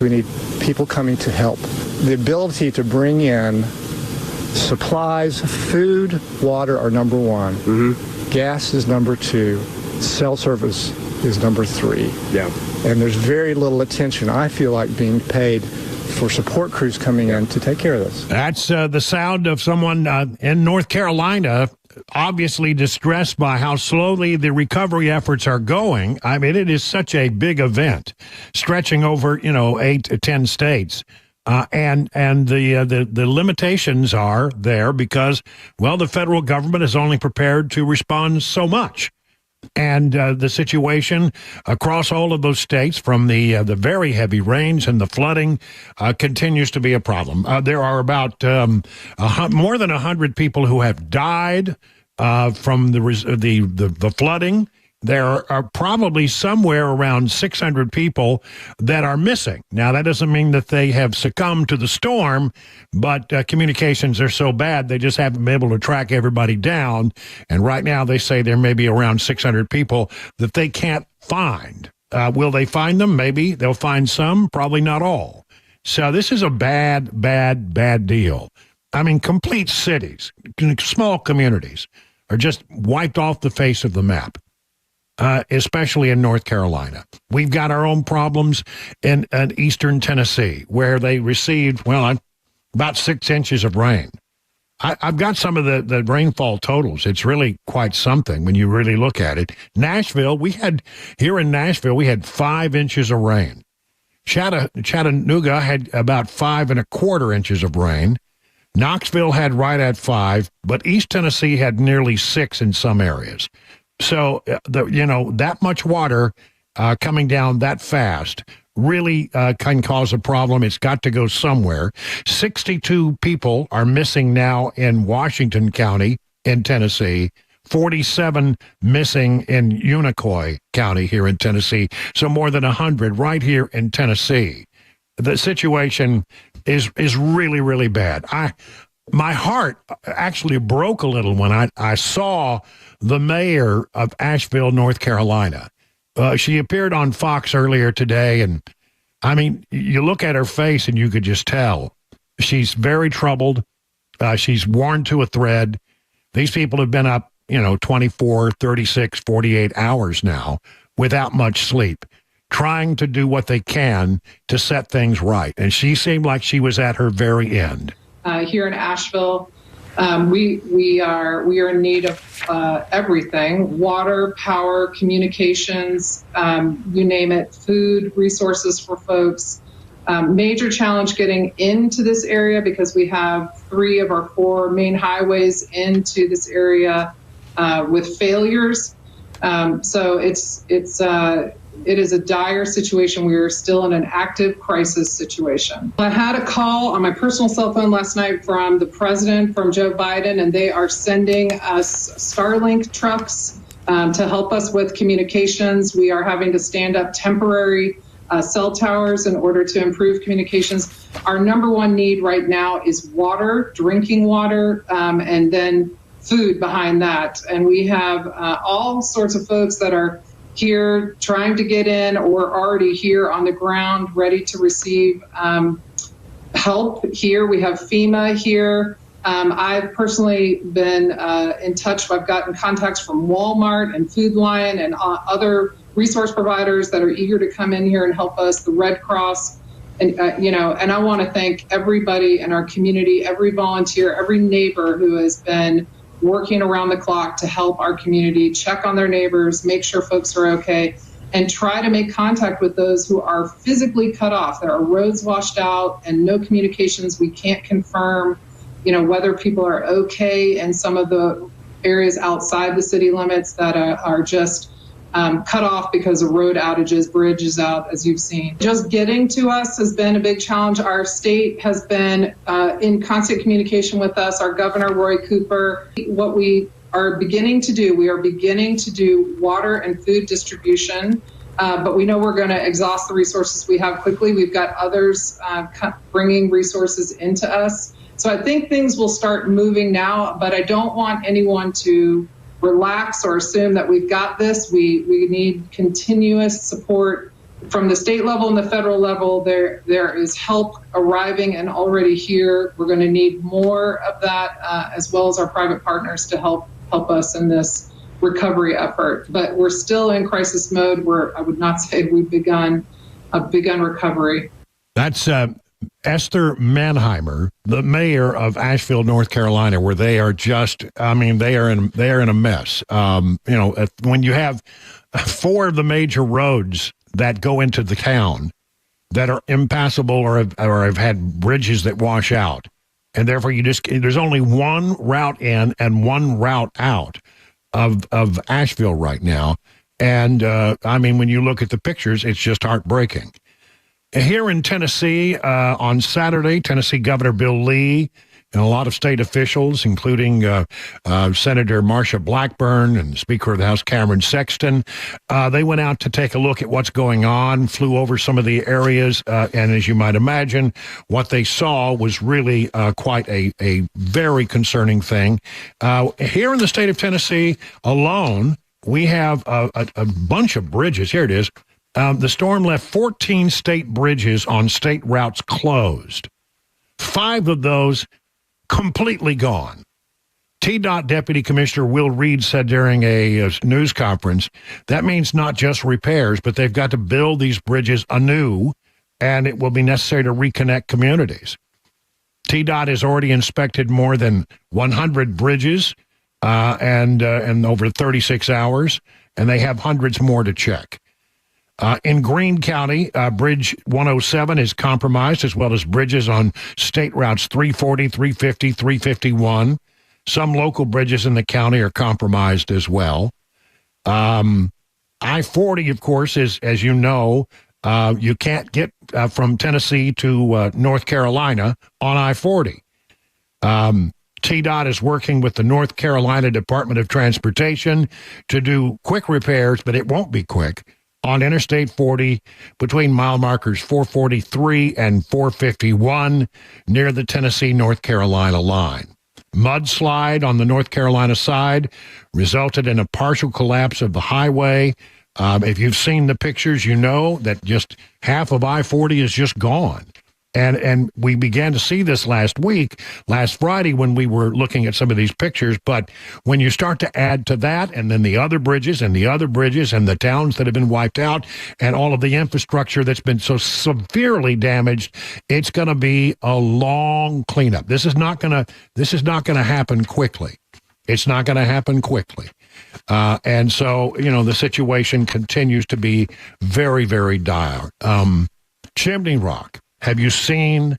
We need people coming to help. The ability to bring in supplies, food, water are number one. Gas is number two. Cell service is number three. Yeah. And there's very little attention, I feel like, being paid for support crews coming in to take care of this. That's the sound of someone in North Carolina, obviously distressed by how slowly the recovery efforts are going. I mean, it is such a big event, stretching over 8 to 10 states. And the limitations are there because, well, the federal government is only prepared to respond so much. And the situation across all of those states, from the very heavy rains and the flooding, continues to be a problem. There are about more than 100 people who have died from the flooding. There are probably somewhere around 600 people that are missing. Now, that doesn't mean that they have succumbed to the storm, but communications are so bad, they just haven't been able to track everybody down. And right now, they say there may be around 600 people that they can't find. Will they find them? Maybe. They'll find some, probably not all. So this is a bad deal. I mean, complete cities, small communities are just wiped off the face of the map. Especially in North Carolina. We've got our own problems in eastern Tennessee, where they received, about 6 inches of rain. I've got some of the rainfall totals. It's really quite something when you really look at it. Nashville, we had 5 inches of rain. Chattanooga had about 5.25 inches of rain. Knoxville had right at 5, but East Tennessee had nearly 6 in some areas. So, that much water coming down that fast really can cause a problem. It's got to go somewhere. 62 people are missing now in Washington County in Tennessee, 47 missing in Unicoi County here in Tennessee. So more than 100 right here in Tennessee. The situation is really, really bad. My heart actually broke a little when I saw the mayor of Asheville, North Carolina. She appeared on Fox earlier today, and I mean, you look at her face and you could just tell she's very troubled. She's worn to a thread. These people have been up, 24, 36, 48 hours now without much sleep, trying to do what they can to set things right. And she seemed like she was at her very end. Here in Asheville, we are in need of everything: water, power, communications, you name it, food, resources for folks. Major challenge getting into this area because we have 3 of our 4 main highways into this area with failures. So it is a dire situation. We are still in an active crisis situation. I had a call on my personal cell phone last night from the president, from Joe Biden, and they are sending us Starlink trucks to help us with communications. We are having to stand up temporary cell towers in order to improve communications. Our number one need right now is water, drinking water, and then food behind that. And we have all sorts of folks that are here trying to get in or already here on the ground ready to receive help here. We have FEMA here. I've personally been in touch. I've gotten contacts from Walmart and Food Lion and other resource providers that are eager to come in here and help us, the Red Cross. And, and I want to thank everybody in our community, every volunteer, every neighbor who has been working around the clock to help our community, check on their neighbors, make sure folks are okay, and try to make contact with those who are physically cut off. There are roads washed out and no communications. We can't confirm, whether people are okay in some of the areas outside the city limits that are just cut off because of road outages, bridges out, as you've seen. Just getting to us has been a big challenge. Our state has been in constant communication with us. Our governor, Roy Cooper. What we are beginning to do, we are beginning to do water and food distribution, but we know we're going to exhaust the resources we have quickly. We've got others bringing resources into us. So I think things will start moving now, but I don't want anyone to relax or assume that we've got this. We need continuous support from the state level and the federal level, there is help arriving and already here. We're going to need more of that, as well as our private partners to help us in this recovery effort. But we're still in crisis mode, where I would not say we've begun recovery. That's Esther Manheimer, the mayor of Asheville, North Carolina, where they are just, I mean, they are in a mess. When you have 4 of the major roads that go into the town that are impassable or have had bridges that wash out, and therefore there's only one route in and one route out of Asheville right now. And I mean, when you look at the pictures, it's just heartbreaking. Here in Tennessee, on Saturday, Tennessee Governor Bill Lee and a lot of state officials, including Senator Marsha Blackburn and Speaker of the House Cameron Sexton, they went out to take a look at what's going on, flew over some of the areas, and as you might imagine, what they saw was really quite a very concerning thing. Here in the state of Tennessee alone, we have a bunch of bridges. Here it is. The storm left 14 state bridges on state routes closed. 5 of those completely gone. TDOT Deputy Commissioner Will Reed said during a news conference, that means not just repairs, but they've got to build these bridges anew, and it will be necessary to reconnect communities. TDOT has already inspected more than 100 bridges and over 36 hours, and they have hundreds more to check. In Greene County, Bridge 107 is compromised, as well as bridges on state routes 340, 350, 351. Some local bridges in the county are compromised as well. I-40, of course, is, as you know, you can't get from Tennessee to North Carolina on I-40. TDOT is working with the North Carolina Department of Transportation to do quick repairs, but it won't be quick, on Interstate 40 between mile markers 443 and 451 near the Tennessee-North Carolina line. Mudslide on the North Carolina side resulted in a partial collapse of the highway. If you've seen the pictures, you know that just half of I-40 is just gone. And we began to see this last Friday, when we were looking at some of these pictures. But when you start to add to that, and then the other bridges and the other bridges and the towns that have been wiped out and all of the infrastructure that's been so severely damaged, it's going to be a long cleanup. This is not going to happen quickly. It's not going to happen quickly. And so, the situation continues to be very, very dire. Chimney Rock. Have you seen,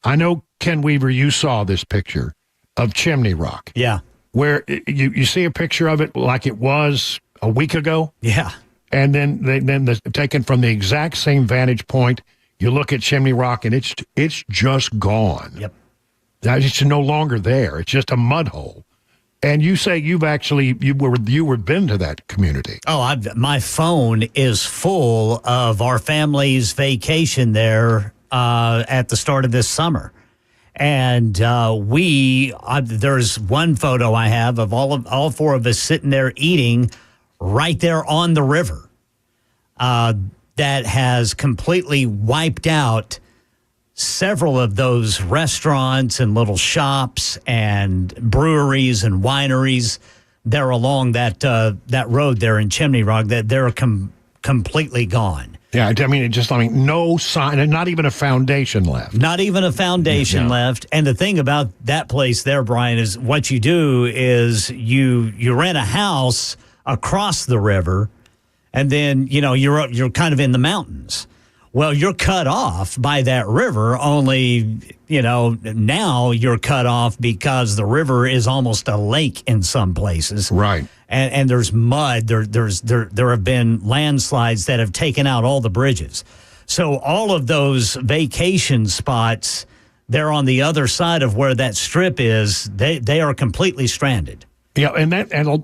I know, Ken Weaver, you saw this picture of Chimney Rock. Yeah. Where you see a picture of it like it was a week ago. Yeah. And then taken from the exact same vantage point, you look at Chimney Rock and it's just gone. Yep. It's no longer there. It's just a mud hole. And you say you were been to that community. Oh, my phone is full of our family's vacation there at the start of this summer. And there's one photo I have of all 4 of us sitting there eating right there on the river that has completely wiped out several of those restaurants and little shops and breweries and wineries there along that road there in Chimney Rock, that they're completely gone. Yeah, no sign, and not even a foundation left. Not even a foundation left. And the thing about that place there, Brian, is what you do is you rent a house across the river, and then you're kind of in the mountains. Well, you're cut off by that river, only, now you're cut off because the river is almost a lake in some places. Right. And there's mud. There have been landslides that have taken out all the bridges. So all of those vacation spots, they're on the other side of where that strip is. They are completely stranded. Yeah, and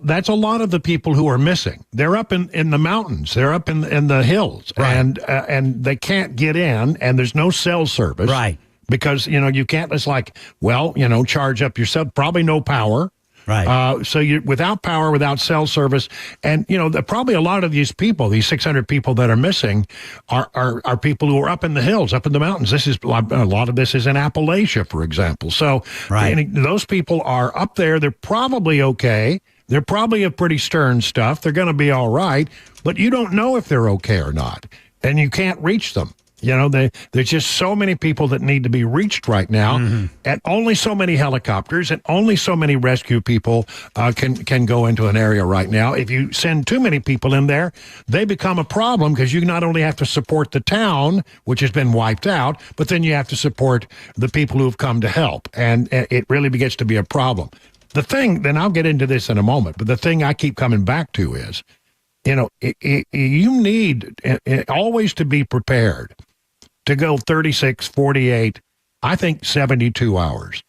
that's a lot of the people who are missing. They're up in the mountains. They're up in the hills, right. And they can't get in, and there's no cell service, right? Because you can't. It's like, charge up yourself. Probably no power. Right. So you're without power, without cell service, and probably a lot of these people, these 600 people that are missing, are people who are up in the hills, up in the mountains. This is a lot of this is in Appalachia, for example. So those people are up there. They're probably okay. They're probably of pretty stern stuff. They're going to be all right, but you don't know if they're okay or not, and you can't reach them. There's just so many people that need to be reached right now, and only so many helicopters and only so many rescue people can go into an area right now. If you send too many people in there, they become a problem because you not only have to support the town, which has been wiped out, but then you have to support the people who have come to help, and it really begins to be a problem. The thing, then I'll get into this in a moment, but the thing I keep coming back to is, you need always to be prepared to go 36, 48, I think 72 hours.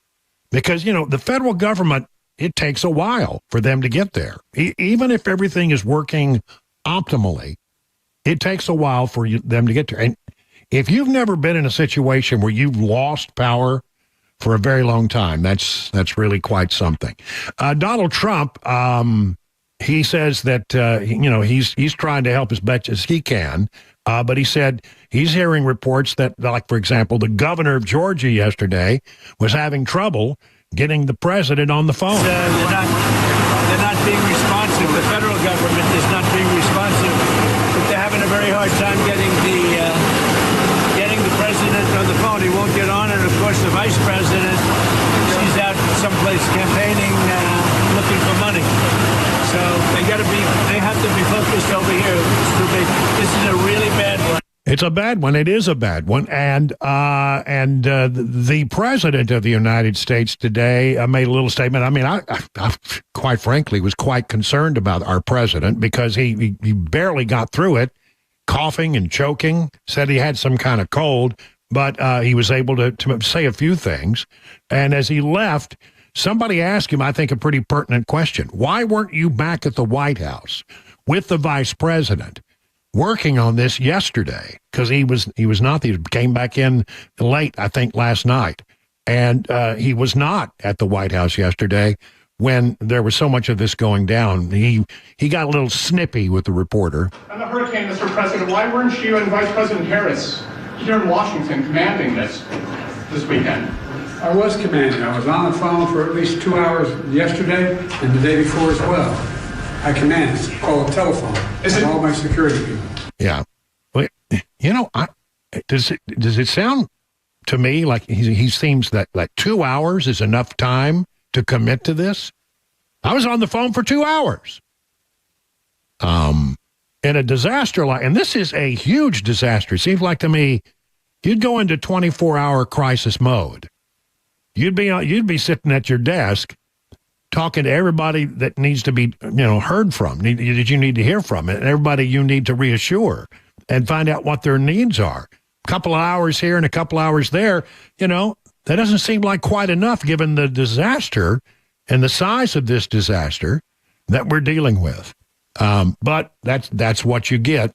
Because, the federal government, it takes a while for them to get there. Even if everything is working optimally, it takes a while for them to get there. And if you've never been in a situation where you've lost power for a very long time, that's really quite something. Donald Trump, he says that, he's trying to help as best as he can. But he said he's hearing reports that, like, for example, the governor of Georgia yesterday was having trouble getting the president on the phone. They're not being responsive. The federal government is not being responsive. But they're having a very hard time getting the president on the phone. He won't get on, and of course the vice president, she's out someplace campaigning, looking for money. So they have to be focused over here. This is a really bad one. It's a bad one. It is a bad one. And the president of the United States today made a little statement. I mean, I quite frankly was quite concerned about our president because he barely got through it, coughing and choking, said he had some kind of cold, but he was able to say a few things. And as he left, somebody asked him, I think, a pretty pertinent question. Why weren't you back at the White House with the vice president working on this yesterday? Because he was not. He came back in late, I think, last night. And he was not at the White House yesterday when there was so much of this going down. He got a little snippy with the reporter. On the hurricane, Mr. President, why weren't you and Vice President Harris here in Washington commanding this weekend? I was commanding. I was on the phone for at least 2 hours yesterday and the day before as well. I commanded. It's called a telephone. And all my security people. Yeah. But, does it sound to me like he seems that like 2 hours is enough time to commit to this? I was on the phone for 2 hours. In a disaster like, and this is a huge disaster. It seems like to me, you'd go into 24-hour crisis mode. You'd be sitting at your desk talking to everybody that needs to be, heard from, that you need to hear from, and everybody you need to reassure and find out what their needs are. A couple of hours here and a couple of hours there, that doesn't seem like quite enough given the disaster and the size of this disaster that we're dealing with. But that's what you get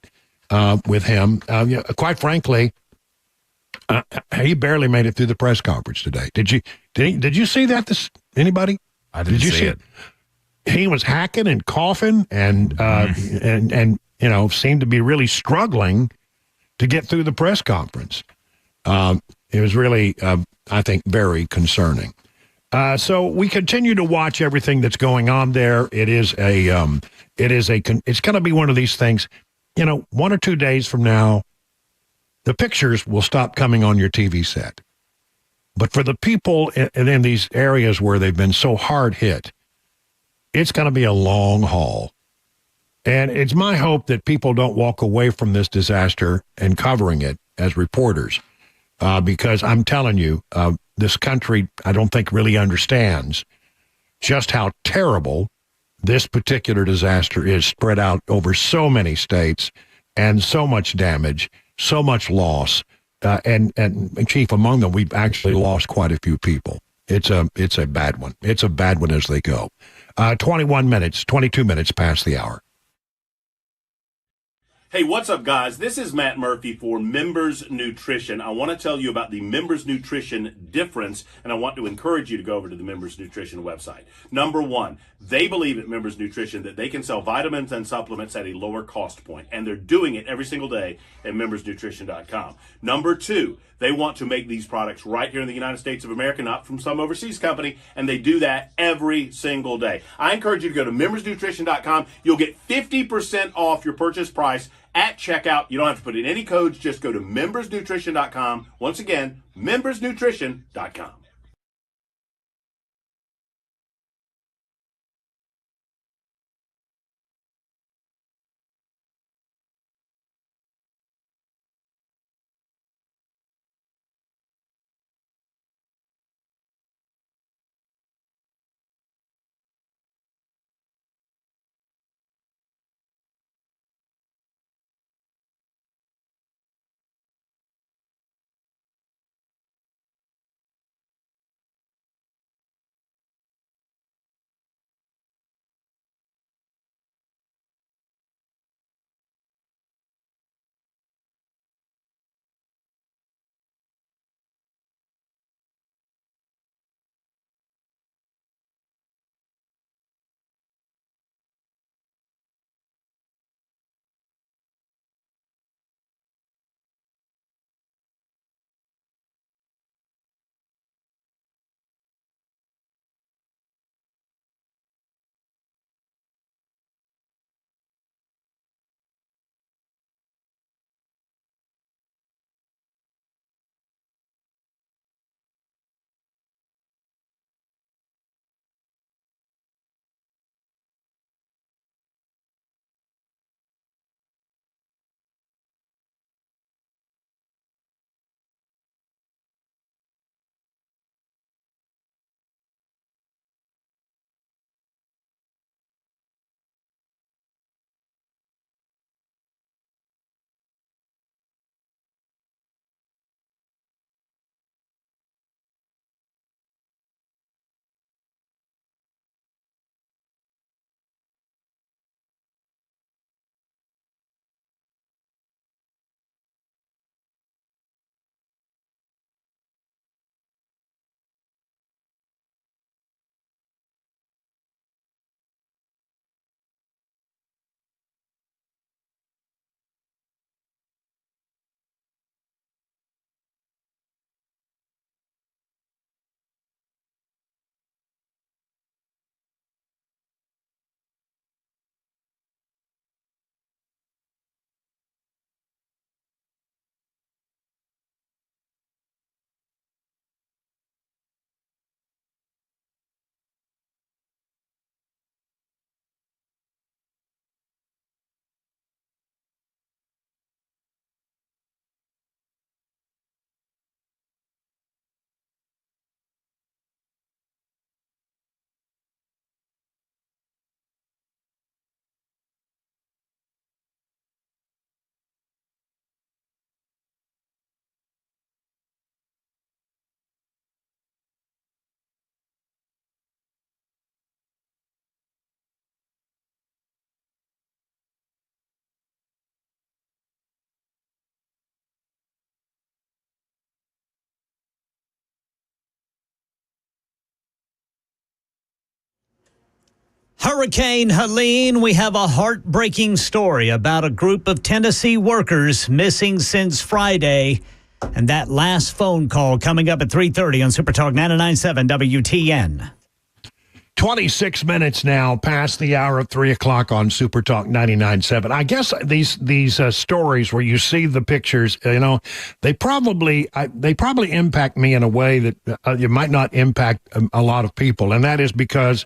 with him. Quite frankly, he barely made it through the press conference today. Did you see that? Anybody? I didn't see it. He was hacking and coughing and seemed to be really struggling to get through the press conference. It was really, I think, very concerning. So we continue to watch everything that's going on there. It's going to be one of these things. 1 or 2 days from now, the pictures will stop coming on your TV set. But for the people in these areas where they've been so hard hit, it's going to be a long haul. And it's my hope that people don't walk away from this disaster and covering it as reporters, because I'm telling you, this country, I don't think really understands just how terrible this particular disaster is spread out over so many states and so much damage, so much loss. And chief, among them, we've actually lost quite a few people. It's a bad one. It's a bad one as they go. 22 minutes past the hour. Hey, what's up, guys? This is Matt Murphy for Members Nutrition. I want to tell you about the Members Nutrition difference, and I want to encourage you to go over to the Members Nutrition website. Number one, they believe at Members Nutrition that they can sell vitamins and supplements at a lower cost point, and they're doing it every single day at membersnutrition.com. Number two, they want to make these products right here in the United States of America, not from some overseas company, and they do that every single day. I encourage you to go to membersnutrition.com. You'll get 50% off your purchase price at checkout. You don't have to put in any codes. Just go to membersnutrition.com. Once again, membersnutrition.com. Hurricane Helene, we have a heartbreaking story about a group of Tennessee workers missing since Friday. And that last phone call coming up at 3:30 on Super Talk 99.7 WTN. 26 minutes now past the hour of 3 o'clock on Super Talk 99.7. I guess these stories where you see the pictures, they probably impact me in a way that it might not impact a lot of people. And that is because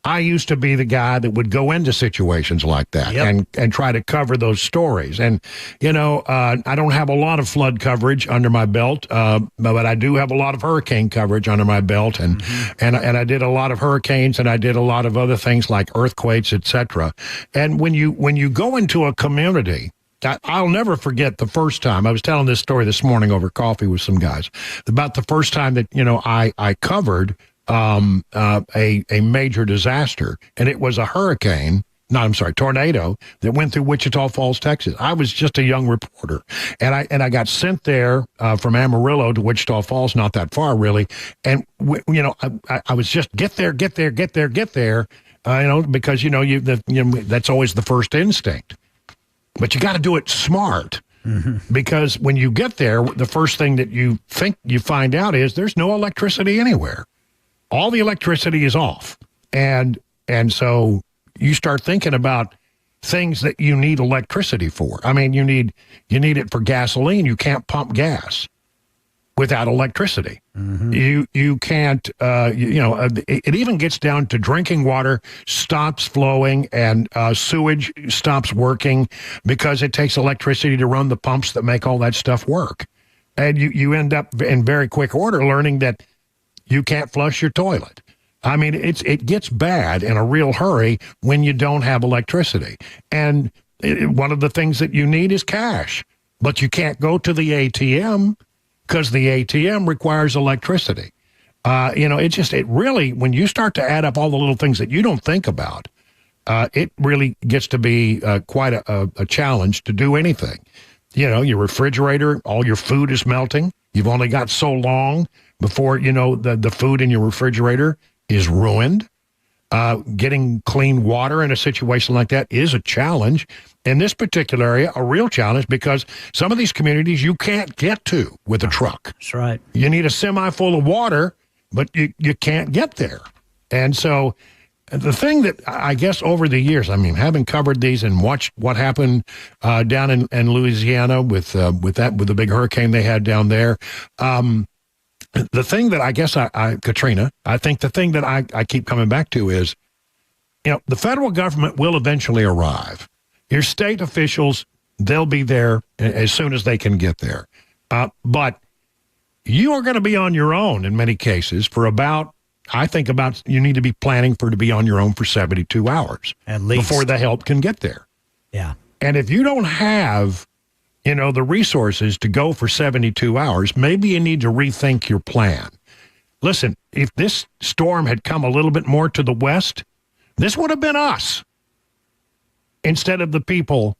I used to be the guy that would go into situations like that and try to cover those stories. And, I don't have a lot of flood coverage under my belt, but I do have a lot of hurricane coverage under my belt. And, and I did a lot of hurricanes, and I did a lot of other things like earthquakes, etc. And when you go into a community, I'll never forget the first time. I was telling this story this morning over coffee with some guys about the first time that, I covered a major disaster, and it was a hurricane tornado that went through Wichita Falls, Texas. I was just a young reporter, and I got sent there from Amarillo to Wichita Falls, not that far really. And I was just get there, because that's always the first instinct. But you got to do it smart, because when you get there, the first thing that you think you find out is there's no electricity anywhere. All the electricity is off, and so you start thinking about things that you need electricity for. I mean, you need it for gasoline. You can't pump gas without electricity. You can't. It even gets down to drinking water stops flowing and sewage stops working because it takes electricity to run the pumps that make all that stuff work. And you end up in very quick order learning that you can't flush your toilet. I mean, it gets bad in a real hurry when you don't have electricity. And one of the things that you need is cash, but you can't go to the ATM because the ATM requires electricity. It really, when you start to add up all the little things that you don't think about, it really gets to be quite a challenge to do anything. Your refrigerator, all your food is melting. You've only got so long before, the food in your refrigerator is ruined. Getting clean water in a situation like that is a challenge. In this particular area, a real challenge, because some of these communities you can't get to with a truck. That's right. You need a semi full of water, but you can't get there. And so the thing that I guess over the years, I mean, having covered these and watched what happened down in Louisiana with the big hurricane they had down there, the thing that I guess Katrina, I think the thing that I keep coming back to is, the federal government will eventually arrive. Your state officials, they'll be there as soon as they can get there. But you are going to be on your own in many cases for you need to be planning to be on your own for 72 hours. At least. Before the help can get there. Yeah. And if you don't have the resources to go for 72 hours, maybe you need to rethink your plan. Listen, if this storm had come a little bit more to the west, this would have been us instead of the people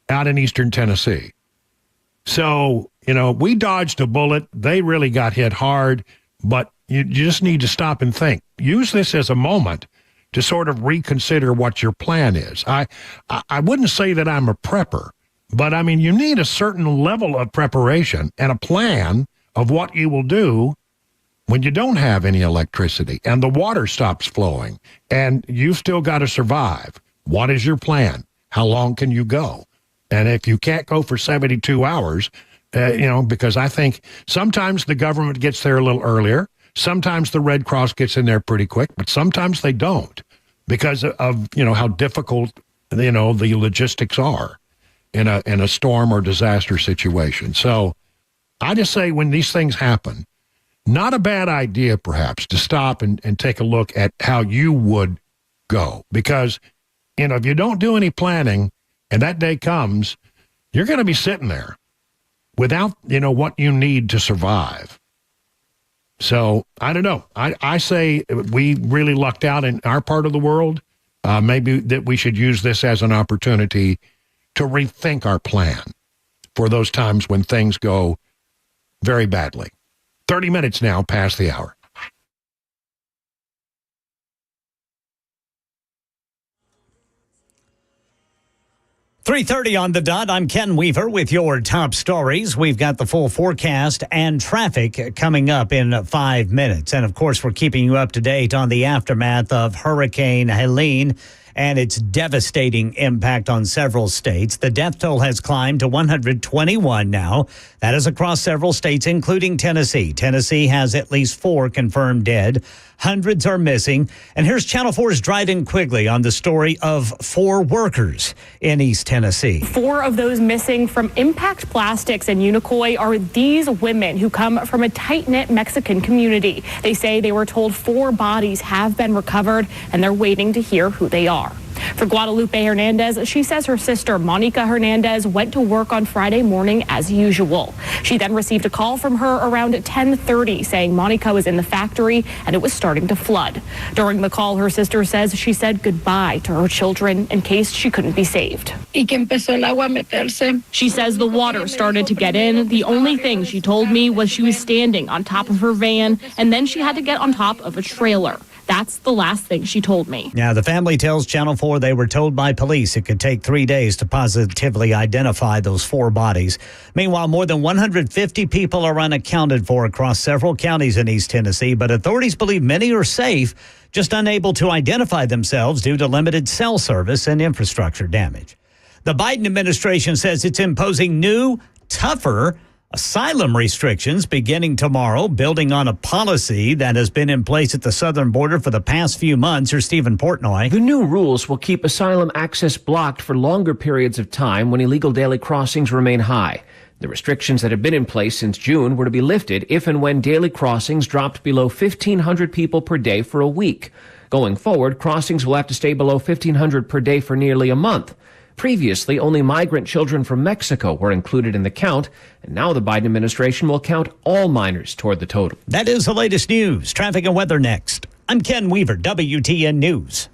out in eastern Tennessee. So, we dodged a bullet. They really got hit hard, but you just need to stop and think. Use this as a moment to sort of reconsider what your plan is. I wouldn't say that I'm a prepper, but I mean, you need a certain level of preparation and a plan of what you will do when you don't have any electricity and the water stops flowing and you've still got to survive. What is your plan? How long can you go? And if you can't go for 72 hours, because I think sometimes the government gets there a little earlier. Sometimes the Red Cross gets in there pretty quick, but sometimes they don't because of, how difficult, the logistics are in a storm or disaster situation. So I just say when these things happen, not a bad idea perhaps to stop and take a look at how you would go. Because, if you don't do any planning and that day comes, you're going to be sitting there without, what you need to survive. So I don't know. I say we really lucked out in our part of the world. Maybe that we should use this as an opportunity to rethink our plan for those times when things go very badly. 30 minutes now past the hour. .30 on the dot. I'm Ken Weaver with your top stories. We've got the full forecast and traffic coming up in 5 minutes. And, of course, we're keeping you up to date on the aftermath of Hurricane Helene and its devastating impact on several states. The death toll has climbed to 121 now. That is across several states, including Tennessee. Tennessee has at least 4 confirmed dead. Hundreds are missing. And here's Channel 4's Dryden Quigley on the story of 4 workers in East Tennessee. 4 of those missing from Impact Plastics and Unicoi are these women who come from a tight-knit Mexican community. They say they were told 4 bodies have been recovered, and they're waiting to hear who they are. For Guadalupe Hernandez, she says her sister, Monica Hernandez, went to work on Friday morning as usual. She then received a call from her around 10:30 saying Monica was in the factory and it was starting to flood. During the call, her sister says she said goodbye to her children in case she couldn't be saved. She says the water started to get in. The only thing she told me was she was standing on top of her van and then she had to get on top of a trailer. That's the last thing she told me. Now, the family tells Channel 4 they were told by police it could take 3 days to positively identify those 4 bodies. Meanwhile, more than 150 people are unaccounted for across several counties in East Tennessee, but authorities believe many are safe, just unable to identify themselves due to limited cell service and infrastructure damage. The Biden administration says it's imposing new, tougher asylum restrictions beginning tomorrow, building on a policy that has been in place at the southern border for the past few months. Here's Stephen Portnoy. The new rules will keep asylum access blocked for longer periods of time when illegal daily crossings remain high. The restrictions that have been in place since June were to be lifted if and when daily crossings dropped below 1,500 people per day for a week. Going forward, crossings will have to stay below 1,500 per day for nearly a month. Previously, only migrant children from Mexico were included in the count, and now the Biden administration will count all minors toward the total. That is the latest news. Traffic and weather next. I'm Ken Weaver, WTN News.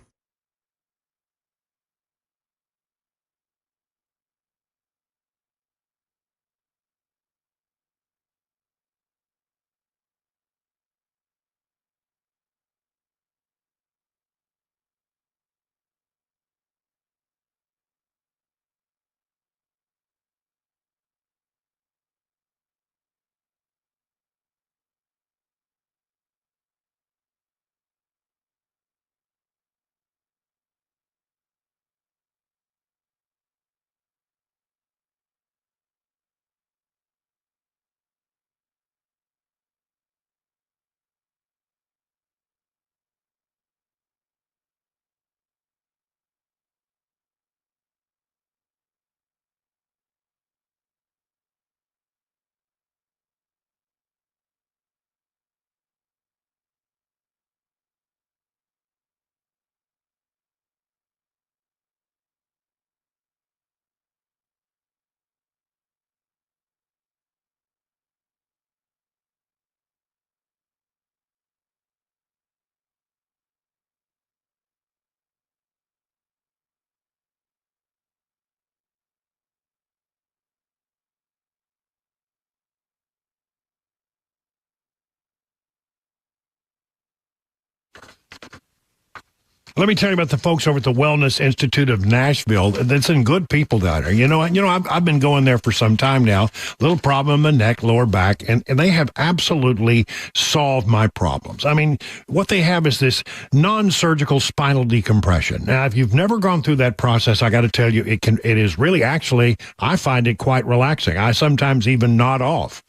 Let me tell you about the folks over at the Wellness Institute of Nashville. That's in good people down there. I've been going there for some time now. Little problem in the neck, lower back, and they have absolutely solved my problems. I mean, what they have is this non-surgical spinal decompression. Now, if you've never gone through that process, I got to tell you, it is really actually, I find it quite relaxing. I sometimes even nod off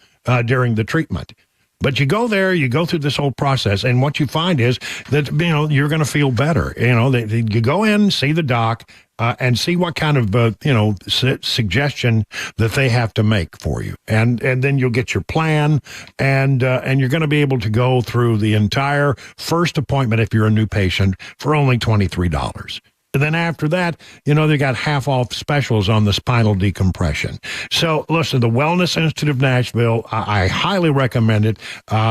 during the treatment. But you go there, you go through this whole process, and what you find is that, you're going to feel better. You go in, see the doc, and see what kind of, suggestion that they have to make for you. And then you'll get your plan, and you're going to be able to go through the entire first appointment if you're a new patient for only $23. And then after that, they got half off specials on the spinal decompression. So listen, the Wellness Institute of Nashville, I highly recommend it.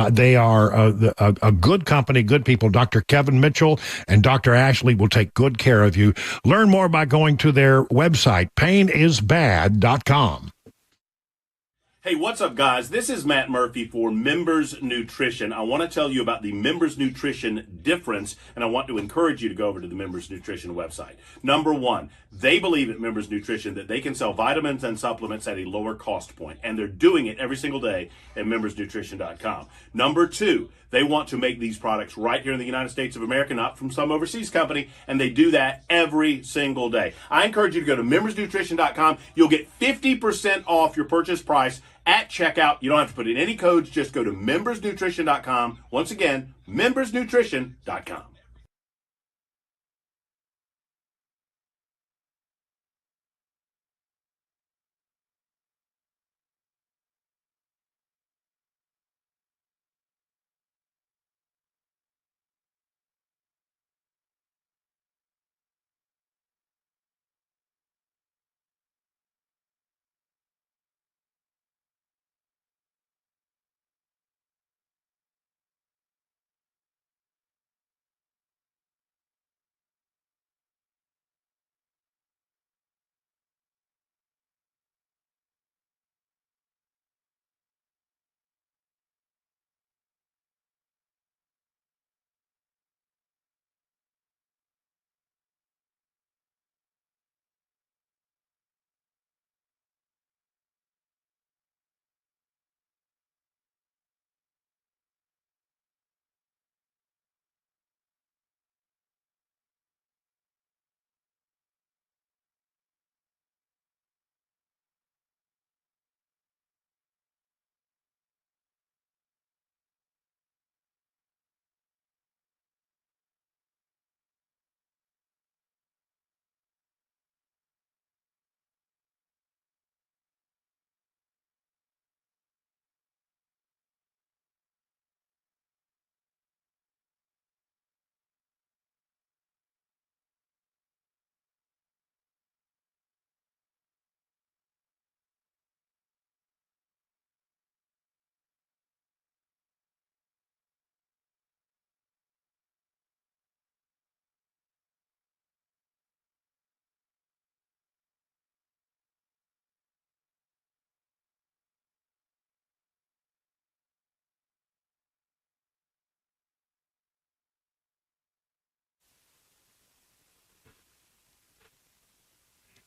They are a good company, good people. Dr. Kevin Mitchell and Dr. Ashley will take good care of you. Learn more by going to their website, painisbad.com. Hey, what's up, guys? This is Matt Murphy for Members Nutrition. I want to tell you about the Members Nutrition difference, and I want to encourage you to go over to the Members Nutrition website. Number one, they believe at Members Nutrition that they can sell vitamins and supplements at a lower cost point, and they're doing it every single day at membersnutrition.com. Number two, they want to make these products right here in the United States of America, not from some overseas company, and they do that every single day. I encourage you to go to membersnutrition.com. You'll get 50% off your purchase price at checkout. You don't have to put in any codes. Just go to membersnutrition.com. Once again, membersnutrition.com.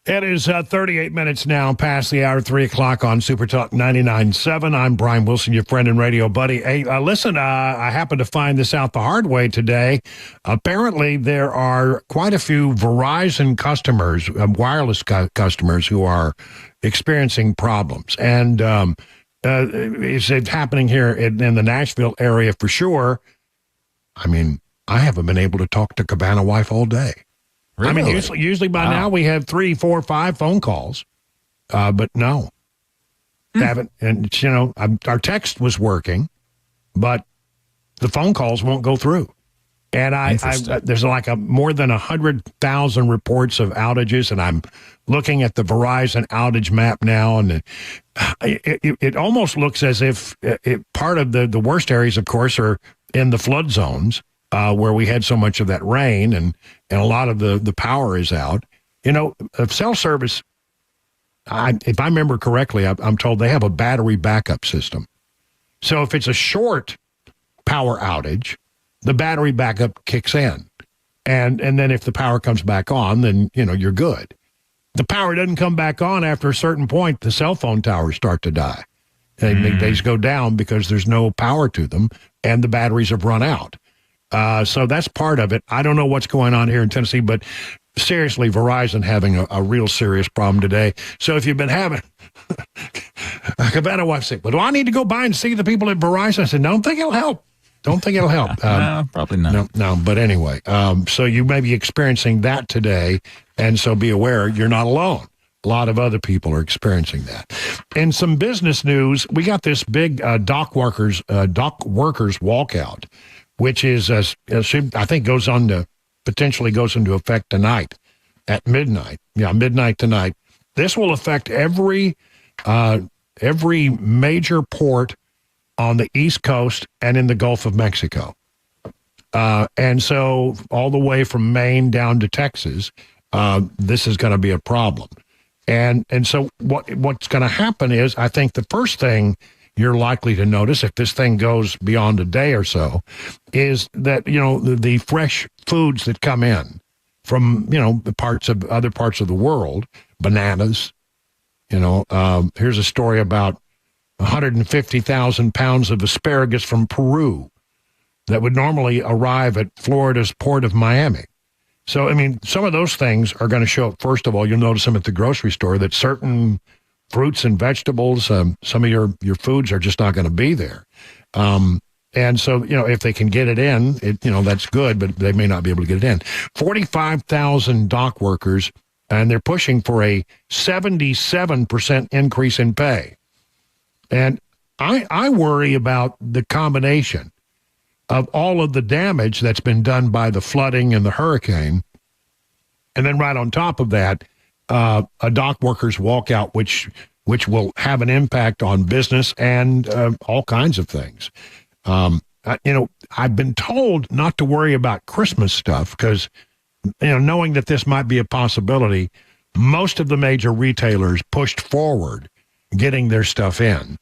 It is 38 minutes now past the hour, 3 o'clock on Super Talk 99.7. I'm Brian Wilson, your friend and radio buddy. Hey, listen, I happened to find this out the hard way today. Apparently, there are quite a few Verizon customers, wireless customers, who are experiencing problems. And it's happening here in the Nashville area for sure. I mean, I haven't been able to talk to Cabana Wife all day. Really? I mean, usually by now we have 3, 4, 5 phone calls, but no, haven't. And our text was working, but the phone calls won't go through. And there's like more than 100,000 reports of outages, and I'm looking at the Verizon outage map now, and it almost looks as if part of the worst areas, of course, are in the flood zones. Where we had so much of that rain and a lot of the power is out. Cell service, if I remember correctly, I'm told they have a battery backup system. So if it's a short power outage, the battery backup kicks in. And then if the power comes back on, then, you're good. The power doesn't come back on after a certain point, the cell phone towers start to die. They just go down because there's no power to them and the batteries have run out. So that's part of it. I don't know what's going on here in Tennessee, but seriously, Verizon having a real serious problem today. So if you've been having Cabana Wife say, well, do I need to go by and see the people at Verizon? I said, don't think it'll help. Don't think it'll help. No, probably not. No, but anyway, so you may be experiencing that today, and so be aware you're not alone. A lot of other people are experiencing that. In some business news, we got this big dock workers walkout, which is, I think, potentially goes into effect tonight at midnight. Yeah, midnight tonight. This will affect every major port on the East Coast and in the Gulf of Mexico. And so all the way from Maine down to Texas, this is going to be a problem. And so what's going to happen is, I think the first thing you're likely to notice, if this thing goes beyond a day or so, is that, the fresh foods that come in from, the other parts of the world, bananas, here's a story about 150,000 pounds of asparagus from Peru that would normally arrive at Florida's Port of Miami. So, I mean, some of those things are going to show up. First of all, you'll notice them at the grocery store, that certain fruits and vegetables, some of your foods are just not going to be there. And so, if they can get it in, that's good, but they may not be able to get it in. 45,000 dock workers, and they're pushing for a 77% increase in pay. And I worry about the combination of all of the damage that's been done by the flooding and the hurricane. And then right on top of that, a dock workers walkout, which will have an impact on business and all kinds of things. I've been told not to worry about Christmas stuff because, knowing that this might be a possibility, most of the major retailers pushed forward getting their stuff in.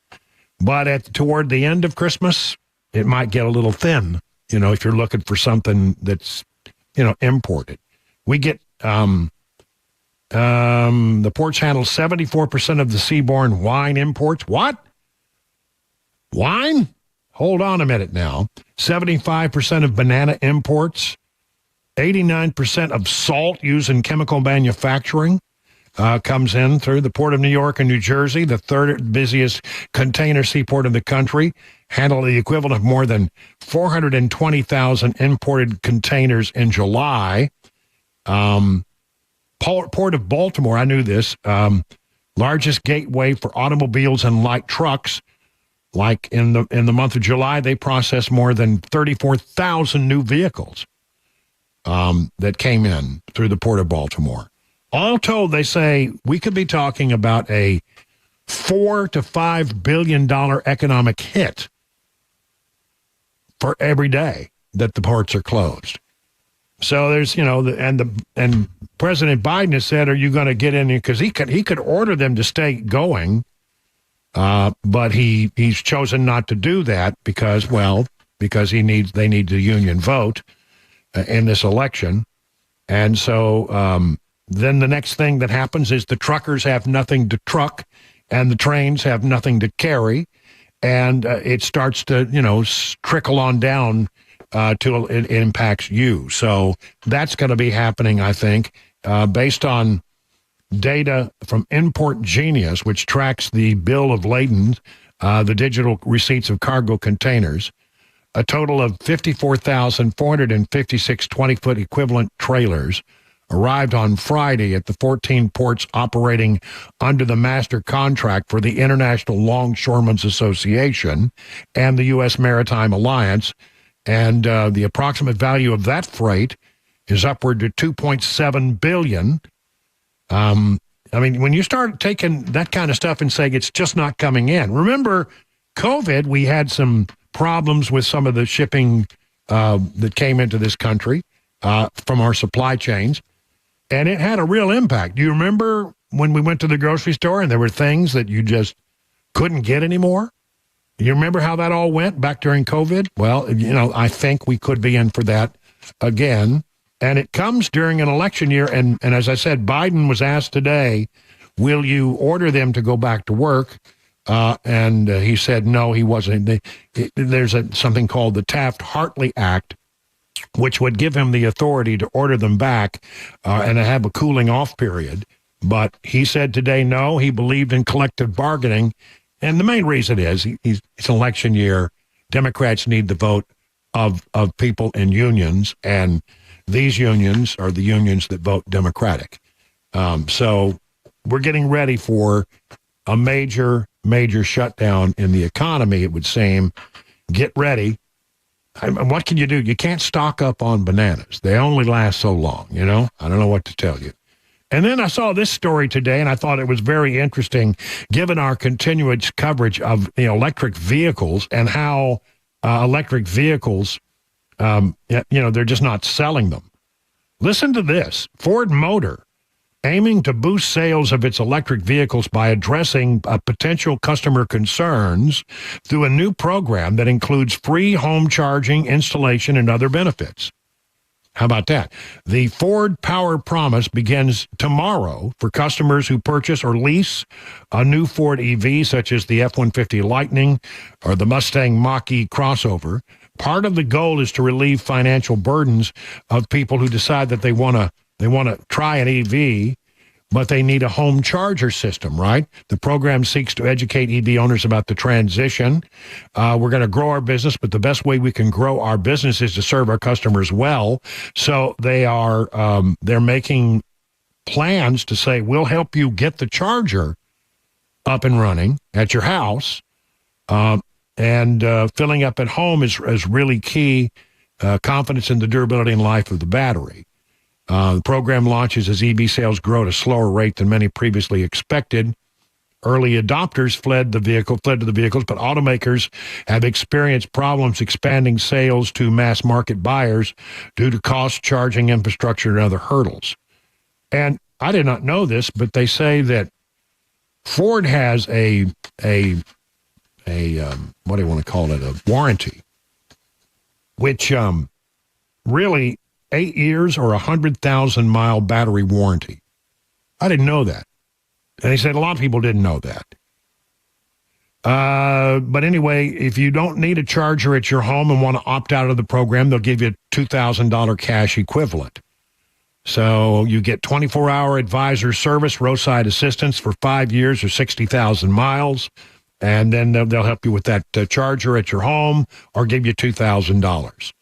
But toward the end of Christmas, it might get a little thin, if you're looking for something that's, imported. We get, the ports handle 74% of the seaborne wine imports. What? Wine? Hold on a minute now. 75% of banana imports, 89% of salt used in chemical manufacturing comes in through the Port of New York and New Jersey, the third busiest container seaport in the country, handle the equivalent of more than 420,000 imported containers in July. Port of Baltimore, I knew this, largest gateway for automobiles and light trucks. Like in the month of July, they processed more than 34,000 new vehicles that came in through the Port of Baltimore. All told, they say we could be talking about a $4 to $5 billion economic hit for every day that the ports are closed. So there's, and President Biden has said, are you going to get in here? Because he could order them to stay going, but he's chosen not to do that because they need the union vote in this election. And so then the next thing that happens is the truckers have nothing to truck and the trains have nothing to carry. And it starts to, trickle on down till it impacts you. So that's going to be happening, I think, based on data from Import Genius, which tracks the bill of lading, the digital receipts of cargo containers. A total of 54,456 20-foot equivalent trailers arrived on Friday at the 14 ports operating under the master contract for the International Longshoremen's Association and the U.S. Maritime Alliance. And the approximate value of that freight is upward to $2.7 billion. When you start taking that kind of stuff and saying it's just not coming in, remember COVID, we had some problems with some of the shipping that came into this country from our supply chains, and it had a real impact. Do you remember when we went to the grocery store and there were things that you just couldn't get anymore? You remember how that all went back during COVID? Well, I think we could be in for that again. And it comes during an election year. And as I said, Biden was asked today, will you order them to go back to work? And he said, no, he wasn't. There's something called the Taft-Hartley Act, which would give him the authority to order them back and to have a cooling off period. But he said today, no, he believed in collective bargaining. And the main reason is it's an election year. Democrats need the vote of people in unions, and these unions are the unions that vote Democratic. So we're getting ready for a major shutdown in the economy, it would seem. Get ready. What can you do? You can't stock up on bananas. They only last so long, I don't know what to tell you. And then I saw this story today, and I thought it was very interesting, given our continuous coverage of electric vehicles and how electric vehicles, they're just not selling them. Listen to this. Ford Motor aiming to boost sales of its electric vehicles by addressing potential customer concerns through a new program that includes free home charging, installation, and other benefits. How about that? The Ford Power Promise begins tomorrow for customers who purchase or lease a new Ford EV, such as the F-150 Lightning or the Mustang Mach-E crossover. Part of the goal is to relieve financial burdens of people who decide that they want to try an EV, but they need a home charger system, right? The program seeks to educate EV owners about the transition. We're going to grow our business, but the best way we can grow our business is to serve our customers well. So they're making plans to say, we'll help you get the charger up and running at your house. And filling up at home is really key. Confidence in the durability and life of the battery. The program launches as EV sales grow at a slower rate than many previously expected. Early adopters fled to the vehicles, but automakers have experienced problems expanding sales to mass market buyers due to cost, charging infrastructure, and other hurdles. And I did not know this, but they say that Ford has a what do you want to call it, a warranty, which really 8 years or 100,000-mile battery warranty. I didn't know that. And he said a lot of people didn't know that. But anyway, if you don't need a charger at your home and want to opt out of the program, they'll give you a $2,000 cash equivalent. So you get 24-hour advisor service, roadside assistance for 5 years or 60,000 miles. And then they'll help you with that charger at your home or give you $2,000.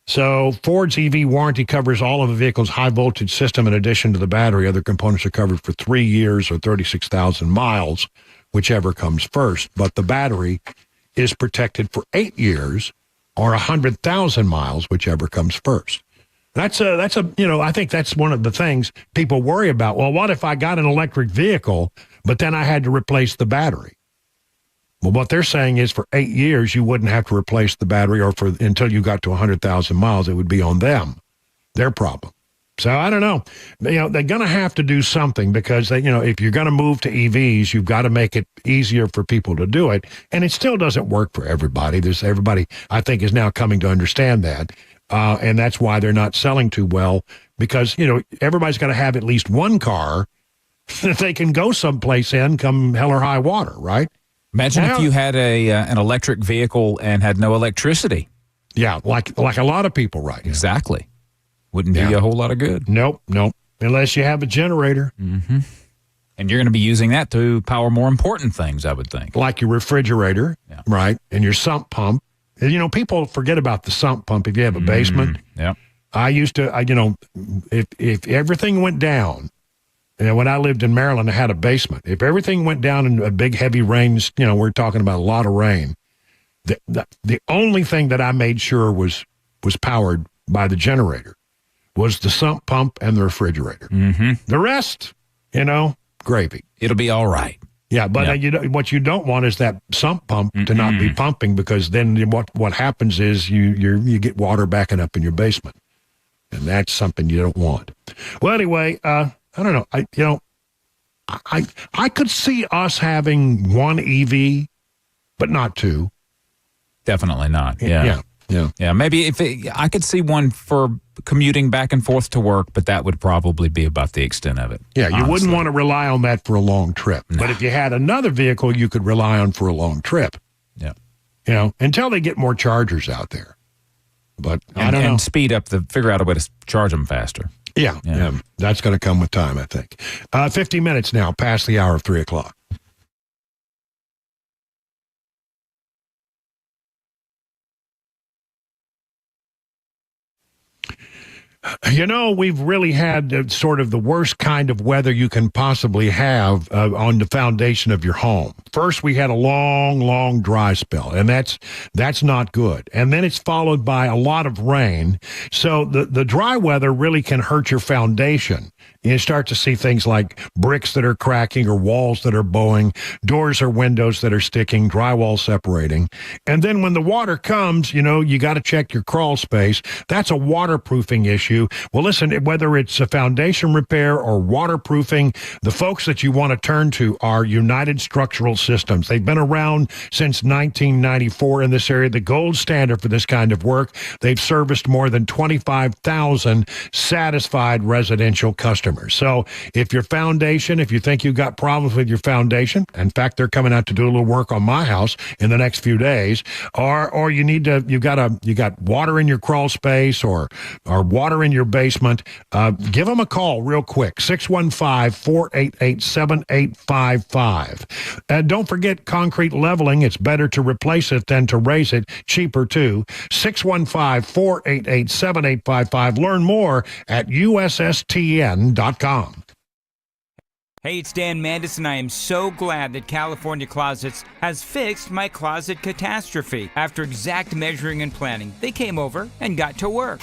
So Ford's EV warranty covers all of the vehicle's high-voltage system in addition to the battery. Other components are covered for 3 years or 36,000 miles, whichever comes first. But the battery is protected for 8 years or 100,000 miles, whichever comes first. I think that's one of the things people worry about. Well, what if I got an electric vehicle, but then I had to replace the battery? Well, what they're saying is for 8 years, you wouldn't have to replace the battery until you got to 100,000 miles. It would be on them, their problem. So I don't know. They're going to have to do something because if you're going to move to EVs, you've got to make it easier for people to do it. And it still doesn't work for everybody. Everybody, I think, is now coming to understand that. and that's why they're not selling too well, because, everybody's got to have at least one car that they can go someplace in come hell or high water, right? Imagine if you had an electric vehicle and had no electricity. Yeah, like a lot of people right now. Exactly. Wouldn't do you a whole lot of good. Nope. Unless you have a generator. Mm-hmm. And you're going to be using that to power more important things, I would think. Like your refrigerator, right? And your sump pump. People forget about the sump pump if you have a basement. Yeah. I used to, if everything went down, when I lived in Maryland, I had a basement. If everything went down in a big, heavy rain, we're talking about a lot of rain, the only thing that I made sure was powered by the generator was the sump pump and the refrigerator. Mm-hmm. The rest, gravy. It'll be all right. Yeah, but what you don't want is that sump pump to not be pumping, because then what happens is you get water backing up in your basement, and that's something you don't want. Well, anyway, I don't know. I could see us having one EV, but not two. Definitely not. Yeah. Maybe I could see one for commuting back and forth to work, but that would probably be about the extent of it. Yeah, you wouldn't want to rely on that for a long trip. No. But if you had another vehicle you could rely on for a long trip. Yeah. Until they get more chargers out there. But I don't know. And figure out a way to charge them faster. Yeah. That's going to come with time, I think. 50 minutes now, past the hour of 3 o'clock. We've really had sort of the worst kind of weather you can possibly have on the foundation of your home. First, we had a long, long dry spell, and that's not good. And then it's followed by a lot of rain. So the dry weather really can hurt your foundation. You start to see things like bricks that are cracking or walls that are bowing, doors or windows that are sticking, drywall separating. And then when the water comes, you got to check your crawl space. That's a waterproofing issue. Well, listen, whether it's a foundation repair or waterproofing, the folks that you want to turn to are United Structural Systems. They've been around since 1994 in this area, the gold standard for this kind of work. They've serviced more than 25,000 satisfied residential customers. So if you think you've got problems with your foundation, in fact, they're coming out to do a little work on my house in the next few days, or you got water in your crawl space or water in your basement, give them a call real quick, 615-488-7855. And don't forget concrete leveling. It's better to replace it than to raise it. Cheaper, too. 615-488-7855. Learn more at USSTN.com. Hey, it's Dan Mandis, and I am so glad that California Closets has fixed my closet catastrophe. After exact measuring and planning, they came over and got to work.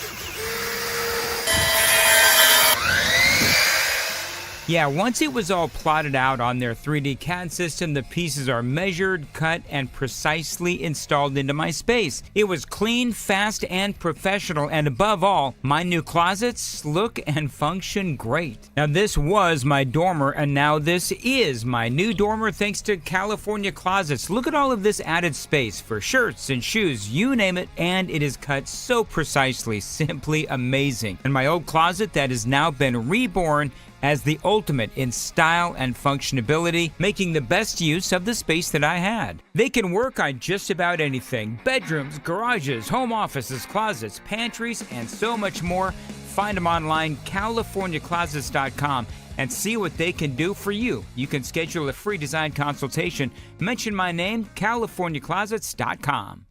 Yeah, once it was all plotted out on their 3D CAD system, the pieces are measured, cut, and precisely installed into my space. It was clean, fast, and professional, and above all, my new closets look and function great. Now, this was my dormer, and now this is my new dormer thanks to California Closets. Look at all of this added space for shirts and shoes, you name it, and it is cut so precisely, simply amazing. And my old closet that has now been reborn as the ultimate in style and functionality, making the best use of the space that I had. They can work on just about anything: bedrooms, garages, home offices, closets, pantries, and so much more. Find them online, CaliforniaClosets.com, and see what they can do for you. You can schedule a free design consultation. Mention my name, CaliforniaClosets.com.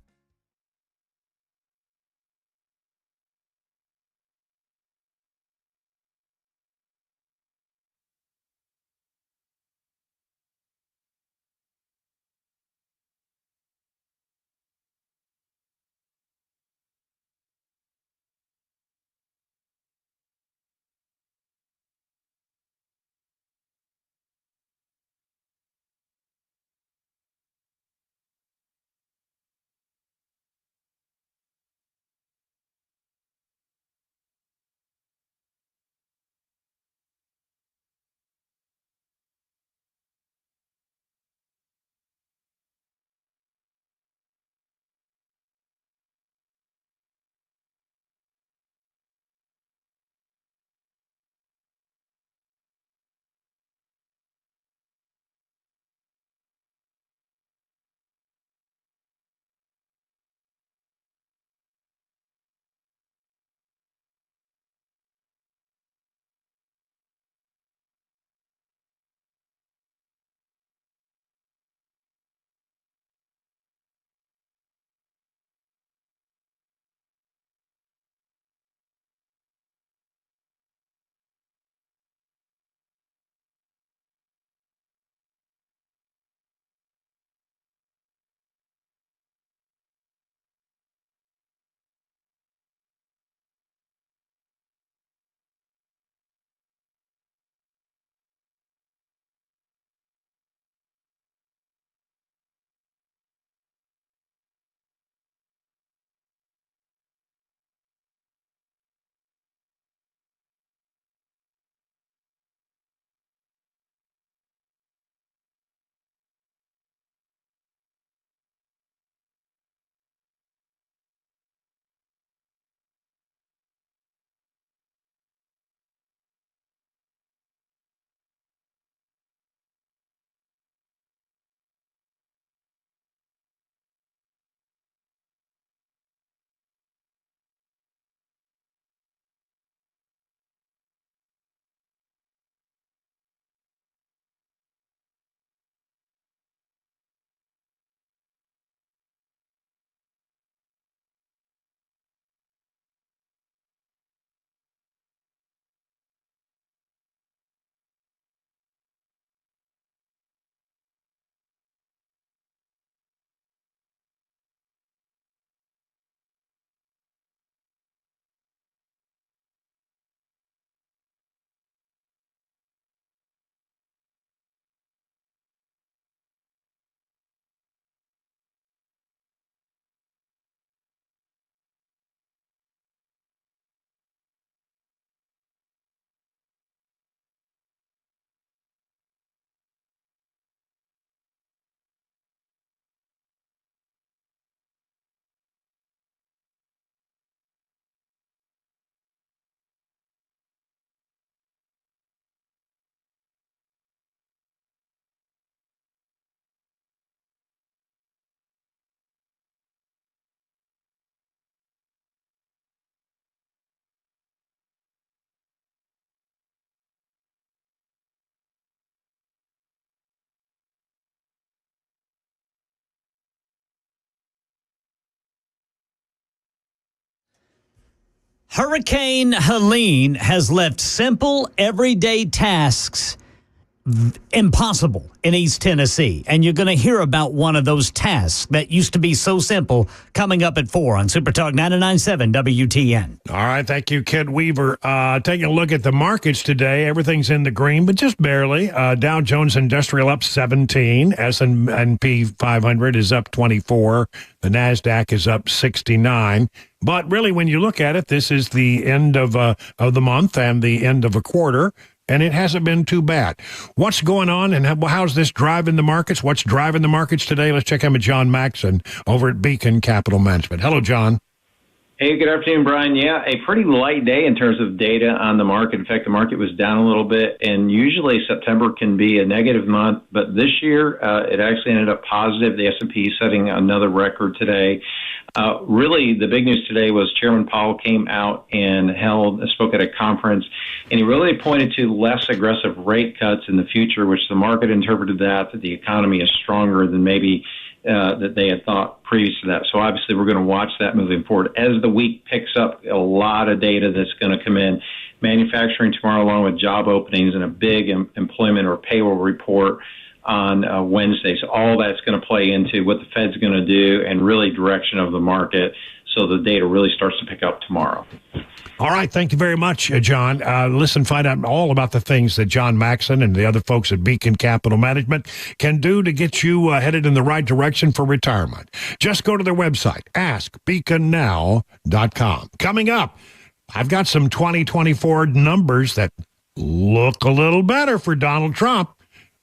Hurricane Helene has left simple, everyday tasks impossible in East Tennessee. And you're going to hear about one of those tasks that used to be so simple coming up at 4 on Super Talk 99.7 WTN. All right. Thank you, Kid Weaver. Taking a look at the markets today, everything's in the green, but just barely. Dow Jones Industrial up 17. S&P 500 is up 24. The NASDAQ is up 69. But really, when you look at it, this is the end of the month and the end of a quarter. And it hasn't been too bad. What's going on and how's this driving the markets? What's driving the markets today? Let's check in with John Maxon over at Beacon Capital Management. Hello, John. Hey, good afternoon, Brian. Yeah, a pretty light day in terms of data on the market. In fact, the market was down a little bit, and usually September can be a negative month, but this year it actually ended up positive. The S&P setting another record today. Really, the big news today was Chairman Powell came out and spoke at a conference, and he really pointed to less aggressive rate cuts in the future, which the market interpreted that the economy is stronger than maybe that they had thought previous to that. So obviously we're going to watch that moving forward. As the week picks up, a lot of data that's going to come in. Manufacturing tomorrow, along with job openings and a big employment or payroll report on Wednesday. So all that's going to play into what the Fed's going to do and really direction of the market. So the data really starts to pick up tomorrow. All right. Thank you very much, John. Listen, find out all about the things that John Maxon and the other folks at Beacon Capital Management can do to get you headed in the right direction for retirement. Just go to their website, askbeaconnow.com. Coming up, I've got some 2024 numbers that look a little better for Donald Trump.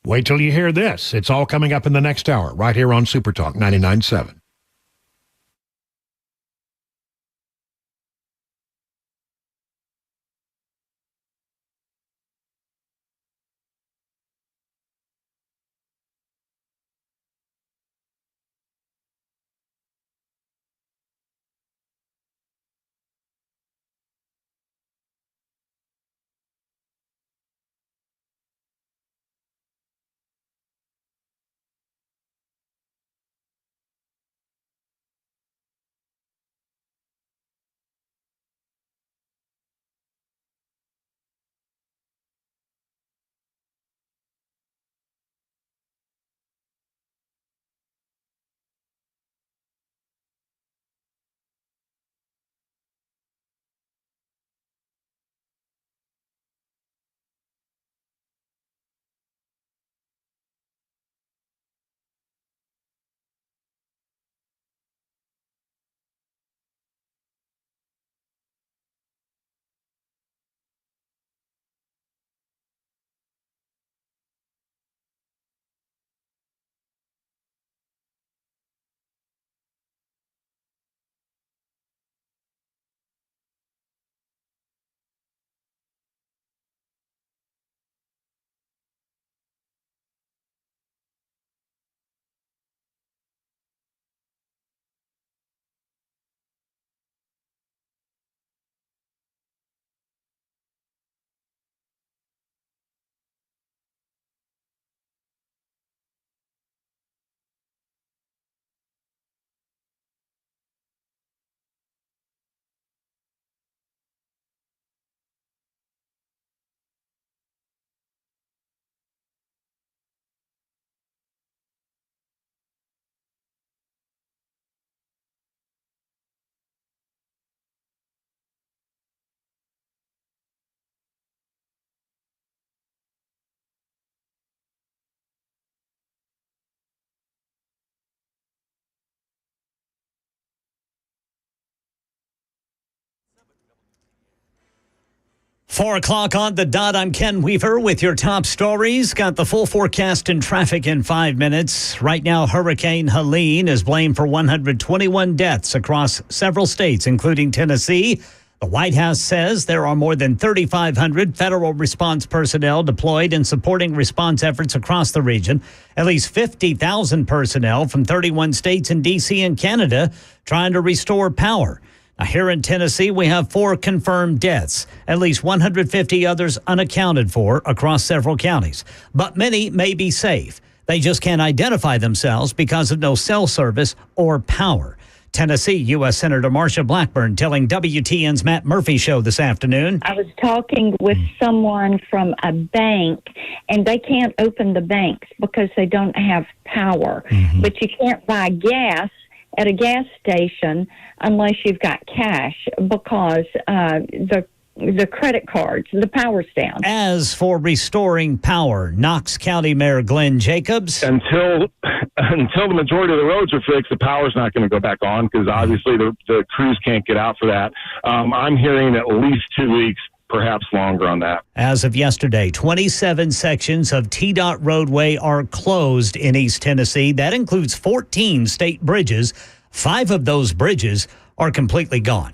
Wait till you hear this. It's all coming up in the next hour right here on Super Talk 99.7. Four o'clock on the dot. I'm Ken Weaver with your top stories. Got the full forecast and traffic in 5 minutes. Right now, Hurricane Helene is blamed for 121 deaths across several states, including Tennessee. The White House says there are more than 3,500 federal response personnel deployed in supporting response efforts across the region. At least 50,000 personnel from 31 states and D.C. and Canada trying to restore power. Now, here in Tennessee, we have 4 confirmed deaths, at least 150 others unaccounted for across several counties. But many may be safe. They just can't identify themselves because of no cell service or power. Tennessee, U.S. Senator Marsha Blackburn telling WTN's Matt Murphy show this afternoon. I was talking with someone from a bank, and they can't open the banks because they don't have power. But you can't buy gas at a gas station unless you've got cash because the credit cards, the power's down. As for restoring power, Knox County Mayor Glenn Jacobs. Until the majority of the roads are fixed, the power's not going to go back on because obviously the crews can't get out for that. I'm hearing at least 2 weeks, perhaps longer on that. As of yesterday, 27 sections of TDOT roadway are closed in East Tennessee. That includes 14 state bridges. 5 of those bridges are completely gone.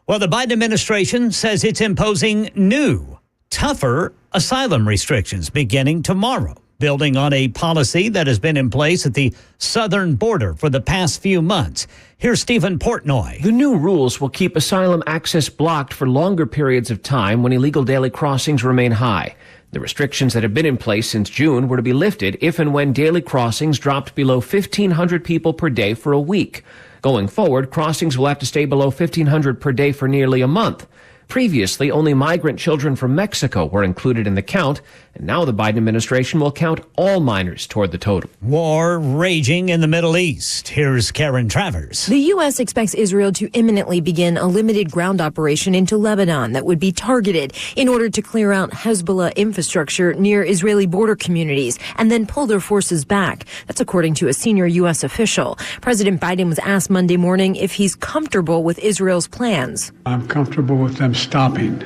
Well, the Biden administration says it's imposing new, tougher asylum restrictions beginning tomorrow, building on a policy that has been in place at the southern border for the past few months. Here's Stephen Portnoy. The new rules will keep asylum access blocked for longer periods of time when illegal daily crossings remain high. The restrictions that have been in place since June were to be lifted if and when daily crossings dropped below 1,500 people per day for a week. Going forward, crossings will have to stay below 1,500 per day for nearly a month. Previously, only migrant children from Mexico were included in the count, and now the Biden administration will count all minors toward the total. War raging in the Middle East. Here's Karen Travers. The U.S. expects Israel to imminently begin a limited ground operation into Lebanon that would be targeted in order to clear out Hezbollah infrastructure near Israeli border communities and then pull their forces back. That's according to a senior U.S. official. President Biden was asked Monday morning if he's comfortable with Israel's plans. I'm comfortable with them stopping.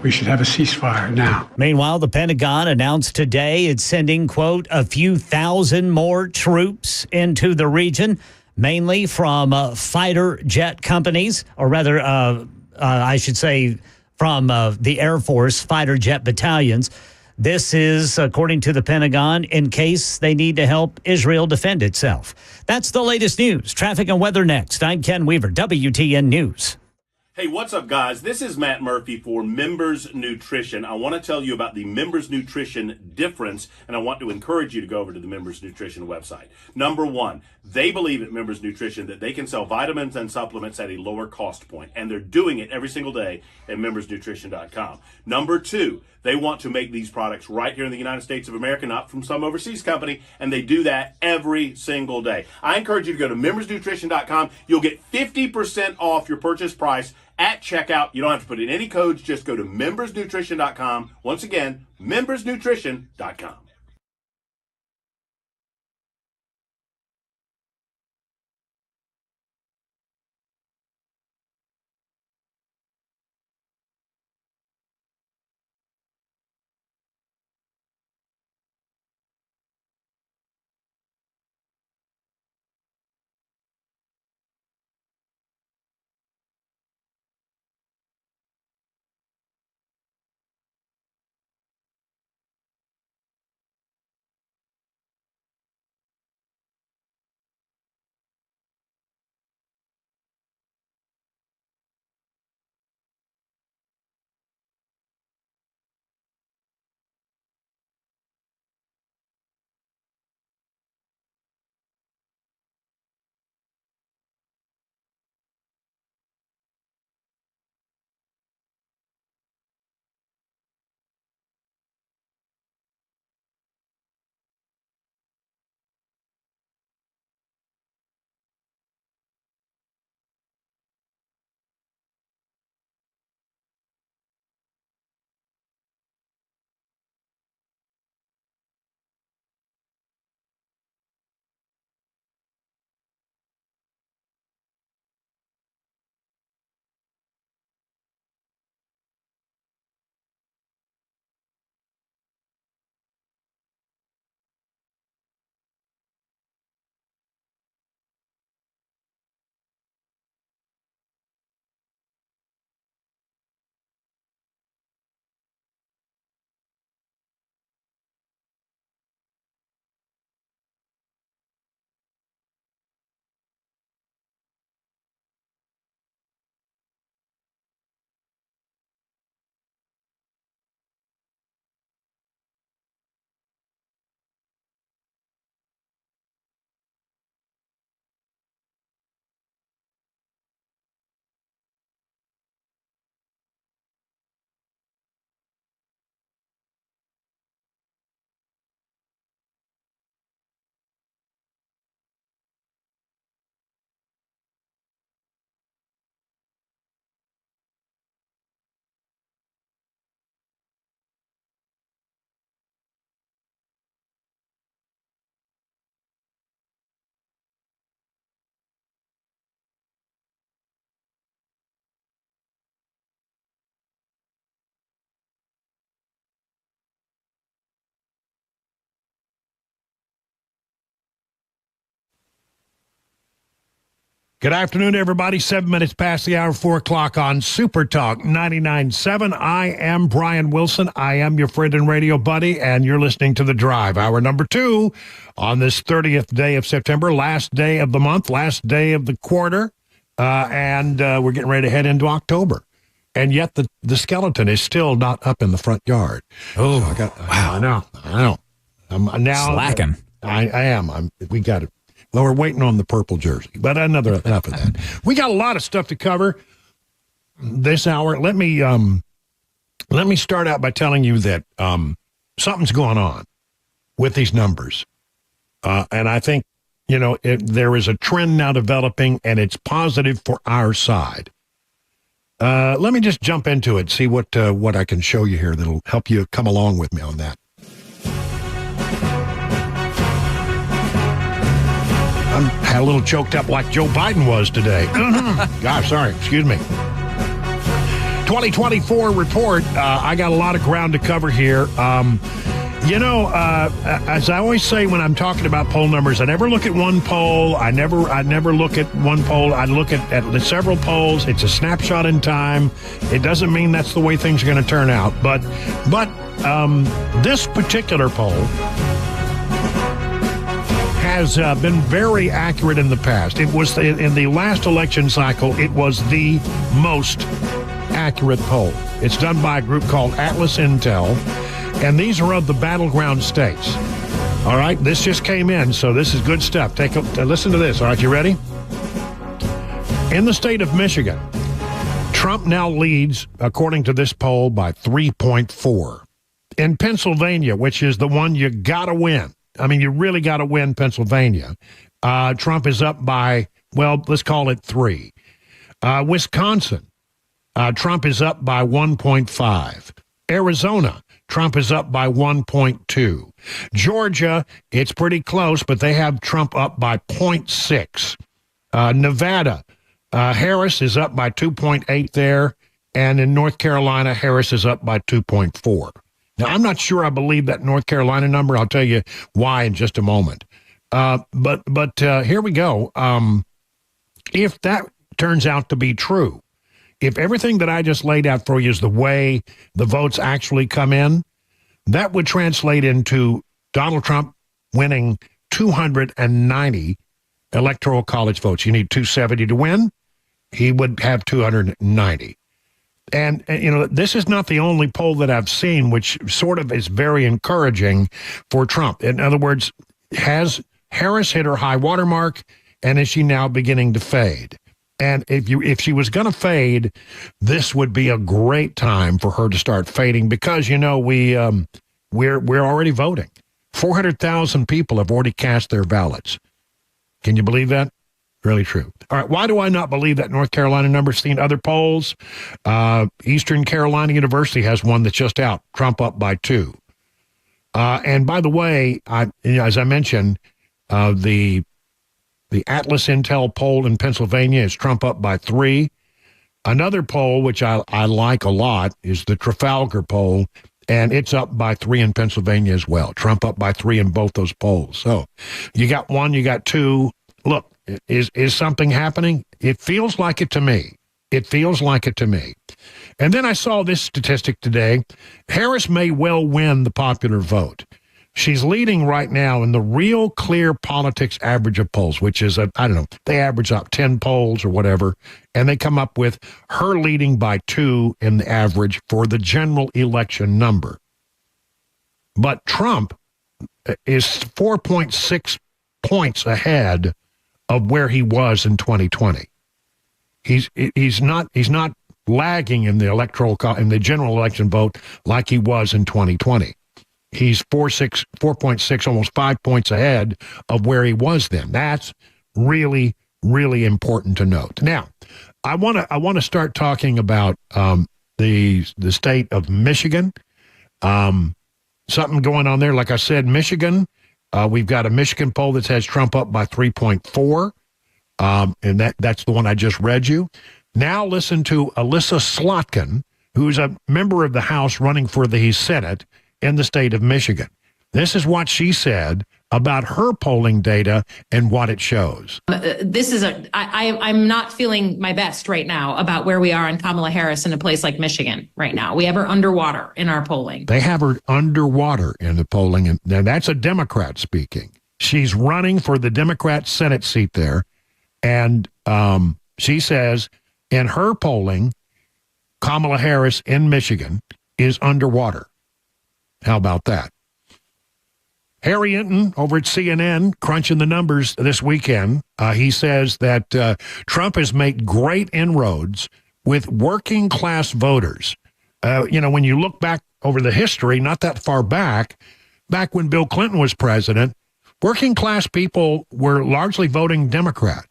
We should have a ceasefire now. Meanwhile, the Pentagon announced today it's sending, quote, a few thousand more troops into the region, mainly from fighter jet companies, or rather, I should say, from the Air Force fighter jet battalions. This is, according to the Pentagon, in case they need to help Israel defend itself. That's the latest news. Traffic and weather next. I'm Ken Weaver, WTN News. Hey, what's up, guys? This is Matt Murphy for Members Nutrition. I want to tell you about the Members Nutrition difference, and I want to encourage you to go over to the Members Nutrition website. Number one, they believe at Members Nutrition that they can sell vitamins and supplements at a lower cost point, and they're doing it every single day at membersnutrition.com. Number two, they want to make these products right here in the United States of America, not from some overseas company, and they do that every single day. I encourage you to go to membersnutrition.com. You'll get 50% off your purchase price at checkout. You don't have to put in any codes. Just go to membersnutrition.com. Once again, membersnutrition.com. Good afternoon, everybody. 7 minutes past the hour, 4 o'clock on Super Talk 99.7. I am Brian Wilson. I am your friend and radio buddy, and you're listening to The Drive. Hour number 2 on this 30th day of September, last day of the month, last day of the quarter, and we're getting ready to head into October. And yet the skeleton is still not up in the front yard. Oh, so I know. I'm now slacking. I am. We got it. Well, we're waiting on the purple jersey, but enough of that. We got a lot of stuff to cover this hour. Let me start out by telling you that something's going on with these numbers, and I think there is a trend now developing, and it's positive for our side. Let me just jump into it, see what I can show you here that'll help you come along with me on that. I'm had a little choked up like Joe Biden was today. Gosh, sorry, excuse me. 2024 report. I got a lot of ground to cover here. As I always say when I'm talking about poll numbers, I never look at one poll. I never look at one poll. I look at the several polls. It's a snapshot in time. It doesn't mean that's the way things are going to turn out. But this particular poll has been very accurate in the past. It was in the last election cycle. It was the most accurate poll. It's done by a group called Atlas Intel, and these are of the battleground states. All right, this just came in, so this is good stuff. Listen to this. All right, you ready? In the state of Michigan, Trump now leads, according to this poll, by 3.4. In Pennsylvania, which is the one you got to win, I mean, you really got to win Pennsylvania. Trump is up by, well, let's call it 3. Wisconsin, Trump is up by 1.5. Arizona, Trump is up by 1.2. Georgia, it's pretty close, but they have Trump up by 0.6. Nevada, Harris is up by 2.8 there. And in North Carolina, Harris is up by 2.4. Now, I'm not sure I believe that North Carolina number. I'll tell you why in just a moment. But here we go. If that turns out to be true, if everything that I just laid out for you is the way the votes actually come in, that would translate into Donald Trump winning 290 electoral college votes. You need 270 to win. He would have 290. And this is not the only poll that I've seen, which sort of is very encouraging for Trump. In other words, has Harris hit her high water mark, and is she now beginning to fade? And if she was going to fade, this would be a great time for her to start fading because, we're already voting. 400,000 people have already cast their ballots. Can you believe that? Really true. All right. Why do I not believe that North Carolina number? Seen other polls. Eastern Carolina University has one that's just out. Trump up by 2. And by the way, as I mentioned, the Atlas Intel poll in Pennsylvania is Trump up by 3. Another poll, which I like a lot, is the Trafalgar poll, and it's up by 3 in Pennsylvania as well. Trump up by 3 in both those polls. So you got 1, you got 2. Look. Is something happening? It feels like it to me. It feels like it to me. And then I saw this statistic today. Harris may well win the popular vote. She's leading right now in the Real Clear Politics average of polls, which is, they average up 10 polls or whatever, and they come up with her leading by 2 in the average for the general election number. But Trump is 4.6 points ahead of where he was in 2020. He's not lagging in the general election vote like he was in 2020. He's 4.6, almost 5 points ahead of where he was then. That's really, really important to note. Now, I want to start talking about the state of Michigan. Something going on there. Like I said, Michigan. We've got a Michigan poll that has Trump up by 3.4, and that's the one I just read you. Now listen to Alyssa Slotkin, who's a member of the House running for the Senate in the state of Michigan. This is what she said about her polling data and what it shows. I'm not feeling my best right now about where we are on Kamala Harris in a place like Michigan right now. We have her underwater in our polling. They have her underwater in the polling, and that's a Democrat speaking. She's running for the Democrat Senate seat there, and she says in her polling, Kamala Harris in Michigan is underwater. How about that? Harry Hinton over at CNN crunching the numbers this weekend. He says that Trump has made great inroads with working class voters. When you look back over the history, not that far back when Bill Clinton was president, working class people were largely voting Democrat.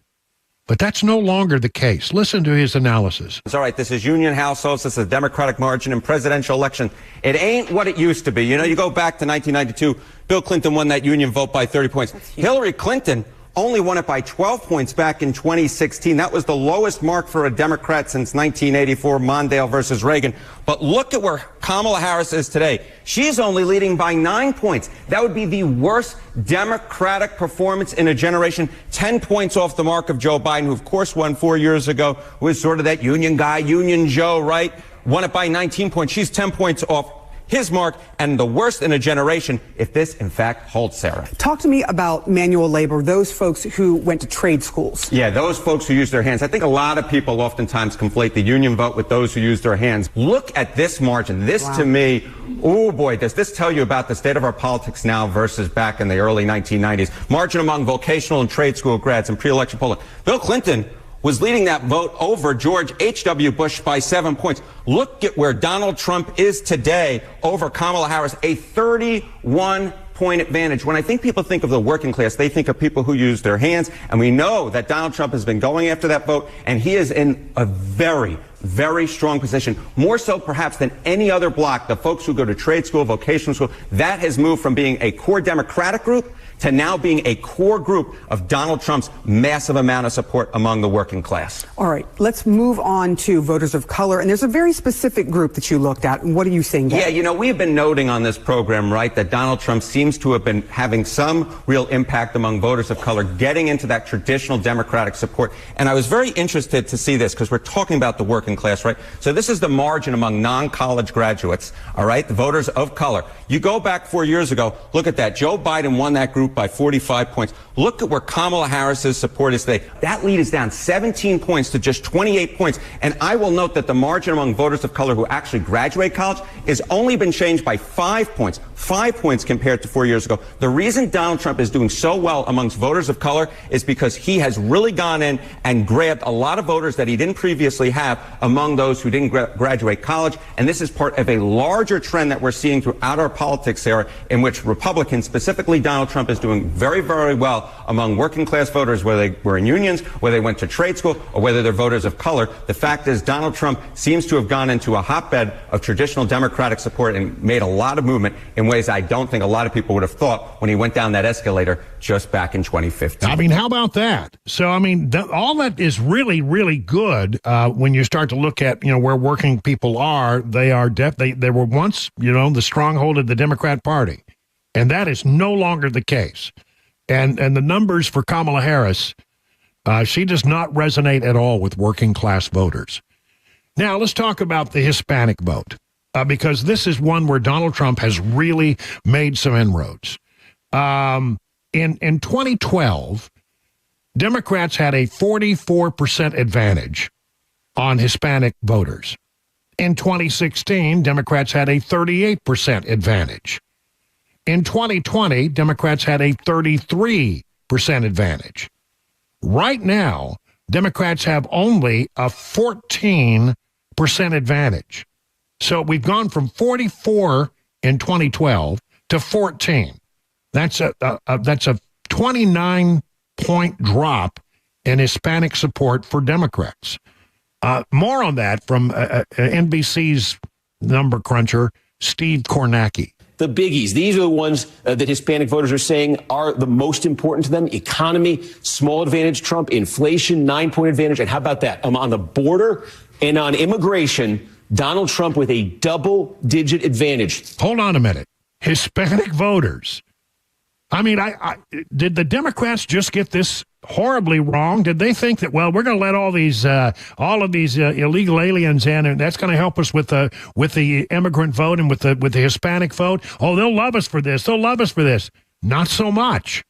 But that's no longer the case. Listen to his analysis. All right, this is union households. This is a Democratic margin in presidential election. It ain't what it used to be. You go back to 1992, Bill Clinton won that union vote by 30 points. Hillary Clinton only won it by 12 points back in 2016. That was the lowest mark for a Democrat since 1984, Mondale versus Reagan. But look at where Kamala Harris is today. She's only leading by 9 points. That would be the worst Democratic performance in a generation, 10 points off the mark of Joe Biden, who of course won 4 years ago, was sort of that union guy, Union Joe, right? Won it by 19 points. She's 10 points off his mark, and the worst in a generation if this, in fact, holds, Sarah. Talk to me about manual labor, those folks who went to trade schools. Yeah, those folks who use their hands. I think a lot of people oftentimes conflate the union vote with those who use their hands. Look at this margin. This, to me, oh boy, does this tell you about the state of our politics now versus back in the early 1990s. Margin among vocational and trade school grads in pre-election polling. Bill Clinton was leading that vote over George H.W. Bush by 7 points. Look at where Donald Trump is today over Kamala Harris, a 31-point advantage. When I think people think of the working class, they think of people who use their hands, and we know that Donald Trump has been going after that vote, and he is in a very, very strong position, more so perhaps than any other bloc. The folks who go to trade school, vocational school, that has moved from being a core Democratic group to now being a core group of Donald Trump's massive amount of support among the working class. All right, let's move on to voters of color. And there's a very specific group that you looked at. What are you seeing there? Yeah, we've been noting on this program, right, that Donald Trump seems to have been having some real impact among voters of color, getting into that traditional Democratic support. And I was very interested to see this because we're talking about the working class, right? So this is the margin among non-college graduates, all right, the voters of color. You go back 4 years ago, look at that. Joe Biden won that group by 45 points. Look at where Kamala Harris's support is today. That lead is down 17 points to just 28 points. And I will note that the margin among voters of color who actually graduate college has only been changed by 5 points. 5 points compared to 4 years ago. The reason Donald Trump is doing so well amongst voters of color is because he has really gone in and grabbed a lot of voters that he didn't previously have among those who didn't graduate college. And this is part of a larger trend that we're seeing throughout our politics, Sarah, in which Republicans, specifically Donald Trump, is doing very, very well among working class voters, whether they were in unions, whether they went to trade school, or whether they're voters of color. The fact is Donald Trump seems to have gone into a hotbed of traditional Democratic support and made a lot of movement in ways I don't think a lot of people would have thought when he went down that escalator just back in 2015. I mean, how about that? So, I mean, all that is really, really good when you start to look at, where working people are. They are they were once, the stronghold of the Democrat Party. And that is no longer the case. And the numbers for Kamala Harris, she does not resonate at all with working class voters. Now, let's talk about the Hispanic vote, because this is one where Donald Trump has really made some inroads. In 2012, Democrats had a 44% advantage on Hispanic voters. In 2016, Democrats had a 38% advantage. In 2020, Democrats had a 33% advantage. Right now, Democrats have only a 14% advantage. So we've gone from 44 in 2012 to 14. That's a 29-point drop in Hispanic support for Democrats. More on that from NBC's number cruncher, Steve Kornacki. The biggies. These are the ones that Hispanic voters are saying are the most important to them. Economy, small advantage Trump, inflation, 9-point advantage. And how about that? On the border and on immigration, Donald Trump with a double-digit advantage. Hold on a minute. Hispanic voters. I mean, did the Democrats just get this horribly wrong? Did they think that, well, we're going to let all of these illegal aliens in, and that's going to help us with the immigrant vote and with the Hispanic vote? Oh, they'll love us for this. They'll love us for this. Not so much.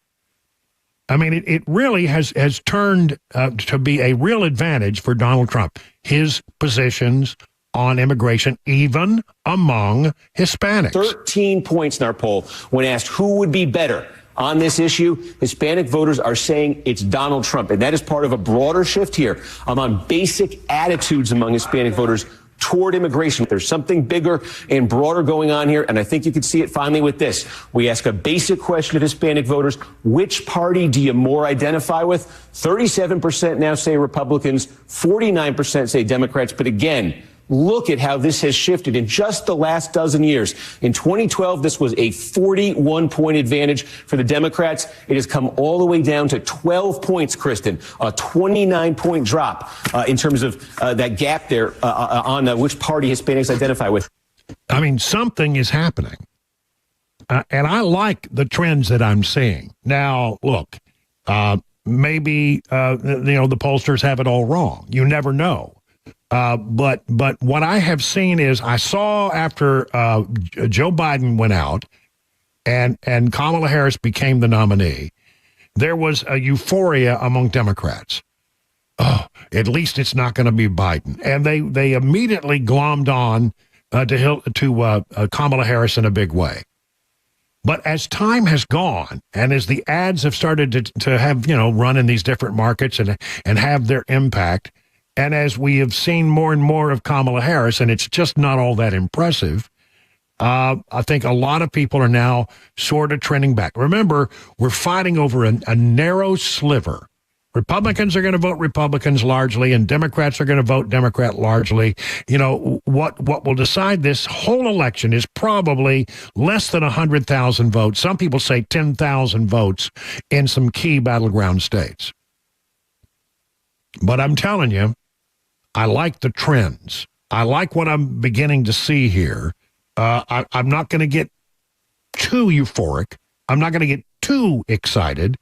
I mean, it really has turned to be a real advantage for Donald Trump. His positions on immigration, even among Hispanics. 13 points in our poll when asked who would be better on this issue. Hispanic voters are saying it's Donald Trump, and that is part of a broader shift here on basic attitudes among Hispanic voters toward immigration. There's something bigger and broader going on here, and I think you can see it finally with this. We ask a basic question of Hispanic voters: which party do you more identify with? 37% now say Republicans, 49% say Democrats, but again, look at how this has shifted in just the last dozen years. In 2012, this was a 41-point advantage for the Democrats. It has come all the way down to 12 points, Kristen, a 29-point drop in terms of that gap there on which party Hispanics identify with. I mean, something is happening. And I like the trends that I'm seeing. Now, look, maybe, the pollsters have it all wrong. You never know. But what I have seen is I saw after Joe Biden went out and Kamala Harris became the nominee, there was a euphoria among Democrats. Oh, at least it's not going to be Biden. And they immediately glommed on to Kamala Harris in a big way. But as time has gone and as the ads have started to have, run in these different markets and have their impact, and as we have seen more and more of Kamala Harris, and it's just not all that impressive, I think a lot of people are now sort of trending back. Remember, we're fighting over a narrow sliver. Republicans are going to vote Republicans largely, and Democrats are going to vote Democrat largely. What will decide this whole election is probably less than 100,000 votes. Some people say 10,000 votes in some key battleground states. But I'm telling you, I like the trends. I like what I'm beginning to see here. I'm not going to get too euphoric. I'm not going to get too excited,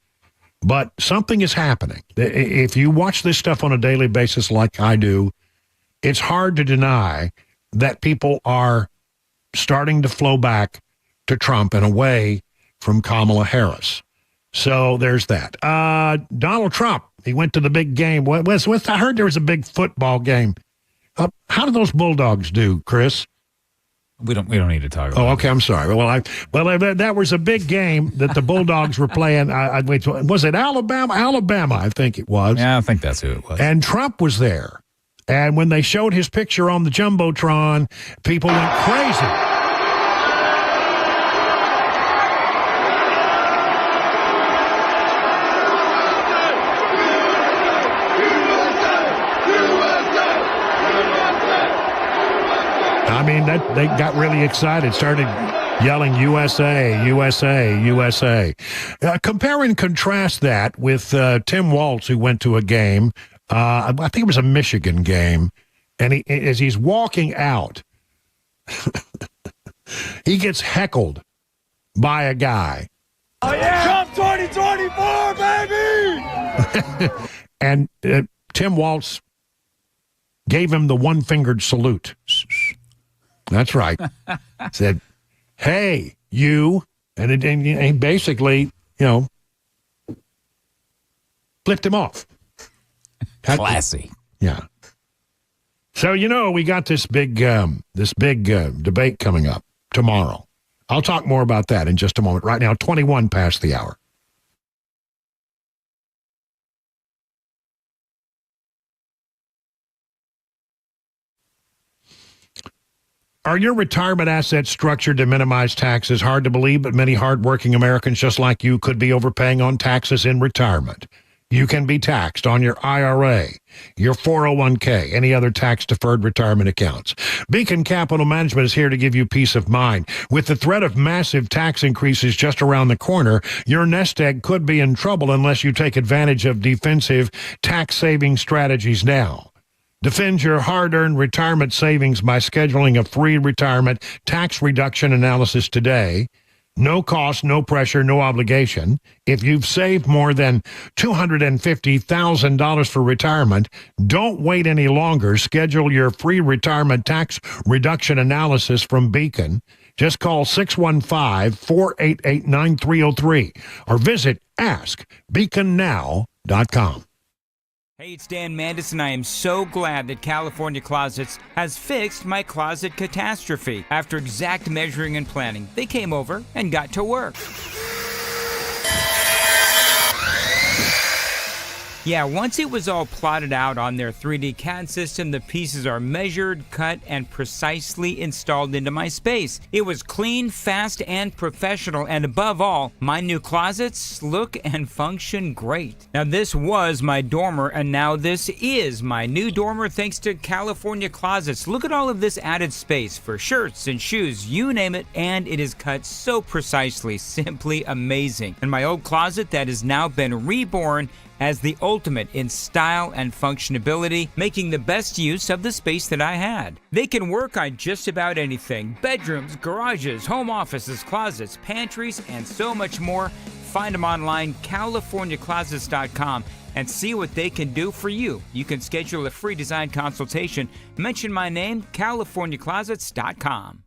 but something is happening. If you watch this stuff on a daily basis like I do, it's hard to deny that people are starting to flow back to Trump and away from Kamala Harris. So there's that. Donald Trump, he went to the big game. I heard there was a big football game. How do those Bulldogs do, Chris? We don't need to talk about it. Oh, okay, I'm sorry. Well, that was a big game that the Bulldogs were playing. Was it Alabama? Alabama, I think it was. Yeah, I think that's who it was. And Trump was there. And when they showed his picture on the Jumbotron, people went crazy. I mean, they got really excited, started yelling USA, USA, USA. Compare and contrast that with Tim Walz, who went to a game, I think it was a Michigan game, and as he's walking out, he gets heckled by a guy. Oh, yeah! Trump 2024, baby! And Tim Walz gave him the one-fingered salute. That's right. Said, hey, you. And he basically, flipped him off. Classy. Yeah. So, we got this big debate coming up tomorrow. I'll talk more about that in just a moment. Right now, 21 past the hour. Are your retirement assets structured to minimize taxes? Hard to believe, but many hardworking Americans just like you could be overpaying on taxes in retirement. You can be taxed on your IRA, your 401k, any other tax-deferred retirement accounts. Beacon Capital Management is here to give you peace of mind. With the threat of massive tax increases just around the corner, your nest egg could be in trouble unless you take advantage of defensive tax-saving strategies now. Defend your hard-earned retirement savings by scheduling a free retirement tax reduction analysis today. No cost, no pressure, no obligation. If you've saved more than $250,000 for retirement, don't wait any longer. Schedule your free retirement tax reduction analysis from Beacon. Just call 615-488-9303 or visit askbeaconnow.com. Hey, it's Dan Mandis, and I am so glad that California Closets has fixed my closet catastrophe. After exact measuring and planning, they came over and got to work. Yeah, once it was all plotted out on their 3D CAD system, the pieces are measured, cut, and precisely installed into my space. It was clean, fast, and professional, and above all, my new closets look and function great. Now, this was my dormer, and now this is my new dormer thanks to California Closets. Look at all of this added space for shirts and shoes, you name it, and it is cut so precisely, simply amazing. And my old closet that has now been reborn as the ultimate in style and functionability, making the best use of the space that I had. They can work on just about anything: bedrooms, garages, home offices, closets, pantries, and so much more. Find them online, CaliforniaClosets.com, and see what they can do for you. You can schedule a free design consultation. Mention my name, CaliforniaClosets.com.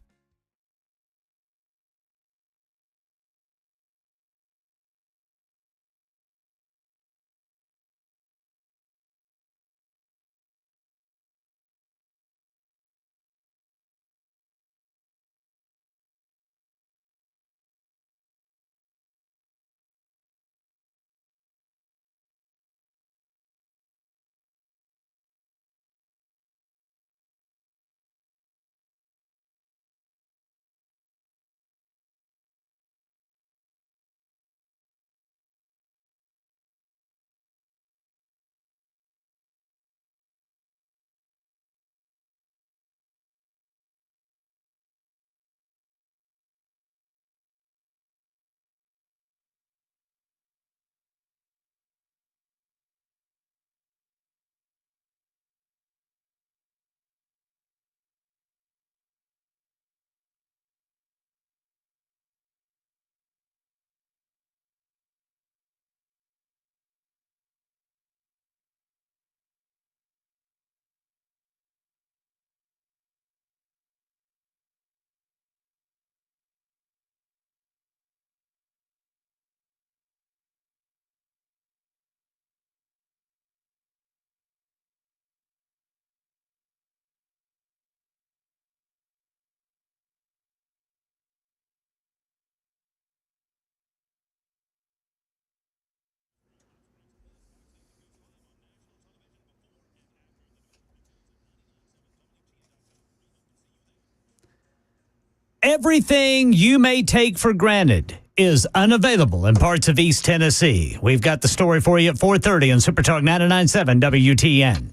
Everything you may take for granted is unavailable in parts of East Tennessee. We've got the story for you at 4:30 on Super Talk 99.7 WTN.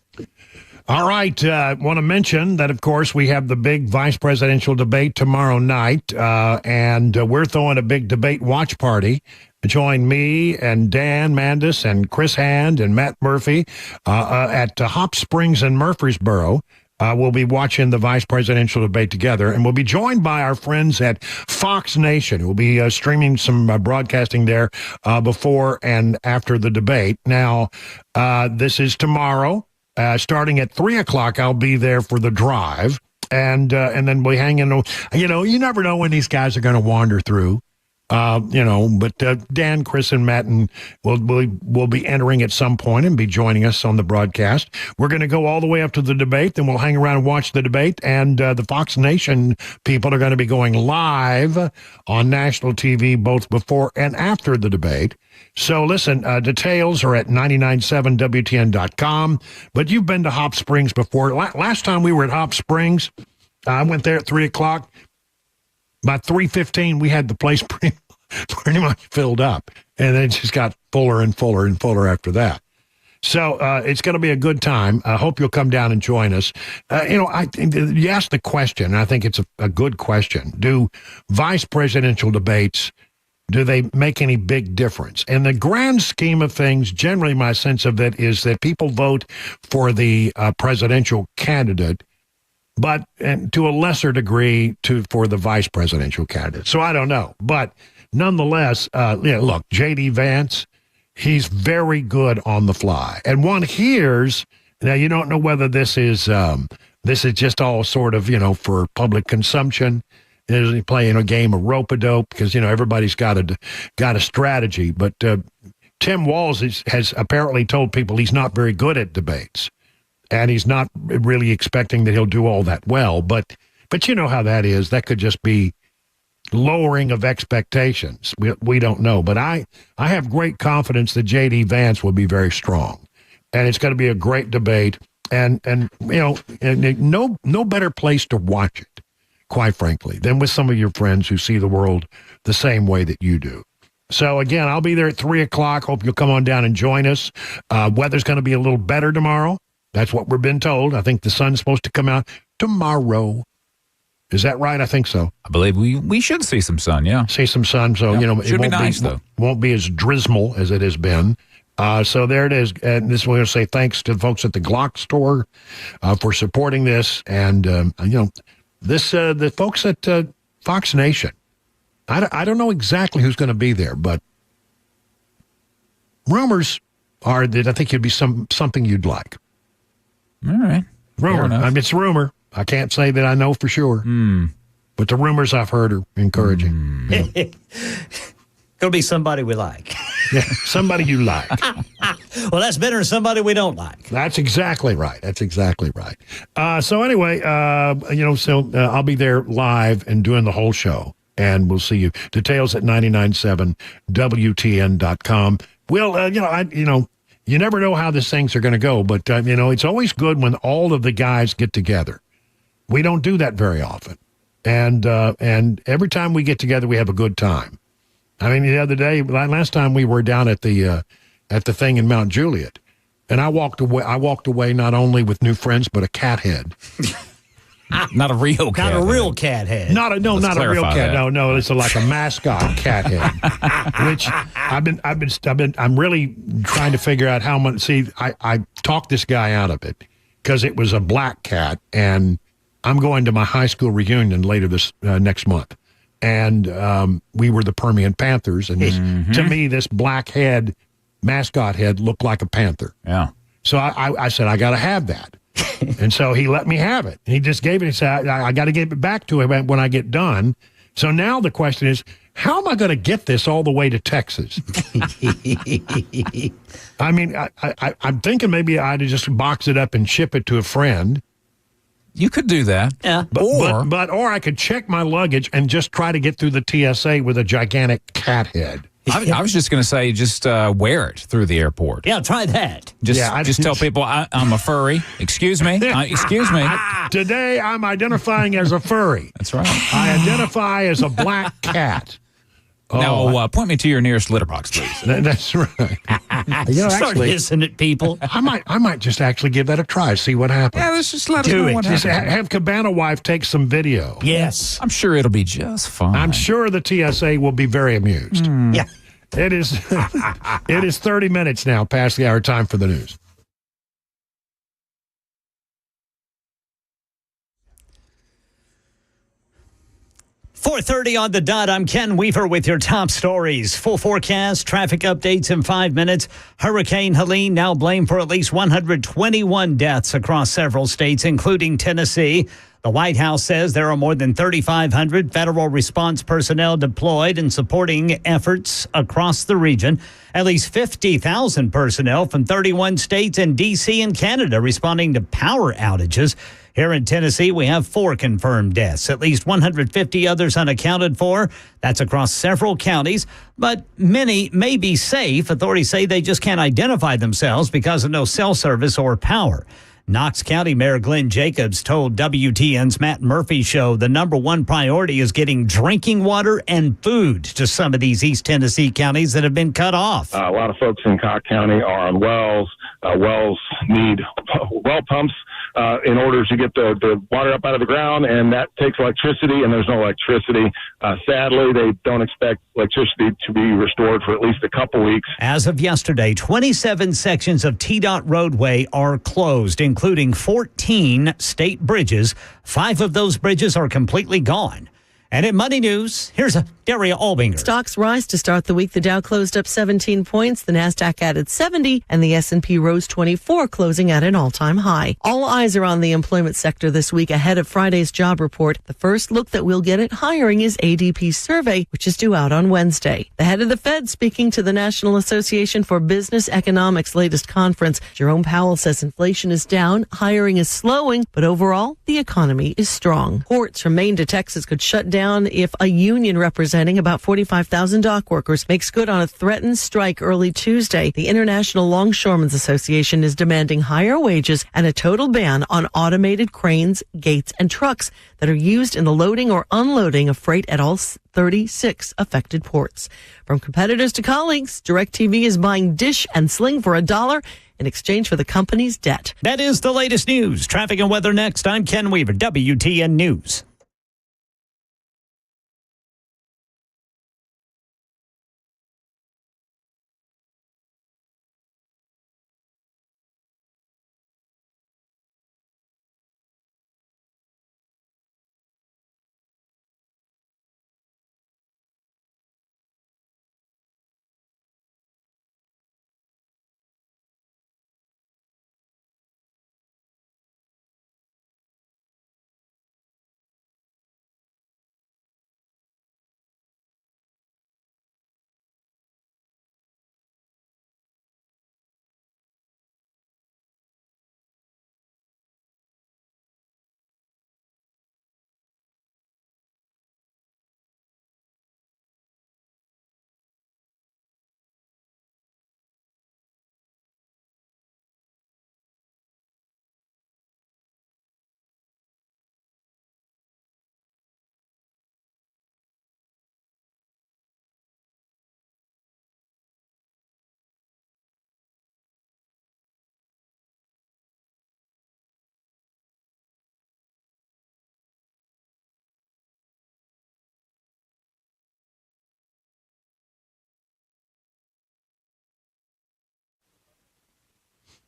All right. Want to mention that, of course, we have the big vice presidential debate tomorrow night, and we're throwing a big debate watch party. Join me and Dan Mandis and Chris Hand and Matt Murphy at Hop Springs in Murfreesboro. We'll be watching the vice presidential debate together, and we'll be joined by our friends at Fox Nation. We'll be streaming some broadcasting there before and after the debate. Now, this is tomorrow. Starting at 3 o'clock, I'll be there for the drive, and then we hang in. You never know when these guys are going to wander through. But Dan, Chris, and Matt will be entering at some point and be joining us on the broadcast. We're going to go all the way up to the debate, then we'll hang around and watch the debate, and the Fox Nation people are going to be going live on national TV both before and after the debate. So listen, details are at 997WTN.com, but you've been to Hop Springs before. Last time we were at Hop Springs, I went there at 3 o'clock. By 3:15, we had the place pretty much filled up, and it just got fuller and fuller and fuller after that. So it's going to be a good time. I hope you'll come down and join us. You asked the question, and I think it's a good question. Do vice presidential debates do they make any big difference? In the grand scheme of things, generally my sense of it is that people vote for the presidential candidate, but and to a lesser degree for the vice presidential candidate. So I don't know. But nonetheless, look, J.D. Vance, he's very good on the fly. And one hears, now you don't know whether this is just all sort of, for public consumption. Is he playing a game of rope-a-dope? Because, everybody's got a strategy. But Tim Walz has apparently told people he's not very good at debates. And he's not really expecting that he'll do all that well. But you know how that is. That could just be lowering of expectations. We don't know. But I have great confidence that J.D. Vance will be very strong. And it's going to be a great debate. And no better place to watch it, quite frankly, than with some of your friends who see the world the same way that you do. So, again, I'll be there at 3 o'clock. Hope you'll come on down and join us. Weather's going to be a little better tomorrow. That's what we've been told. I think the sun's supposed to come out tomorrow. Is that right? I think so. I believe we should see some sun, yeah. See some sun. So, it should be nice, though. Won't be as drizzle as it has been. So there it is. And this we're going to say thanks to the folks at the Glock store for supporting this. And, the folks at Fox Nation. I don't know exactly who's going to be there, but rumors are that I think it'd be something you'd like. All right. Rumor. I mean, it's rumor. I can't say that I know for sure. But the rumors I've heard are encouraging. Yeah. Going to be somebody we like. Yeah, somebody you like. Well, that's better than somebody we don't like. That's exactly right. So anyway, I'll be there live and doing the whole show, and we'll see you. Details at 997WTN.com. Well, you never know how these things are going to go, but, it's always good when all of the guys get together. We don't do that very often. And every time we get together, we have a good time. I mean, the other day, last time we were down at the thing in Mount Juliet, and I walked away not only with new friends, but a cat head. Not a real cat. Not a real cat head. Not a real cat. That. No, it's like a mascot cat head. Which I'm really trying to figure out how much. See, I talked this guy out of it because it was a black cat, and I'm going to my high school reunion later this next month. And we were the Permian Panthers, and to me, this black head, mascot head, looked like a panther. Yeah. So I said, I got to have that. And so he let me have it. He just gave it. He said, I got to give it back to him when I get done. So now the question is, how am I going to get this all the way to Texas? I mean, I'm thinking maybe I'd just box it up and ship it to a friend. You could do that. Yeah. Or I could check my luggage and just try to get through the TSA with a gigantic cat head. I was just going to say, just wear it through the airport. Yeah, try that. Just tell people I'm a furry. Excuse me. Excuse me. Today I'm identifying as a furry. That's right. I identify as a black cat. Now, point me to your nearest litter box, please. That's right. Start hissing at people. I might just actually give that a try, see what happens. Yeah, let's just let us know what happens. Have Cabana Wife take some video. Yes. I'm sure it'll be just fine. I'm sure the TSA will be very amused. Yeah. It is 30 minutes now past the hour. Time for the news. .30 on the dot. I'm Ken Weaver with your top stories. Full forecast, traffic updates in 5 minutes. Hurricane Helene now blamed for at least 121 deaths across several states, including Tennessee. The White House says there are more than 3,500 federal response personnel deployed and supporting efforts across the region. At least 50,000 personnel from 31 states and D.C. and Canada responding to power outages. Here in Tennessee, we have 4 confirmed deaths, at least 150 others unaccounted for. That's across several counties, but many may be safe. Authorities say they just can't identify themselves because of no cell service or power. Knox County Mayor Glenn Jacobs told WTN's Matt Murphy show the number one priority is getting drinking water and food to some of these East Tennessee counties that have been cut off. A lot of folks in Cobb County are on wells. Wells need well pumps in order to get the water up out of the ground, and that takes electricity, and there's no electricity. Sadly, they don't expect electricity to be restored for at least a couple weeks. As of yesterday, 27 sections of TDOT roadway are closed, including 14 state bridges. 5 of those bridges are completely gone. And in Money News, here's Daria Albinger. Stocks rise to start the week. The Dow closed up 17 points. The Nasdaq added 70, and the S&P rose 24, closing at an all-time high. All eyes are on the employment sector this week ahead of Friday's job report. The first look that we'll get at hiring is ADP's survey, which is due out on Wednesday. The head of the Fed speaking to the National Association for Business Economics' latest conference. Jerome Powell says inflation is down, hiring is slowing, but overall, the economy is strong. Ports from Maine to Texas could shut down if a union representing about 45,000 dock workers makes good on a threatened strike early Tuesday. The International Longshoremen's Association is demanding higher wages and a total ban on automated cranes, gates, and trucks that are used in the loading or unloading of freight at all 36 affected ports. From competitors to colleagues, DirecTV is buying Dish and Sling for $1 in exchange for the company's debt. That is the latest news. Traffic and weather next. I'm Ken Weaver, WTN News.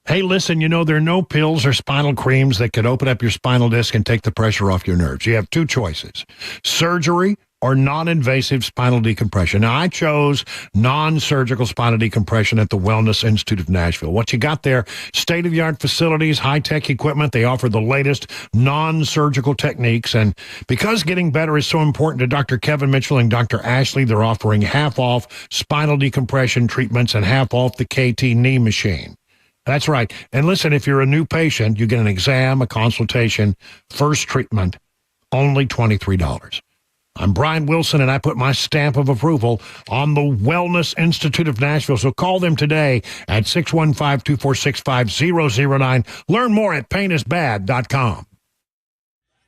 Hey, listen, there are no pills or spinal creams that could open up your spinal disc and take the pressure off your nerves. You have 2 choices, surgery or non-invasive spinal decompression. Now, I chose non-surgical spinal decompression at the Wellness Institute of Nashville. What you got there, state-of-the-art facilities, high-tech equipment. They offer the latest non-surgical techniques. And because getting better is so important to Dr. Kevin Mitchell and Dr. Ashley, they're offering half off spinal decompression treatments and half off the KT knee machine. That's right. And listen, if you're a new patient, you get an exam, a consultation, first treatment, only $23. I'm Brian Wilson, and I put my stamp of approval on the Wellness Institute of Nashville. So call them today at 615-246-5009. Learn more at painisbad.com.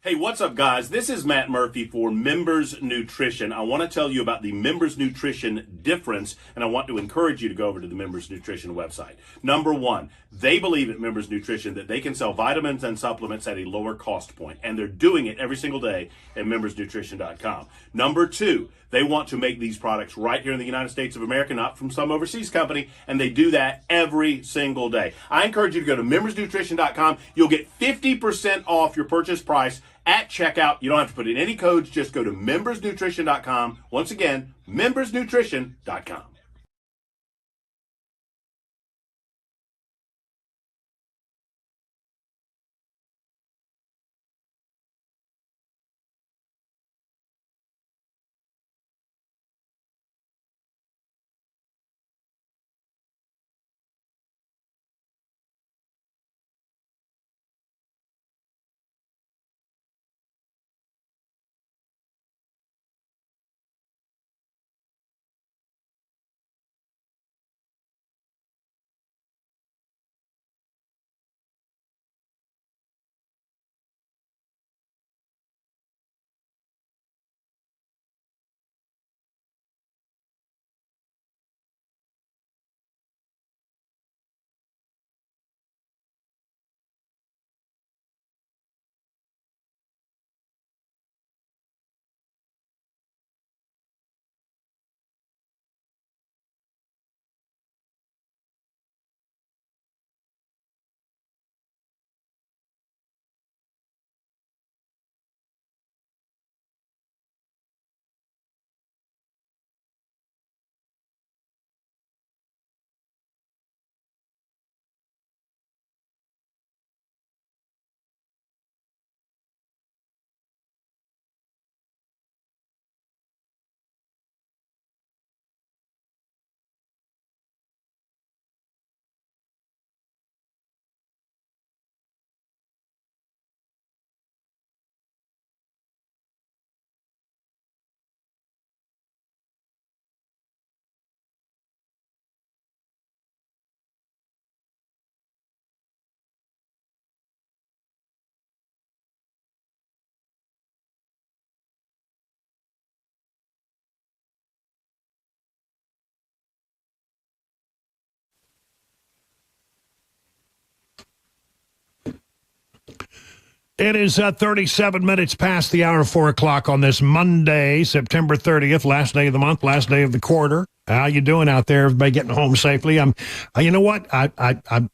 Hey, what's up, guys? This is Matt Murphy for Members Nutrition. I want to tell you about the Members Nutrition difference, and I want to encourage you to go over to the Members Nutrition website. Number one, they believe at Members Nutrition that they can sell vitamins and supplements at a lower cost point, and they're doing it every single day at membersnutrition.com. Number two, they want to make these products right here in the United States of America, not from some overseas company, and they do that every single day. I encourage you to go to membersnutrition.com. You'll get 50% off your purchase price at checkout. You don't have to put in any codes. Just go to membersnutrition.com. Once again, membersnutrition.com. It is 37 minutes past the hour of 4 o'clock on this Monday, September 30th, last day of the month, last day of the quarter. How you doing out there? Everybody getting home safely? You know what? I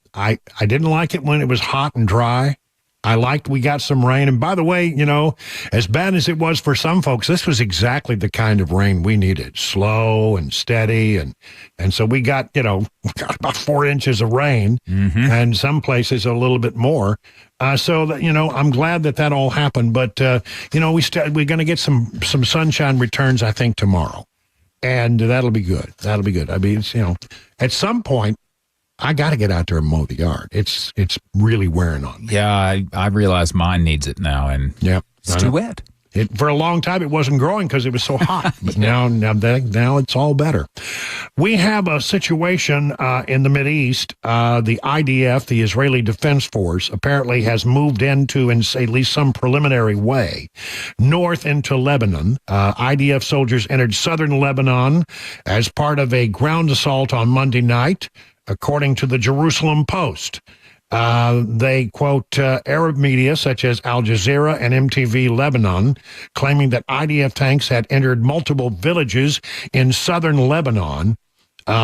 didn't like it when it was hot and dry. I liked we got some rain. And by the way, you know, as bad as it was for some folks, this was exactly the kind of rain we needed. Slow and steady. And so we got, got about 4 inches of rain, and some places a little bit more. So that, I'm glad that all happened. But, we're going to get some sunshine returns, I think, tomorrow. And that'll be good. That'll be good. I mean, at some point, I got to get out there and mow the yard. It's really wearing on me. Yeah, I realize mine needs it now, and it's too wet. For a long time, it wasn't growing because it was so hot. But now it's all better. We have a situation in the Mideast. The IDF, the Israeli Defense Force, apparently has moved into, in at least some preliminary way, north into Lebanon. IDF soldiers entered southern Lebanon as part of a ground assault on Monday night, according to the Jerusalem Post. They quote Arab media such as Al Jazeera and MTV Lebanon, claiming that IDF tanks had entered multiple villages in southern Lebanon.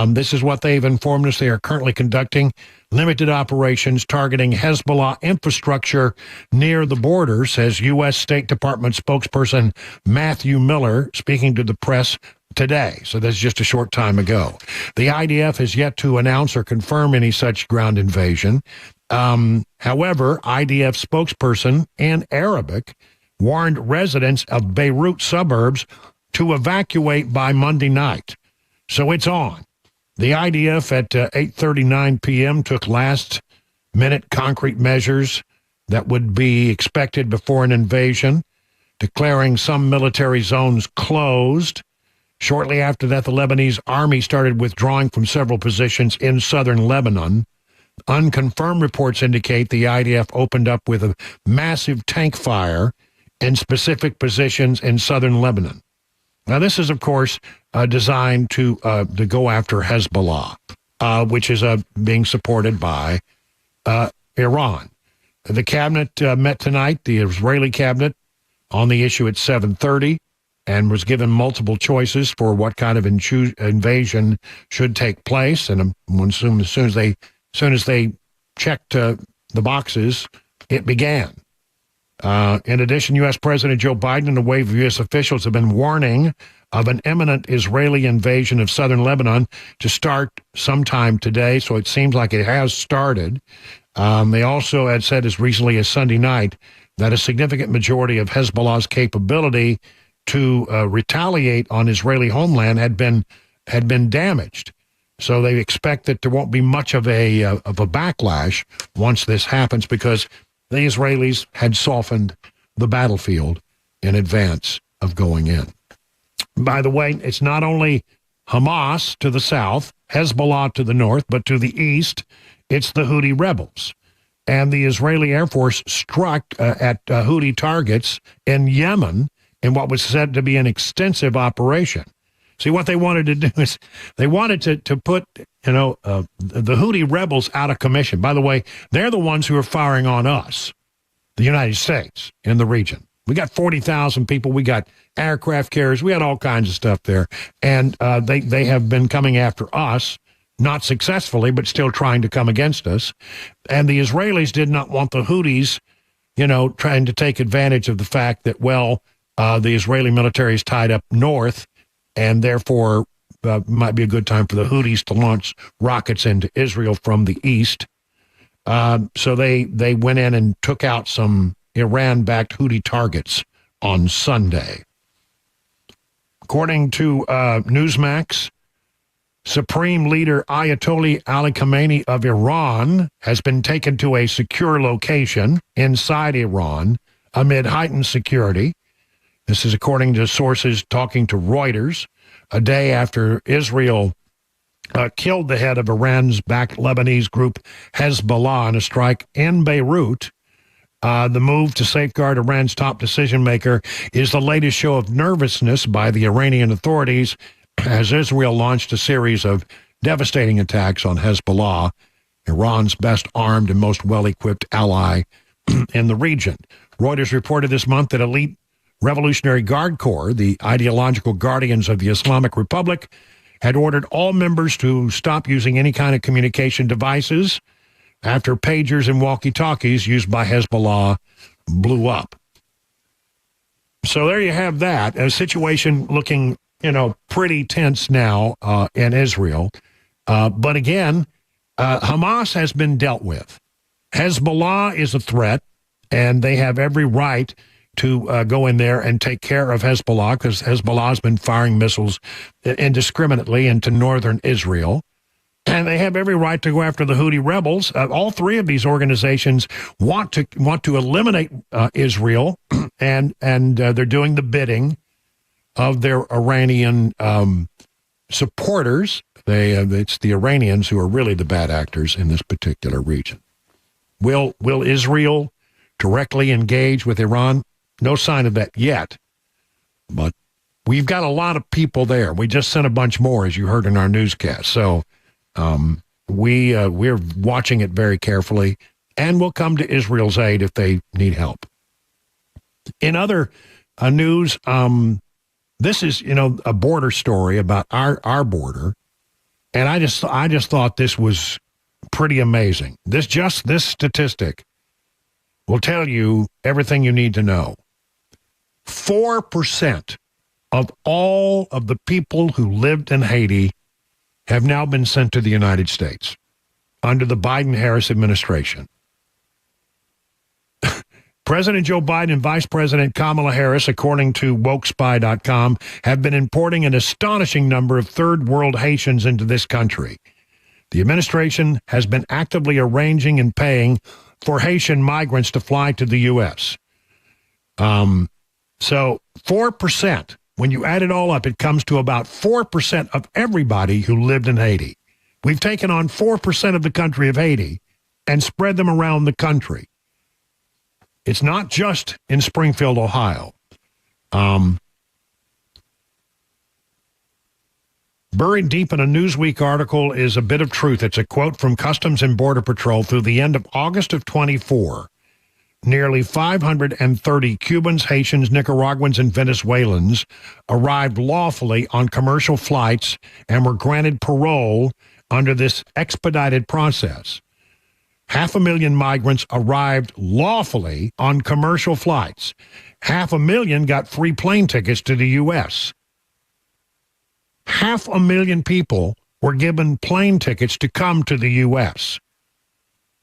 This is what they've informed us. They are currently conducting limited operations targeting Hezbollah infrastructure near the border, says U.S. State Department spokesperson Matthew Miller, speaking to the press today. So that's just a short time ago. The IDF has yet to announce or confirm any such ground invasion. However, IDF spokesperson in Arabic warned residents of Beirut suburbs to evacuate by Monday night. So it's on. The IDF at 8:39 p.m. took last-minute concrete measures that would be expected before an invasion, declaring some military zones closed. Shortly after that, the Lebanese army started withdrawing from several positions in southern Lebanon. Unconfirmed reports indicate the IDF opened up with a massive tank fire in specific positions in southern Lebanon. Now, this is, of course, designed to go after Hezbollah, which is being supported by Iran. The cabinet met tonight, the Israeli cabinet, on the issue at 7:30, and was given multiple choices for what kind of invasion should take place. And as soon as they checked the boxes, it began. In addition, U.S. President Joe Biden and a wave of U.S. officials have been warning of an imminent Israeli invasion of southern Lebanon to start sometime today, so it seems like it has started. They also had said as recently as Sunday night that a significant majority of Hezbollah's capability to retaliate on Israeli homeland had been damaged. So they expect that there won't be much of a backlash once this happens, because the Israelis had softened the battlefield in advance of going in. By the way, it's not only Hamas to the south, Hezbollah to the north, but to the east, it's the Houthi rebels. And the Israeli Air Force struck at Houthi targets in Yemen in what was said to be an extensive operation. See, what they wanted to do is they wanted to put, the Houthi rebels out of commission. By the way, they're the ones who are firing on us, the United States, in the region. We got 40,000 people. We got aircraft carriers. We had all kinds of stuff there. And they have been coming after us, not successfully, but still trying to come against us. And the Israelis did not want the Houthis, trying to take advantage of the fact that, the Israeli military is tied up north, and therefore might be a good time for the Houthis to launch rockets into Israel from the east. So they went in and took out some Iran-backed Houthi targets on Sunday. According to Newsmax, Supreme Leader Ayatollah Ali Khamenei of Iran has been taken to a secure location inside Iran amid heightened security. This is according to sources talking to Reuters, a day after Israel killed the head of Iran's backed Lebanese group Hezbollah in a strike in Beirut. The move to safeguard Iran's top decision maker is the latest show of nervousness by the Iranian authorities as Israel launched a series of devastating attacks on Hezbollah, Iran's best armed and most well-equipped ally in the region. Reuters reported this month that elite Revolutionary Guard Corps, the ideological guardians of the Islamic Republic, had ordered all members to stop using any kind of communication devices after pagers and walkie-talkies used by Hezbollah blew up. So there you have that, a situation looking, pretty tense now in Israel. But again, Hamas has been dealt with. Hezbollah is a threat, and they have every right to go in there and take care of Hezbollah, because Hezbollah has been firing missiles indiscriminately into northern Israel. And they have every right to go after the Houthi rebels. All three of these organizations want to eliminate Israel, and they're doing the bidding of their Iranian supporters. It's the Iranians who are really the bad actors in this particular region. Will Israel directly engage with Iran? No sign of that yet, but we've got a lot of people there. We just sent a bunch more, as you heard in our newscast. So we're watching it very carefully, and we'll come to Israel's aid if they need help. In other news, this is a border story about our border, and I just thought this was pretty amazing. This statistic will tell you everything you need to know. 4% of all of the people who lived in Haiti have now been sent to the United States under the Biden-Harris administration. President Joe Biden and Vice President Kamala Harris, according to WokeSpy.com, have been importing an astonishing number of third world Haitians into this country. The administration has been actively arranging and paying for Haitian migrants to fly to the U.S. So 4%, when you add it all up, it comes to about 4% of everybody who lived in Haiti. We've taken on 4% of the country of Haiti and spread them around the country. It's not just in Springfield, Ohio. Buried deep in a Newsweek article is a bit of truth. It's a quote from Customs and Border Patrol. Through the end of August of 24, nearly 530 Cubans, Haitians, Nicaraguans, and Venezuelans arrived lawfully on commercial flights and were granted parole under this expedited process. 500,000 migrants arrived lawfully on commercial flights. 500,000 got free plane tickets to the U.S. 500,000 people were given plane tickets to come to the U.S.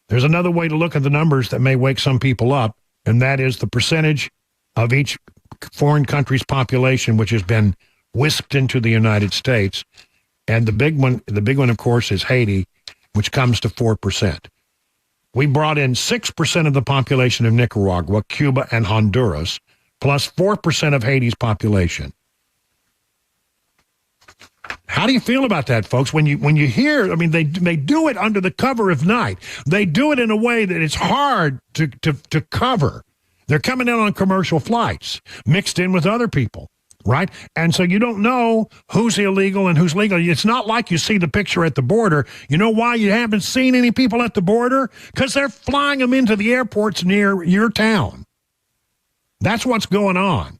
There's another way to look at the numbers that may wake some people up, and that is the percentage of each foreign country's population which has been whisked into the United States. And the big one, of course, is Haiti, which comes to 4%. We brought in 6% of the population of Nicaragua, Cuba, and Honduras, plus 4% of Haiti's population. How do you feel about that, folks? When you hear, they do it under the cover of night. They do it in a way that it's hard to cover. They're coming in on commercial flights, mixed in with other people, right? And so you don't know who's illegal and who's legal. It's not like you see the picture at the border. You know why you haven't seen any people at the border? Because they're flying them into the airports near your town. That's what's going on.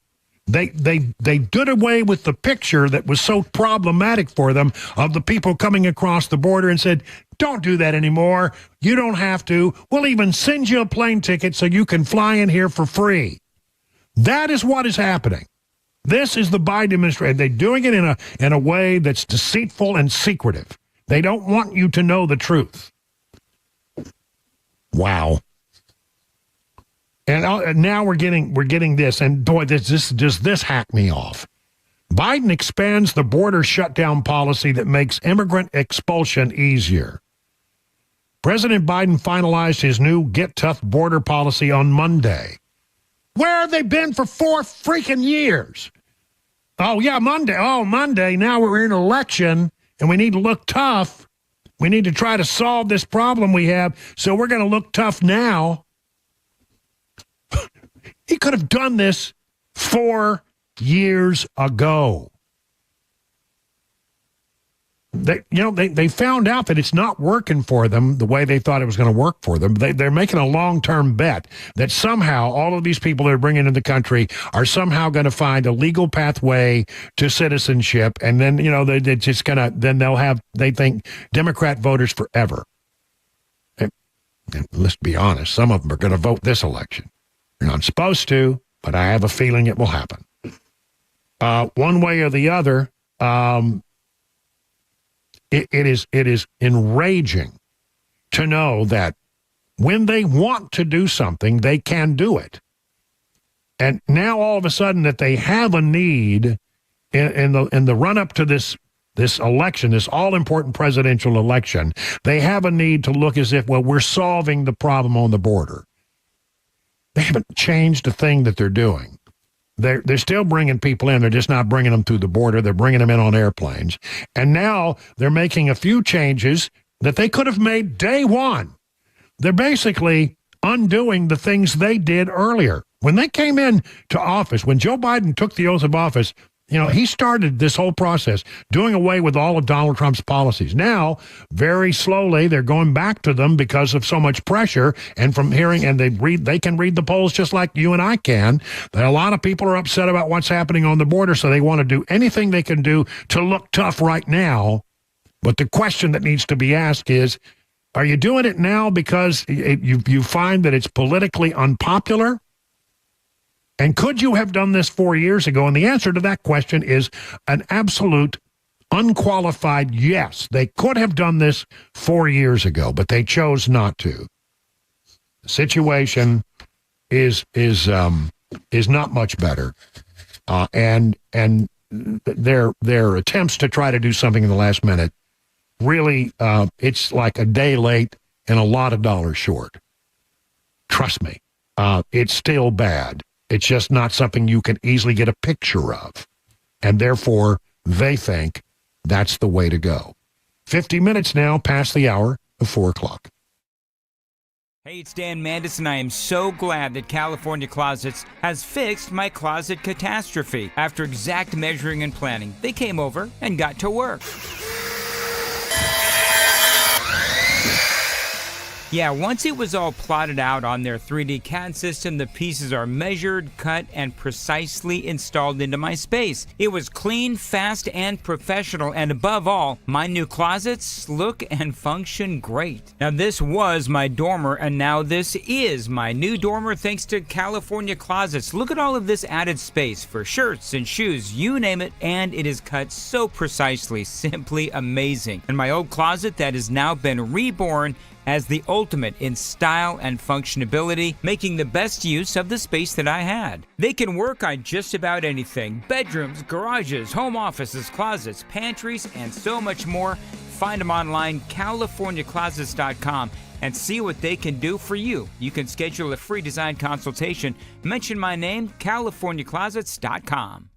They did away with the picture that was so problematic for them of the people coming across the border and said, don't do that anymore. You don't have to. We'll even send you a plane ticket so you can fly in here for free. That is what is happening. This is the Biden administration. They're doing it in a way that's deceitful and secretive. They don't want you to know the truth. Wow. And now we're getting this, and boy, does this hack me off. Biden expands the border shutdown policy that makes immigrant expulsion easier. President Biden finalized his new Get Tough border policy on Monday. Where have they been for 4 freaking years? Oh, yeah, Monday. Oh, Monday. Now we're in an election, and we need to look tough. We need to try to solve this problem we have, so we're going to look tough now. He could have done this 4 years ago. they found out that it's not working for them the way they thought it was going to work for them. They're making a long-term bet that somehow all of these people they're bringing into the country are somehow going to find a legal pathway to citizenship, and then they're just gonna they think Democrat voters forever. And let's be honest, some of them are going to vote this election. You're not supposed to, but I have a feeling it will happen. One way or the other. It is enraging to know that when they want to do something, they can do it. And now all of a sudden that they have a need in the run-up to this election, this all-important presidential election, they have a need to look as if, well, we're solving the problem on the border. They haven't changed a thing that they're doing. They're still bringing people in. They're just not bringing them through the border. They're bringing them in on airplanes. And now they're making a few changes that they could have made day one. They're basically undoing the things they did earlier. When they came in to office, when Joe Biden took the oath of office, he started this whole process doing away with all of Donald Trump's policies. Now, very slowly, they're going back to them because of so much pressure. And from hearing, and they can read the polls just like you and I can, that a lot of people are upset about what's happening on the border. So they want to do anything they can do to look tough right now. But the question that needs to be asked is, are you doing it now because you find that it's politically unpopular? And could you have done this 4 years ago? And the answer to that question is an absolute unqualified yes. They could have done this 4 years ago, but they chose not to. The situation is not much better, and their attempts to try to do something in the last minute really it's like a day late and a lot of dollars short. Trust me, it's still bad. It's just not something you can easily get a picture of. And therefore, they think that's the way to go. 50 minutes now past the hour of 4 o'clock. Hey, it's Dan Mandis, and I am so glad that California Closets has fixed my closet catastrophe. After exact measuring and planning, they came over and got to work. Yeah, once it was all plotted out on their 3D CAD system, the pieces are measured, cut, and precisely installed into my space. It was clean, fast, and professional, and above all, my new closets look and function great. Now, this was my dormer, and now this is my new dormer thanks to California Closets. Look at all of this added space for shirts and shoes, you name it, and it is cut so precisely, simply amazing. And my old closet that has now been reborn as the ultimate in style and functionability, making the best use of the space that I had. They can work on just about anything: bedrooms, garages, home offices, closets, pantries, and so much more. Find them online, CaliforniaClosets.com, and see what they can do for you. You can schedule a free design consultation. Mention my name, CaliforniaClosets.com.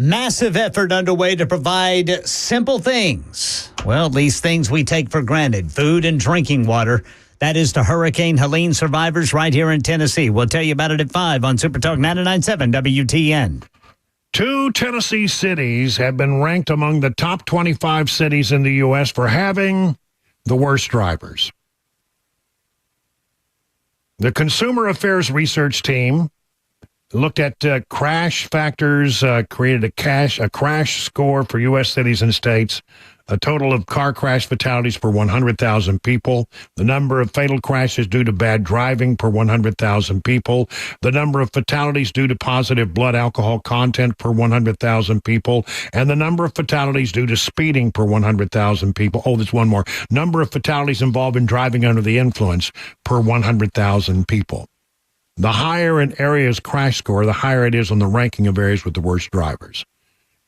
Massive effort underway to provide simple things. Well, at least things we take for granted. Food and drinking water. That is to Hurricane Helene survivors right here in Tennessee. We'll tell you about it at 5 on Super Talk 99.7 WTN. 2 Tennessee cities have been ranked among the top 25 cities in the U.S. for having the worst drivers. The Consumer Affairs Research Team looked at crash factors, created a crash score for U.S. cities and states, a total of car crash fatalities per 100,000 people, the number of fatal crashes due to bad driving per 100,000 people, the number of fatalities due to positive blood alcohol content per 100,000 people, and the number of fatalities due to speeding per 100,000 people. Oh, there's one more. Number of fatalities involved in driving under the influence per 100,000 people. The higher an area's crash score, the higher it is on the ranking of areas with the worst drivers.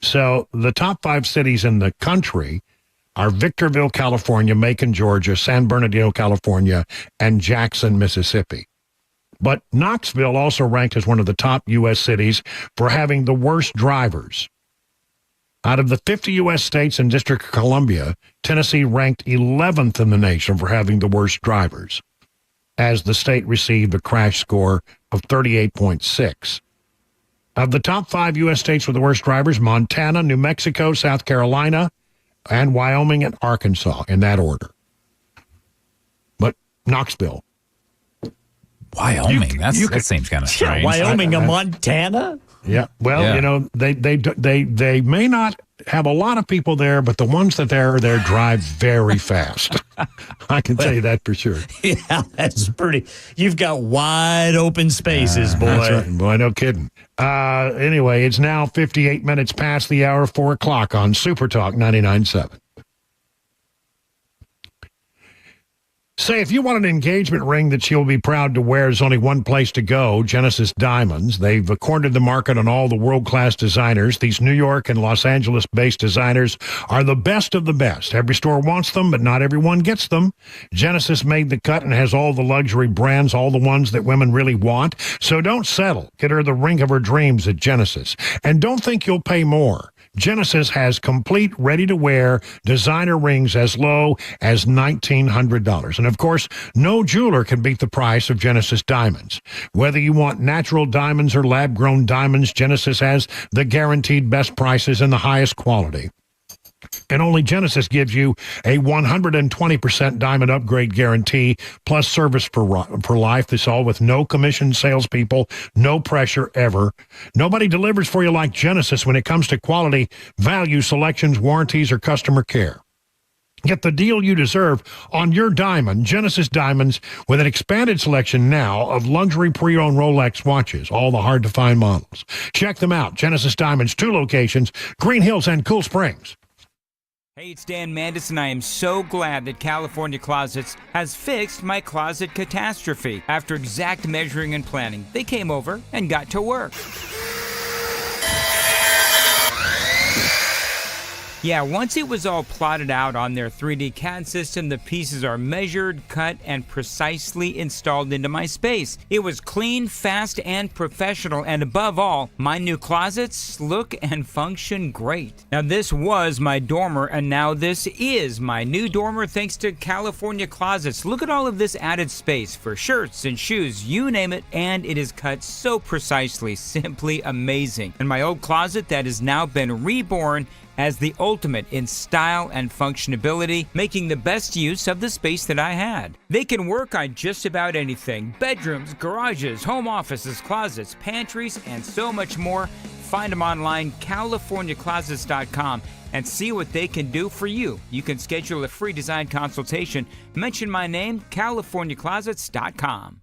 So the top 5 cities in the country are Victorville, California, Macon, Georgia, San Bernardino, California, and Jackson, Mississippi. But Knoxville also ranked as one of the top U.S. cities for having the worst drivers. Out of the 50 U.S. states and District of Columbia, Tennessee ranked 11th in the nation for having the worst drivers, as the state received a crash score of 38.6. Of the top 5 U.S. states with the worst drivers, Montana, New Mexico, South Carolina, and Wyoming and Arkansas, in that order. But Knoxville. Wyoming? That seems kind of strange. Yeah, Wyoming and Montana? Yeah. Well, you know, they may not have a lot of people there, but the ones that are there drive very fast. I can tell you that for sure. Yeah, that's pretty. You've got wide open spaces, boy. That's right. Boy, no kidding. Anyway, it's now 58 minutes past the hour, 4 o'clock on Super Talk 99.7. Say, if you want an engagement ring that you'll be proud to wear, there's only one place to go, Genesis Diamonds. They've cornered the market on all the world-class designers. These New York and Los Angeles-based designers are the best of the best. Every store wants them, but not everyone gets them. Genesis made the cut and has all the luxury brands, all the ones that women really want. So don't settle. Get her the ring of her dreams at Genesis. And don't think you'll pay more. Genesis has complete, ready-to-wear designer rings as low as $1,900. And, of course, no jeweler can beat the price of Genesis diamonds. Whether you want natural diamonds or lab-grown diamonds, Genesis has the guaranteed best prices and the highest quality. And only Genesis gives you a 120% diamond upgrade guarantee plus service for life. This all with no commission salespeople, no pressure ever. Nobody delivers for you like Genesis when it comes to quality, value, selections, warranties, or customer care. Get the deal you deserve on your diamond, Genesis Diamonds, with an expanded selection now of luxury pre-owned Rolex watches, all the hard-to-find models. Check them out. Genesis Diamonds, 2 locations, Green Hills and Cool Springs. Hey, it's Dan Mandis, and I am so glad that California Closets has fixed my closet catastrophe. After exact measuring and planning, they came over and got to work. Yeah, once it was all plotted out on their 3D CAD system, the pieces are measured, cut, and precisely installed into my space. It was clean, fast, and professional, and above all, my new closets look and function great. Now, this was my dormer, and now this is my new dormer thanks to California Closets. Look at all of this added space for shirts and shoes, you name it, and it is cut so precisely, simply amazing. And my old closet that has now been reborn as the ultimate in style and functionality, making the best use of the space that I had. They can work on just about anything: bedrooms, garages, home offices, closets, pantries, and so much more. Find them online, CaliforniaClosets.com, and see what they can do for you. You can schedule a free design consultation. Mention my name, CaliforniaClosets.com.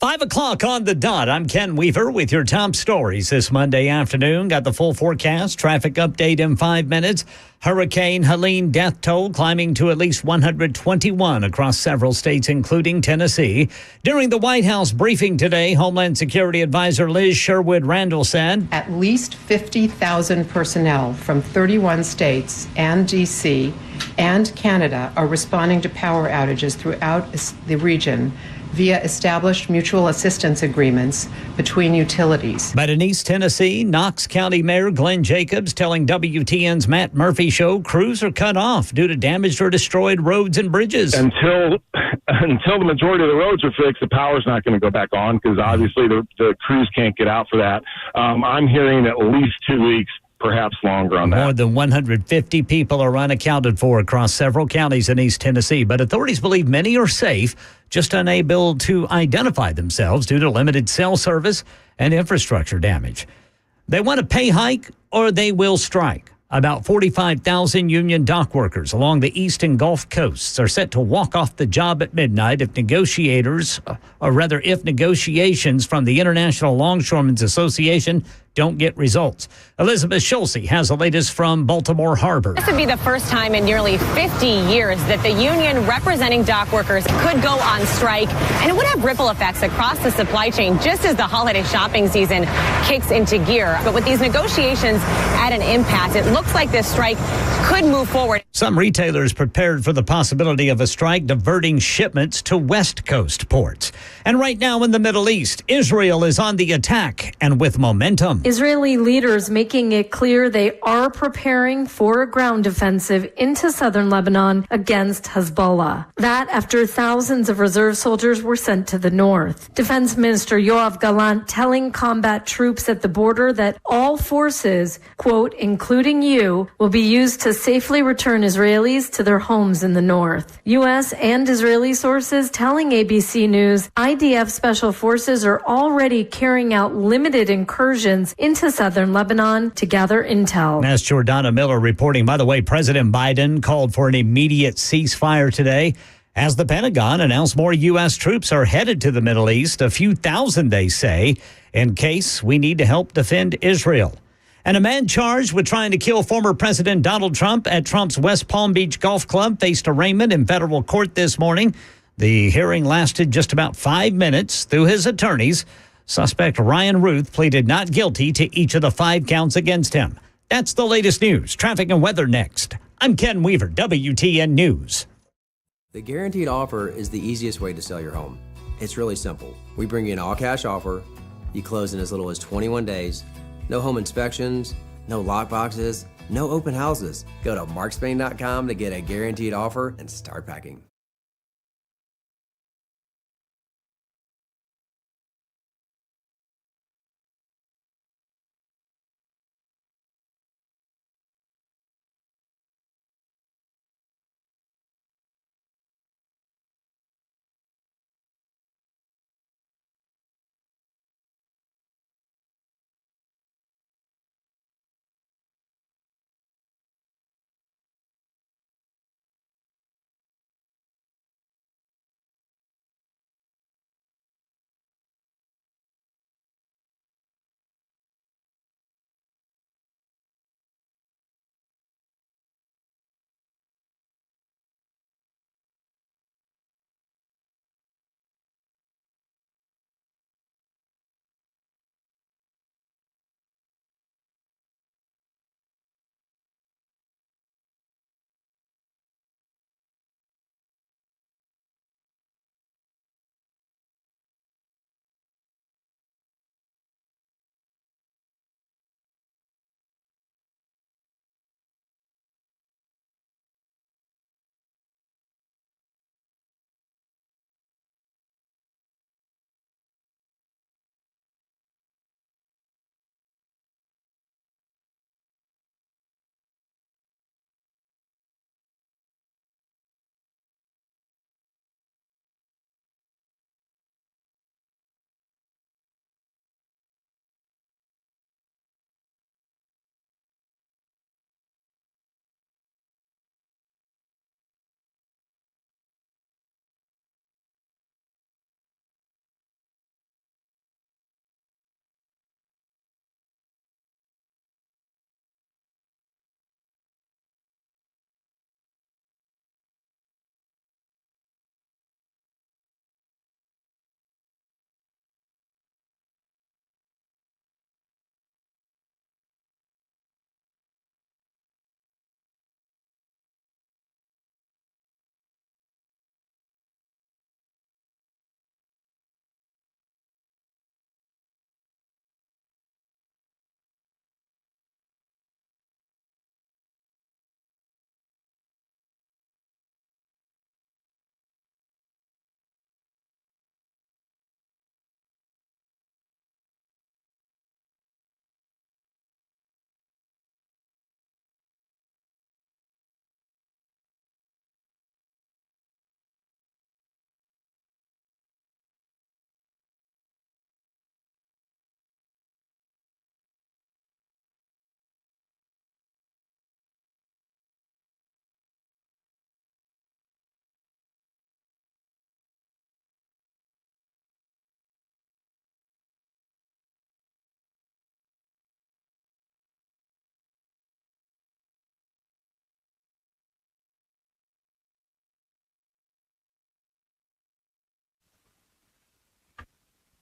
5 o'clock on the dot. I'm Ken Weaver with your top stories this Monday afternoon. Got the full forecast, traffic update in 5 minutes. Hurricane Helene death toll climbing to at least 121 across several states, including Tennessee. During the White House briefing today, Homeland Security Advisor Liz Sherwood Randall said, at least 50,000 personnel from 31 states and D.C. and Canada are responding to power outages throughout the region via established mutual assistance agreements between utilities. But in East Tennessee, Knox County Mayor Glenn Jacobs telling WTN's Matt Murphy show crews are cut off due to damaged or destroyed roads and bridges. Until the majority of the roads are fixed, the power's not going to go back on because obviously the crews can't get out for that. I'm hearing at least 2 weeks, perhaps longer on that. More than 150 people are unaccounted for across several counties in East Tennessee, but authorities believe many are safe, just unable to identify themselves due to limited cell service and infrastructure damage. They want a pay hike or they will strike. About 45,000 union dock workers along the east and Gulf coasts are set to walk off the job at midnight if negotiations from the International Longshoremen's Association don't get results. Elizabeth Schulze has the latest from Baltimore Harbor. This would be the first time in nearly 50 years that the union representing dock workers could go on strike, and it would have ripple effects across the supply chain just as the holiday shopping season kicks into gear. But with these negotiations at an impasse, it looks like this strike could move forward. Some retailers prepared for the possibility of a strike, diverting shipments to West Coast ports. And right now in the Middle East, Israel is on the attack and with momentum. Israeli leaders making it clear they are preparing for a ground offensive into southern Lebanon against Hezbollah. That after thousands of reserve soldiers were sent to the north. Defense Minister Yoav Gallant telling combat troops at the border that all forces, quote, including you, will be used to safely return Israelis to their homes in the north. U.S. and Israeli sources telling ABC News IDF special forces are already carrying out limited incursions into southern Lebanon to gather intel. As Jordana Miller reporting, by the way, President Biden called for an immediate ceasefire today as the Pentagon announced more U.S. troops are headed to the Middle East, a few thousand, they say, in case we need to help defend Israel. And a man charged with trying to kill former President Donald Trump at Trump's West Palm Beach Golf Club faced arraignment in federal court this morning. The hearing lasted just about 5 minutes. Through his attorneys, suspect Ryan Ruth pleaded not guilty to each of the 5 counts against him. That's the latest news. Traffic and weather next. I'm Ken Weaver, WTN News. The Guaranteed Offer is the easiest way to sell your home. It's really simple. We bring you an all-cash offer. You close in as little as 21 days. No home inspections, no lockboxes, no open houses. Go to markspain.com to get a guaranteed offer and start packing.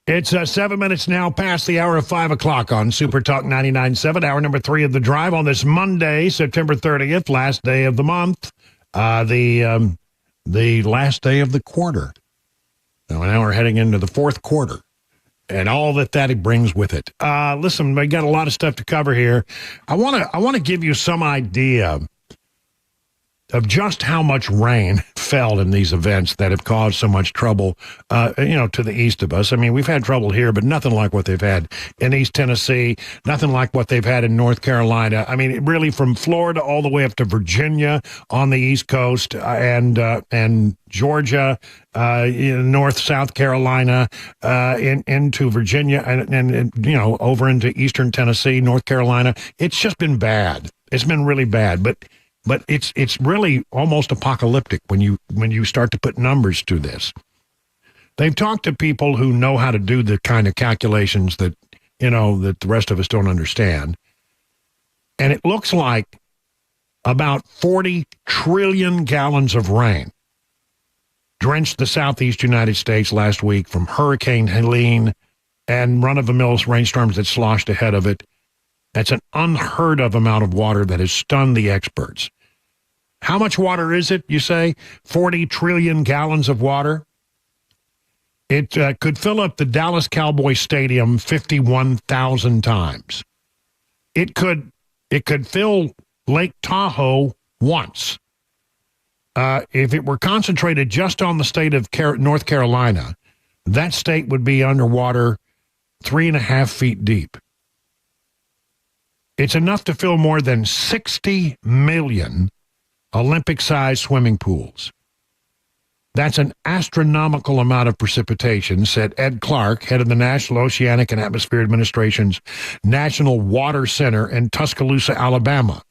It's 7 minutes now past the hour of 5 o'clock on Super Talk 99.7, hour number 3 of the drive on this Monday, September 30th, last day of the month, the last day of the quarter. Now we're heading into the fourth quarter and all that brings with it. Listen, we got a lot of stuff to cover here. I want to give you some idea of just how much rain fell in these events that have caused so much trouble, to the east of us. I mean, we've had trouble here, but nothing like what they've had in East Tennessee, nothing like what they've had in North Carolina. I mean, really from Florida all the way up to Virginia on the East Coast and Georgia, North South Carolina, into Virginia and over into Eastern Tennessee, North Carolina. It's just been bad. It's been really bad, but it's really almost apocalyptic when you start to put numbers to this. They've talked to people who know how to do the kind of calculations that the rest of us don't understand. And it looks like about 40 trillion gallons of rain drenched the southeast United States last week from Hurricane Helene and run-of-the-mill rainstorms that sloshed ahead of it. That's an unheard of amount of water that has stunned the experts. How much water is it, you say? 40 trillion gallons of water? It could fill up the Dallas Cowboys Stadium 51,000 times. It could fill Lake Tahoe once. If it were concentrated just on the state of North Carolina, that state would be underwater 3.5 feet deep. It's enough to fill more than 60 million Olympic-sized swimming pools. That's an astronomical amount of precipitation, said Ed Clark, head of the National Oceanic and Atmospheric Administration's National Water Center in Tuscaloosa, Alabama.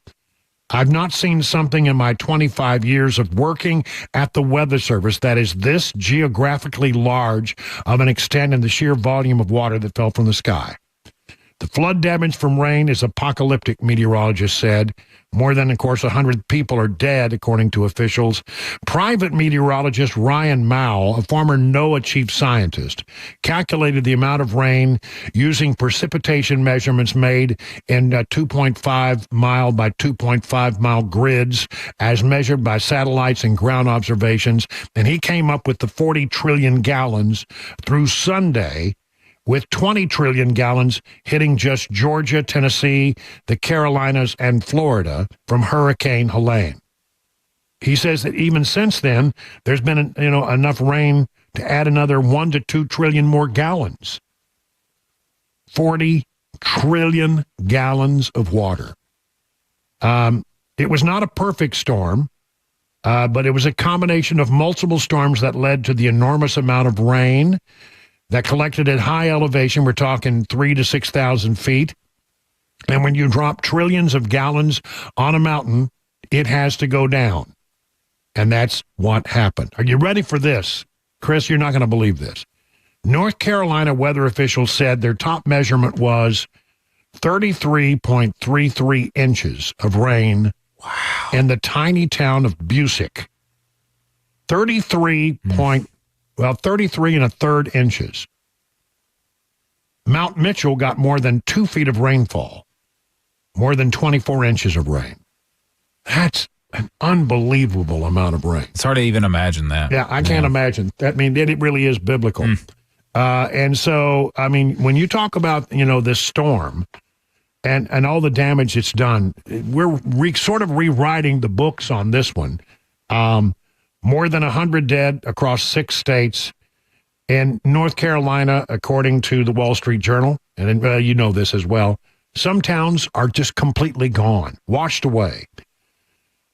I've not seen something in my 25 years of working at the Weather Service that is this geographically large of an extent in the sheer volume of water that fell from the sky. The flood damage from rain is apocalyptic, meteorologists said. More than, of course, 100 people are dead, according to officials. Private meteorologist Ryan Mao, a former NOAA chief scientist, calculated the amount of rain using precipitation measurements made in 2.5 mile by 2.5 mile grids as measured by satellites and ground observations, and he came up with the 40 trillion gallons through Sunday, with 20 trillion gallons hitting just Georgia, Tennessee, the Carolinas, and Florida from Hurricane Helene. He says that even since then, there's been enough rain to add another 1 to 2 trillion more gallons. 40 trillion gallons of water. It was not a perfect storm, but it was a combination of multiple storms that led to the enormous amount of rain that collected at high elevation. We're talking 3,000 to 6,000 feet. And when you drop trillions of gallons on a mountain, it has to go down. And that's what happened. Are you ready for this? Chris, you're not going to believe this. North Carolina weather officials said their top measurement was 33.33 inches of rain in the tiny town of Busick. 33 1/3 inches. Mount Mitchell got more than 2 feet of rainfall, more than 24 inches of rain. That's an unbelievable amount of rain. It's hard to even imagine that. Yeah, I can't imagine. I mean, it really is biblical. And so, I mean, when you talk about, this storm and all the damage it's done, we're sort of rewriting the books on this one. More than 100 dead across 6 states. In North Carolina, according to the Wall Street Journal, and you know this as well, some towns are just completely gone, washed away.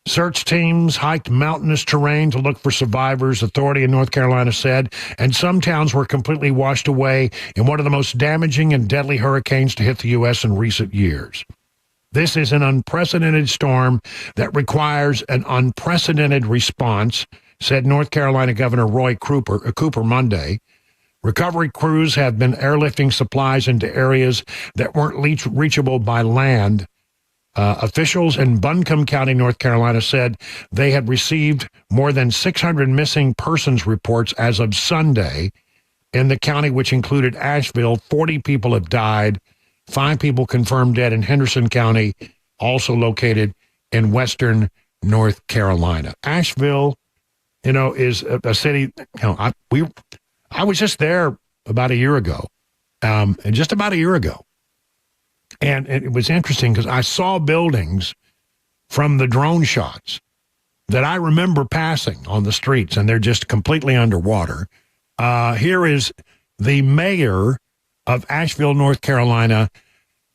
Search teams hiked mountainous terrain to look for survivors, authority in North Carolina said, and some towns were completely washed away in one of the most damaging and deadly hurricanes to hit the U.S. in recent years. This is an unprecedented storm that requires an unprecedented response, said North Carolina Governor Roy Cooper Monday. Recovery crews have been airlifting supplies into areas that weren't reachable by land. Officials in Buncombe County, North Carolina, said they had received more than 600 missing persons reports as of Sunday, in the county, which included Asheville. 40 people have died. 5 people confirmed dead in Henderson County, also located in western North Carolina. Asheville, is a city, I was just there about a year ago, and And it was interesting because I saw buildings from the drone shots that I remember passing on the streets, and they're just completely underwater. Here is the mayor of Asheville, North Carolina,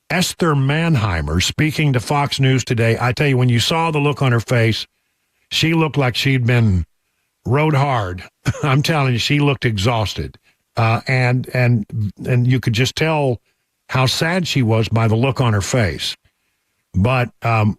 Esther Mannheimer, speaking to Fox News today. I tell you, when you saw the look on her face, she looked like she'd been rode hard. I'm telling you, she looked exhausted. And you could just tell how sad she was by the look on her face. But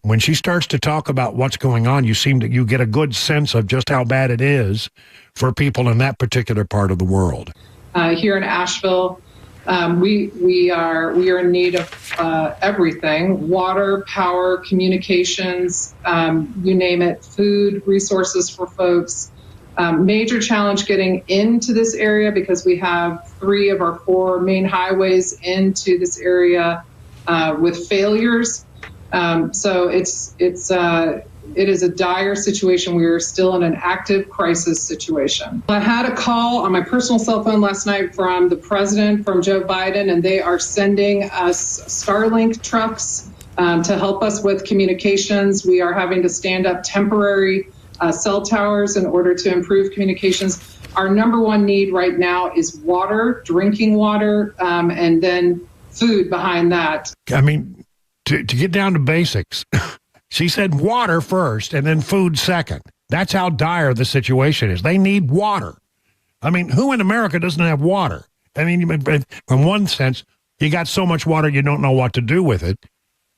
when she starts to talk about what's going on, you get a good sense of just how bad it is for people in that particular part of the world. Here in Asheville, we are in need of everything: water, power, communications, you name it, food, resources for folks. Major challenge getting into this area because we have 3 of our 4 main highways into this area with failures. So it is a dire situation. We are still in an active crisis situation. I had a call on my personal cell phone last night from the president, from Joe Biden, and they are sending us Starlink trucks to help us with communications. We are having to stand up temporary cell towers in order to improve communications. Our number one need right now is water, drinking water, and then food behind that. I mean, to get down to basics, she said water first and then food second. That's how dire the situation is. They need water. I mean, who in America doesn't have water? I mean, in one sense, you got so much water you don't know what to do with it,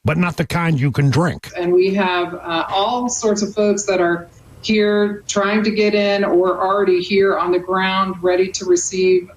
but not the kind you can drink. And we have all sorts of folks that are here trying to get in or already here on the ground ready to receive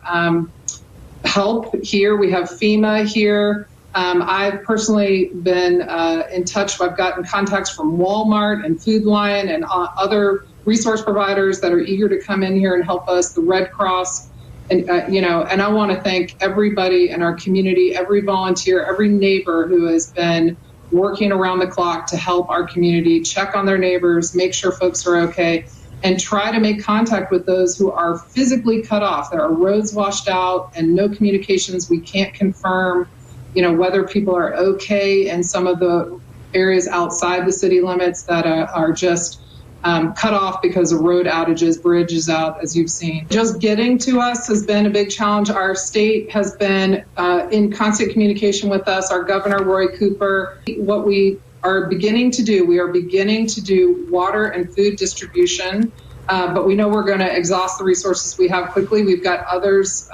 help here. We have FEMA here. I've personally been in touch. I've gotten contacts from Walmart and Food Lion and other resource providers that are eager to come in here and help us, the Red Cross. And, and I want to thank everybody in our community, every volunteer, every neighbor who has been working around the clock to help our community, check on their neighbors, make sure folks are okay, and try to make contact with those who are physically cut off. There are roads washed out and no communications. We can't confirm, whether people are okay in some of the areas outside the city limits that are just cut off because of road outages, bridges out, as you've seen. Just getting to us has been a big challenge. Our state has been in constant communication with us, our Governor, Roy Cooper. What we are beginning to do, we are beginning to do water and food distribution, but we know we're going to exhaust the resources we have quickly. We've got others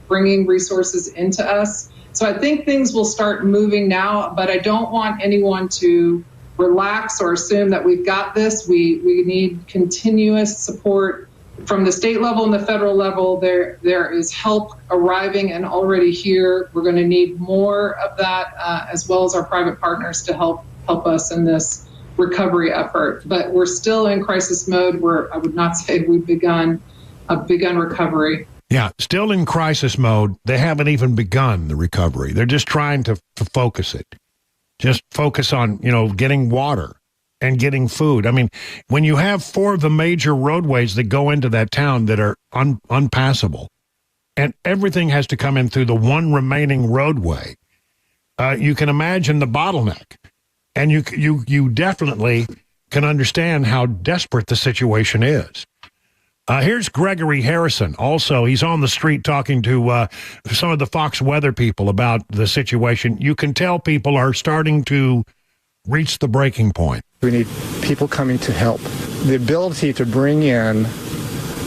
bringing resources into us. So I think things will start moving now, but I don't want anyone to relax or assume that we've got this. We need continuous support from the state level and the federal level. There is help arriving and already here. We're going to need more of that, as well as our private partners to help us in this recovery effort. But we're still in crisis mode where I would not say we've begun recovery. Yeah, still in crisis mode. They haven't even begun the recovery. They're just trying to focus it. Just focus on, getting water and getting food. I mean, when you have 4 of the major roadways that go into that town that are unpassable, and everything has to come in through the one remaining roadway, you can imagine the bottleneck. And you definitely can understand how desperate the situation is. Here's Gregory Harrison. Also, he's on the street talking to some of the Fox weather people about the situation. You can tell people are starting to reach the breaking point. We need people coming to help. The ability to bring in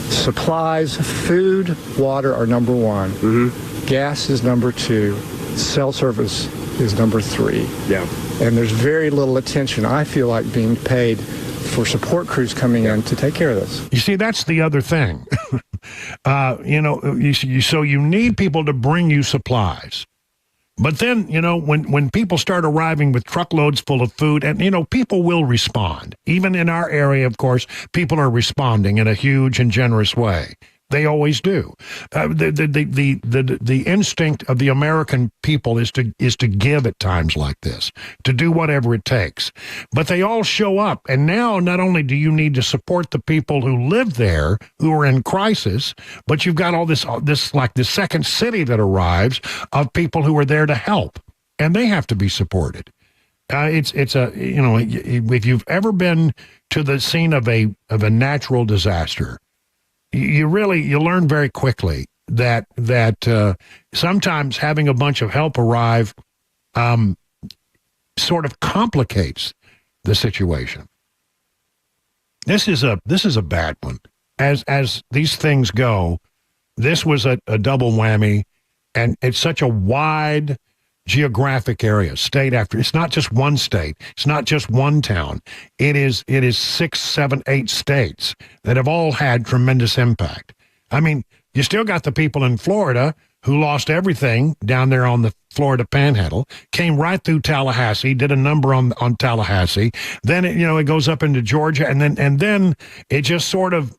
supplies, food, water are number 1. Mm-hmm. Gas is number 2. Cell service is number 3. Yeah. And there's very little attention, I feel like, being paid for support crews coming in to take care of this. You see, that's the other thing. So you need people to bring you supplies. But then, when people start arriving with truckloads full of food, and, people will respond. Even in our area, of course, people are responding in a huge and generous way. They always do. The instinct of the American people is to give at times like this, to do whatever it takes. But they all show up, and now not only do you need to support the people who live there, who are in crisis, but you've got all this like the second city that arrives of people who are there to help, and they have to be supported. It's a if you've ever been to the scene of a natural disaster, you learn very quickly that sometimes having a bunch of help arrive sort of complicates the situation. This is a bad one. As these things go, this was a double whammy, and it's such a wide geographic area, state after. It's not just one state. It's not just one town. It is 6, 7, 8 states that have all had tremendous impact. I mean, you still got the people in Florida who lost everything down there on the Florida Panhandle, came right through Tallahassee, did a number on Tallahassee. Then it goes up into Georgia, and then it just sort of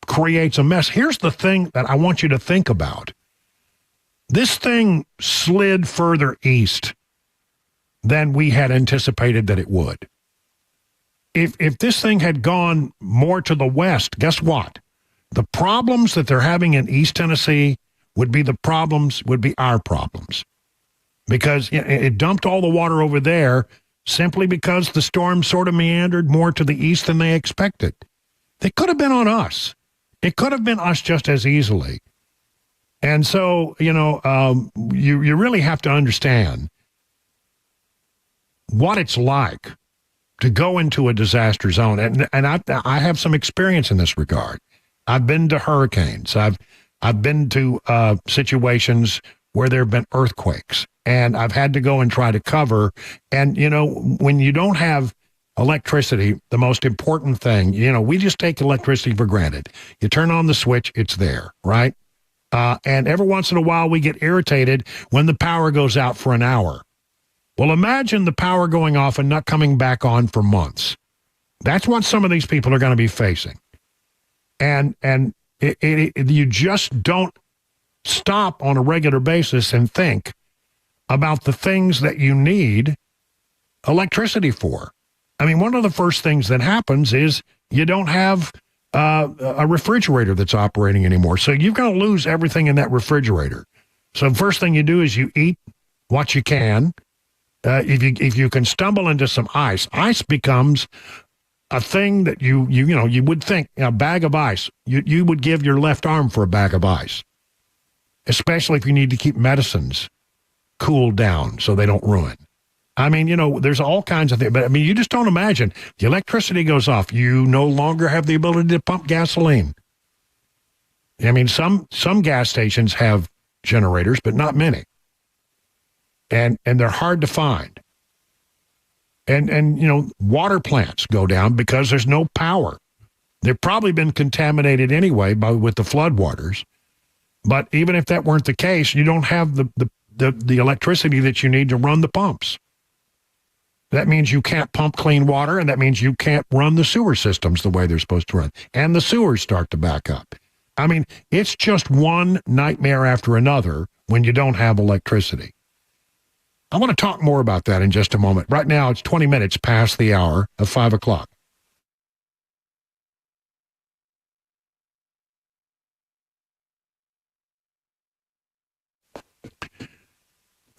creates a mess. Here's the thing that I want you to think about. This thing slid further east than we had anticipated that it would. If this thing had gone more to the west, guess what? The problems that they're having in East Tennessee would be our problems. Because it dumped all the water over there simply because the storm sort of meandered more to the east than they expected. They could have been on us. It could have been us just as easily. And so, you really have to understand what it's like to go into a disaster zone. And I have some experience in this regard. I've been to hurricanes. I've been to situations where there have been earthquakes, and I've had to go and try to cover. And, when you don't have electricity, the most important thing, we just take electricity for granted. You turn on the switch, it's there, right? And every once in a while, we get irritated when the power goes out for an hour. Well, imagine the power going off and not coming back on for months. That's what some of these people are going to be facing. And you just don't stop on a regular basis and think about the things that you need electricity for. I mean, one of the first things that happens is you don't have a refrigerator that's operating anymore. So you've got to lose everything in that refrigerator. So the first thing you do is you eat what you can. If you can stumble into some ice becomes a thing that you would think, a bag of ice, you would give your left arm for a bag of ice, especially if you need to keep medicines cooled down so they don't ruin. I mean, there's all kinds of things, but I mean, you just don't imagine the electricity goes off. You no longer have the ability to pump gasoline. I mean, some gas stations have generators, but not many. And they're hard to find. And water plants go down because there's no power. They've probably been contaminated anyway with the floodwaters. But even if that weren't the case, you don't have the electricity that you need to run the pumps. That means you can't pump clean water, and that means you can't run the sewer systems the way they're supposed to run. And the sewers start to back up. I mean, it's just one nightmare after another when you don't have electricity. I want to talk more about that in just a moment. Right now, it's 20 minutes past the hour of 5 o'clock.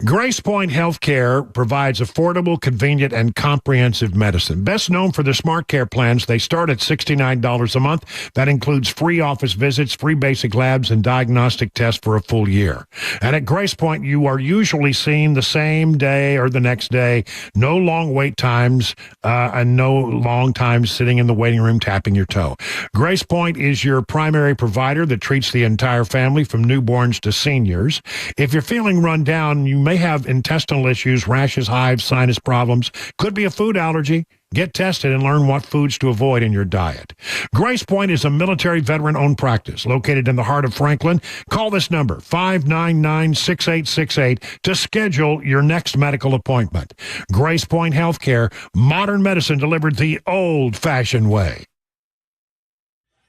Grace Point Healthcare provides affordable, convenient, and comprehensive medicine. Best known for their Smart Care plans, they start at $69 a month. That includes free office visits, free basic labs, and diagnostic tests for a full year. And at Grace Point, you are usually seen the same day or the next day. No long wait times and no long times sitting in the waiting room tapping your toe. Grace Point is your primary provider that treats the entire family from newborns to seniors. If you're feeling run down, you may have intestinal issues, rashes, hives, sinus problems. Could be a food allergy. Get tested and learn what foods to avoid in your diet. Grace Point is a military veteran-owned practice located in the heart of Franklin. Call this number, 599-6868, to schedule your next medical appointment. Grace Point Healthcare, modern medicine delivered the old-fashioned way.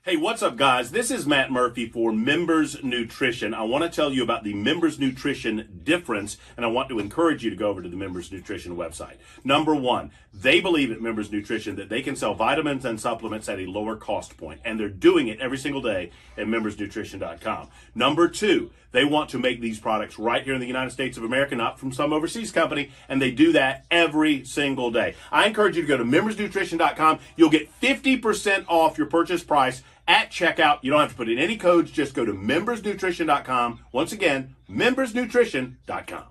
Hey, what's up, guys? This is Matt Murphy for Members Nutrition. I want to tell you about the Members Nutrition difference, and I want to encourage you to go over to the Members Nutrition website. Number one, they believe at Members Nutrition that they can sell vitamins and supplements at a lower cost point, and they're doing it every single day at membersnutrition.com. Number two, they want to make these products right here in the United States of America, not from some overseas company, and they do that every single day. I encourage you to go to membersnutrition.com. You'll get 50% off your purchase price at checkout. You don't have to put in any codes. Just go to membersnutrition.com. Once again, membersnutrition.com.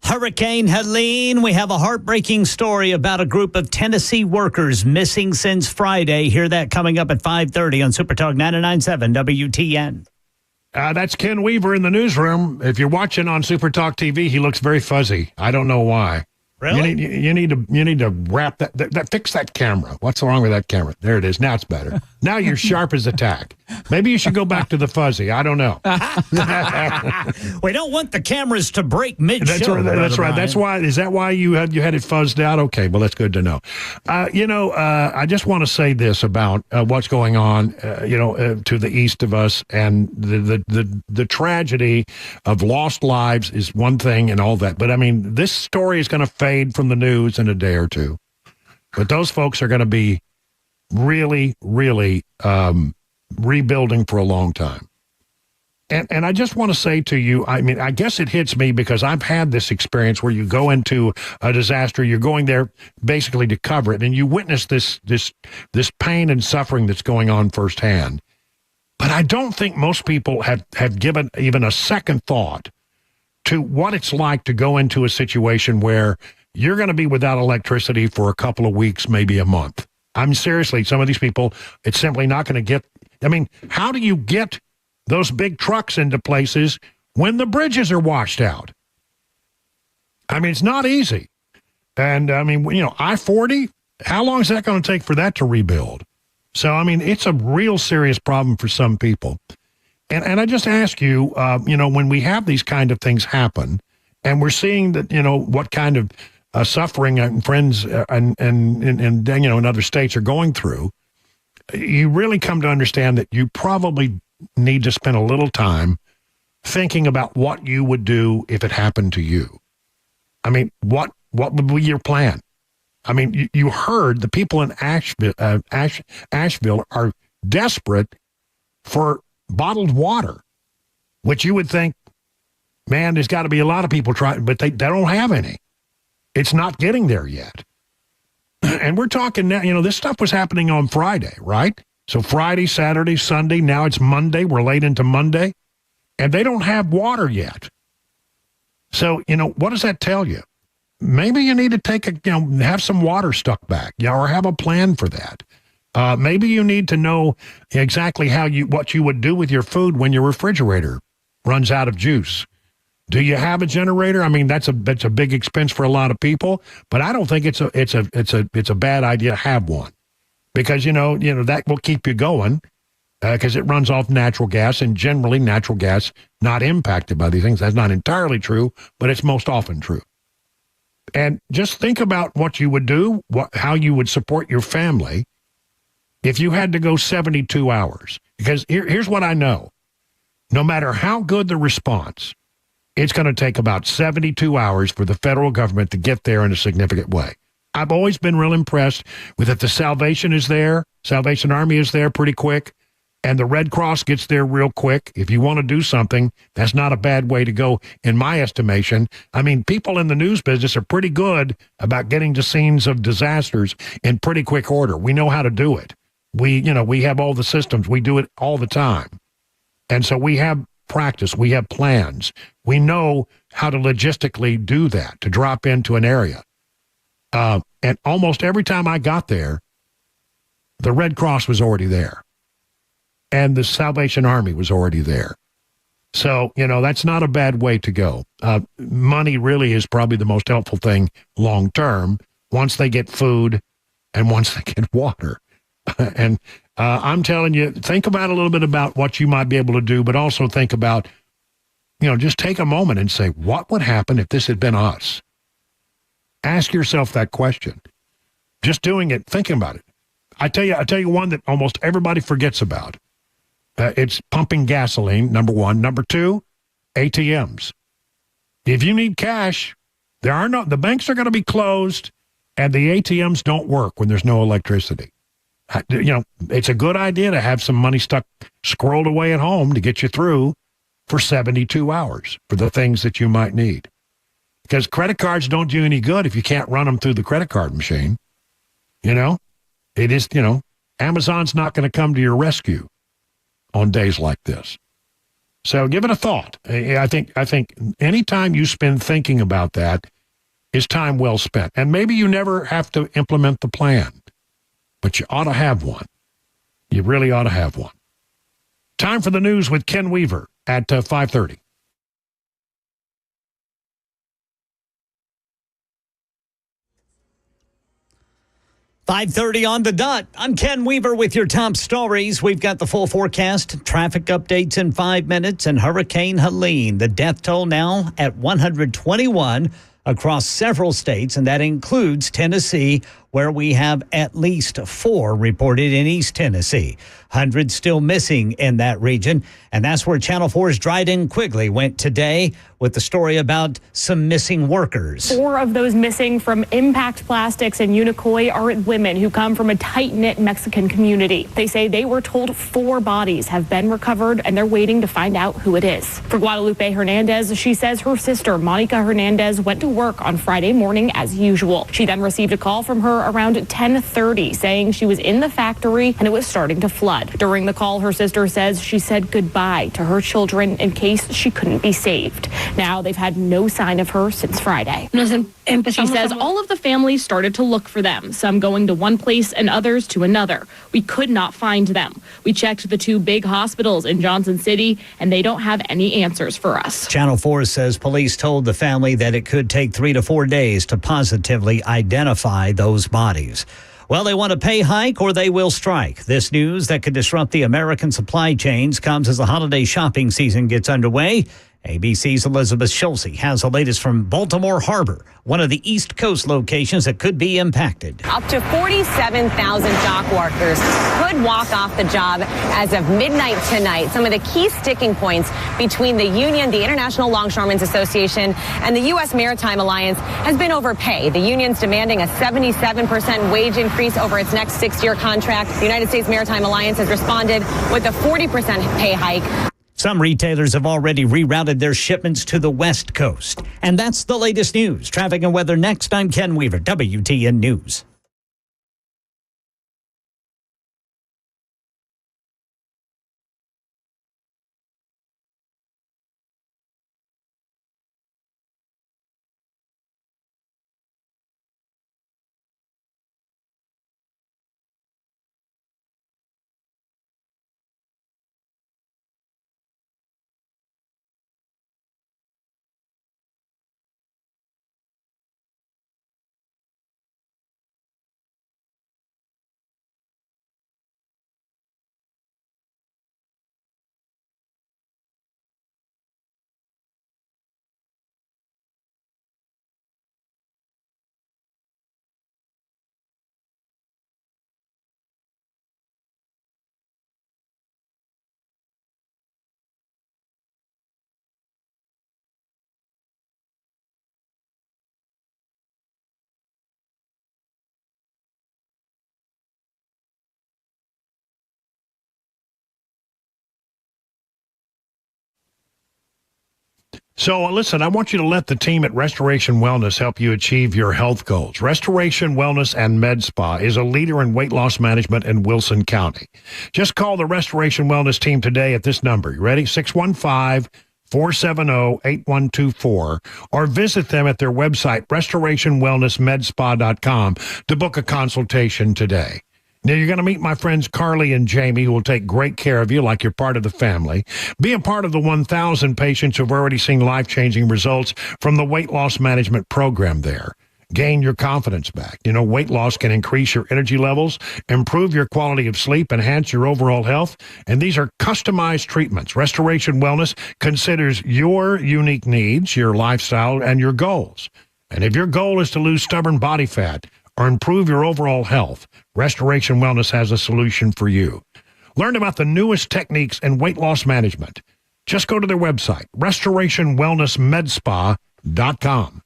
Hurricane Helene. We have a heartbreaking story about a group of Tennessee workers missing since Friday. Hear that coming up at 5:30 on Super Talk 99.7 WTN. That's Ken Weaver in the newsroom. If you're watching on Super Talk TV, he looks very fuzzy. I don't know why. Really? You need to wrap that fix that camera. What's wrong with that camera? There it is. Now it's better. Now you're sharp as a tack. Maybe you should go back to the fuzzy. I don't know. We don't want the cameras to break mid-show. That's right. That's why. Is that why you had it fuzzed out? Okay. Well, that's good to know. I just want to say this about what's going on. To the east of us, and the tragedy of lost lives is one thing, and all that. But I mean, this story is going to fade from the news in a day or two. But those folks are going to be really, really rebuilding for a long time. And I just want to say to you, I mean, I guess it hits me because I've had this experience where you go into a disaster, you're going there basically to cover it, and you witness this pain and suffering that's going on firsthand. But I don't think most people have given even a second thought to what it's like to go into a situation where you're going to be without electricity for a couple of weeks, maybe a month. I'm seriously, some of these people, it's simply not going to get. I mean, how do you get those big trucks into places when the bridges are washed out? I mean, it's not easy. And I mean, I-40, how long is that going to take for that to rebuild? So, I mean, it's a real serious problem for some people. And I just ask you, when we have these kind of things happen, and we're seeing that, what kind of suffering and friends and in other states are going through, you really come to understand that you probably need to spend a little time thinking about what you would do if it happened to you. I mean, what would be your plan? I mean, you heard the people in Asheville are desperate for bottled water, which you would think, man, there's got to be a lot of people trying, but they don't have any. It's not getting there yet. And we're talking now, this stuff was happening on Friday, right? So Friday, Saturday, Sunday, now it's Monday. We're late into Monday. And they don't have water yet. So, what does that tell you? Maybe you need to have some water stuck back, or have a plan for that. Maybe you need to know exactly what you would do with your food when your refrigerator runs out of juice. Do you have a generator? I mean, that's a big expense for a lot of people, but I don't think it's a bad idea to have one, because that will keep you going, because it runs off natural gas, and generally natural gas not impacted by these things. That's not entirely true, but it's most often true. And just think about what you would do, how you would support your family if you had to go 72 hours. Because here's what I know. No matter how good the response, it's going to take about 72 hours for the federal government to get there in a significant way. I've always been real impressed with it. The Salvation Army is there pretty quick, and the Red Cross gets there real quick. If you want to do something, that's not a bad way to go, in my estimation. I mean, people in the news business are pretty good about getting to scenes of disasters in pretty quick order. We know how to do it. We have all the systems. We do it all the time. And so we have practice. We have plans. We know how to logistically do that, to drop into an area. And almost every time I got there, the Red Cross was already there. And the Salvation Army was already there. So, that's not a bad way to go. Money really is probably the most helpful thing long term, once they get food and once they get water. And I'm telling you, think about a little bit about what you might be able to do, but also think about, just take a moment and say, what would happen if this had been us? Ask yourself that question. Just doing it, thinking about it. I tell you one that almost everybody forgets about. It's pumping gasoline, number one. Number two, ATMs. If you need cash, the banks are going to be closed, and the ATMs don't work when there's no electricity. It's a good idea to have some money squirreled away at home to get you through for 72 hours for the things that you might need. Because credit cards don't do any good if you can't run them through the credit card machine. It is, Amazon's not going to come to your rescue on days like this. So give it a thought. I think any time you spend thinking about that is time well spent. And maybe you never have to implement the plan, but you ought to have one. You really ought to have one. Time for the news with Ken Weaver at 5:30. $5:30 on the dot. I'm Ken Weaver with your top stories. We've got the full forecast, traffic updates in 5 minutes, and Hurricane Helene. The death toll now at 121 across several states, and that includes Tennessee, where we have at least 4 reported in East Tennessee. Hundreds still missing in that region, and that's where Channel 4's Dryden Quigley went today with the story about some missing workers. 4 of those missing from Impact Plastics and Unicoi are women who come from a tight-knit Mexican community. They say they were told 4 bodies have been recovered, and they're waiting to find out who it is. For Guadalupe Hernandez, she says her sister, Monica Hernandez, went to work on Friday morning as usual. She then received a call from her around 10:30 saying she was in the factory and it was starting to flood. During the call, her sister says she said goodbye to her children in case she couldn't be saved. Now they've had no sign of her since Friday. She says all of the families started to look for them, some going to one place and others to another. We could not find them. We checked the 2 big hospitals in Johnson City, and they don't have any answers for us. Channel 4 says police told the family that it could take 3 to 4 days to positively identify those bodies. Well, they want a pay hike or they will strike. This news that could disrupt the American supply chains comes as the holiday shopping season gets underway. ABC's Elizabeth Schulze has the latest from Baltimore Harbor, one of the East Coast locations that could be impacted. Up to 47,000 dock workers could walk off the job as of midnight tonight. Some of the key sticking points between the union, the International Longshoremen's Association, and the U.S. Maritime Alliance has been over pay. The union's demanding a 77% wage increase over its next 6-year contract. The United States Maritime Alliance has responded with a 40% pay hike. Some retailers have already rerouted their shipments to the West Coast. And that's the latest news. Traffic and weather next. I'm Ken Weaver, WTN News. So listen, I want you to let the team at Restoration Wellness help you achieve your health goals. Restoration Wellness and Med Spa is a leader in weight loss management in Wilson County. Just call the Restoration Wellness team today at this number. You ready? 615-470-8124, or visit them at their website, restorationwellnessmedspa.com, to book a consultation today. Now, you're going to meet my friends Carly and Jamie, who will take great care of you like you're part of the family. Be a part of the 1,000 patients who've already seen life-changing results from the weight loss management program there. Gain your confidence back. You know, weight loss can increase your energy levels, improve your quality of sleep, enhance your overall health, and these are customized treatments. Restoration Wellness considers your unique needs, your lifestyle, and your goals. And if your goal is to lose stubborn body fat or improve your overall health, Restoration Wellness has a solution for you. Learn about the newest techniques in weight loss management. Just go to their website, restorationwellnessmedspa.com.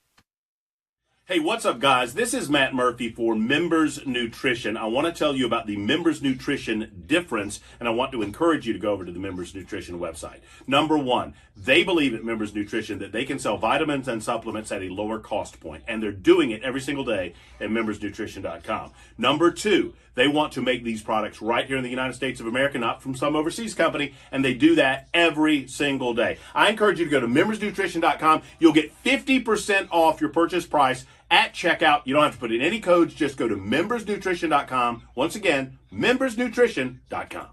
Hey, what's up, guys? This is Matt Murphy for Members Nutrition. I want to tell you about the Members Nutrition difference, and I want to encourage you to go over to the Members Nutrition website. Number one, they believe at Members Nutrition that they can sell vitamins and supplements at a lower cost point, and they're doing it every single day at membersnutrition.com. Number two, they want to make these products right here in the United States of America, not from some overseas company, and they do that every single day. I encourage you to go to membersnutrition.com. You'll get 50% off your purchase price at checkout. You don't have to put in any codes. Just go to membersnutrition.com. Once again, membersnutrition.com.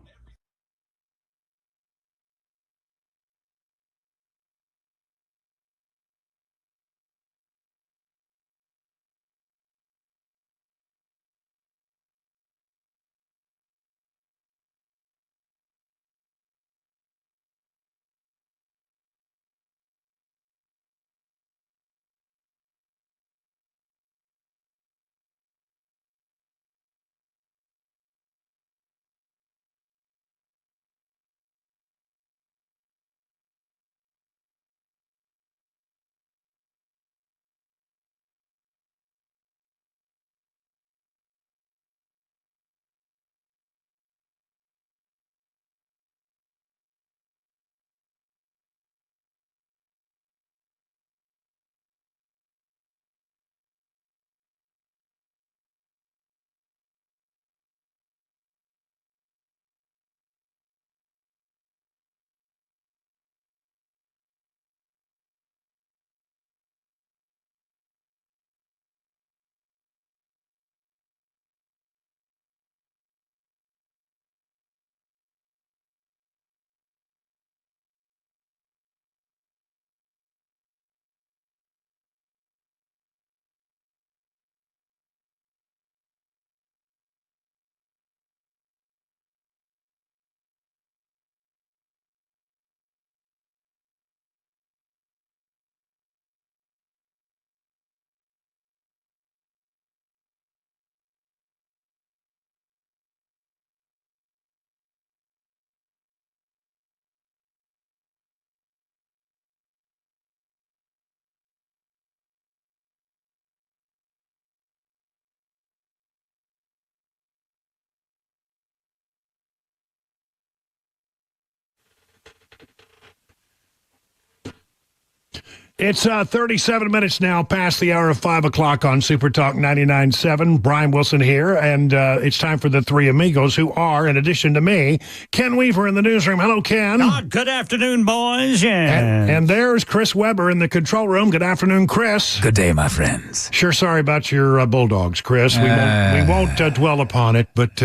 It's 37 minutes now past the hour of 5 o'clock on Super Talk 99.7. Brian Wilson here, and it's time for the three amigos who are, in addition to me, Ken Weaver in the newsroom. Hello, Ken. Good afternoon, boys. And there's Chris Weber in the control room. Good afternoon, Chris. Good day, my friends. Sure sorry about your Bulldogs, Chris. We won't dwell upon it, but,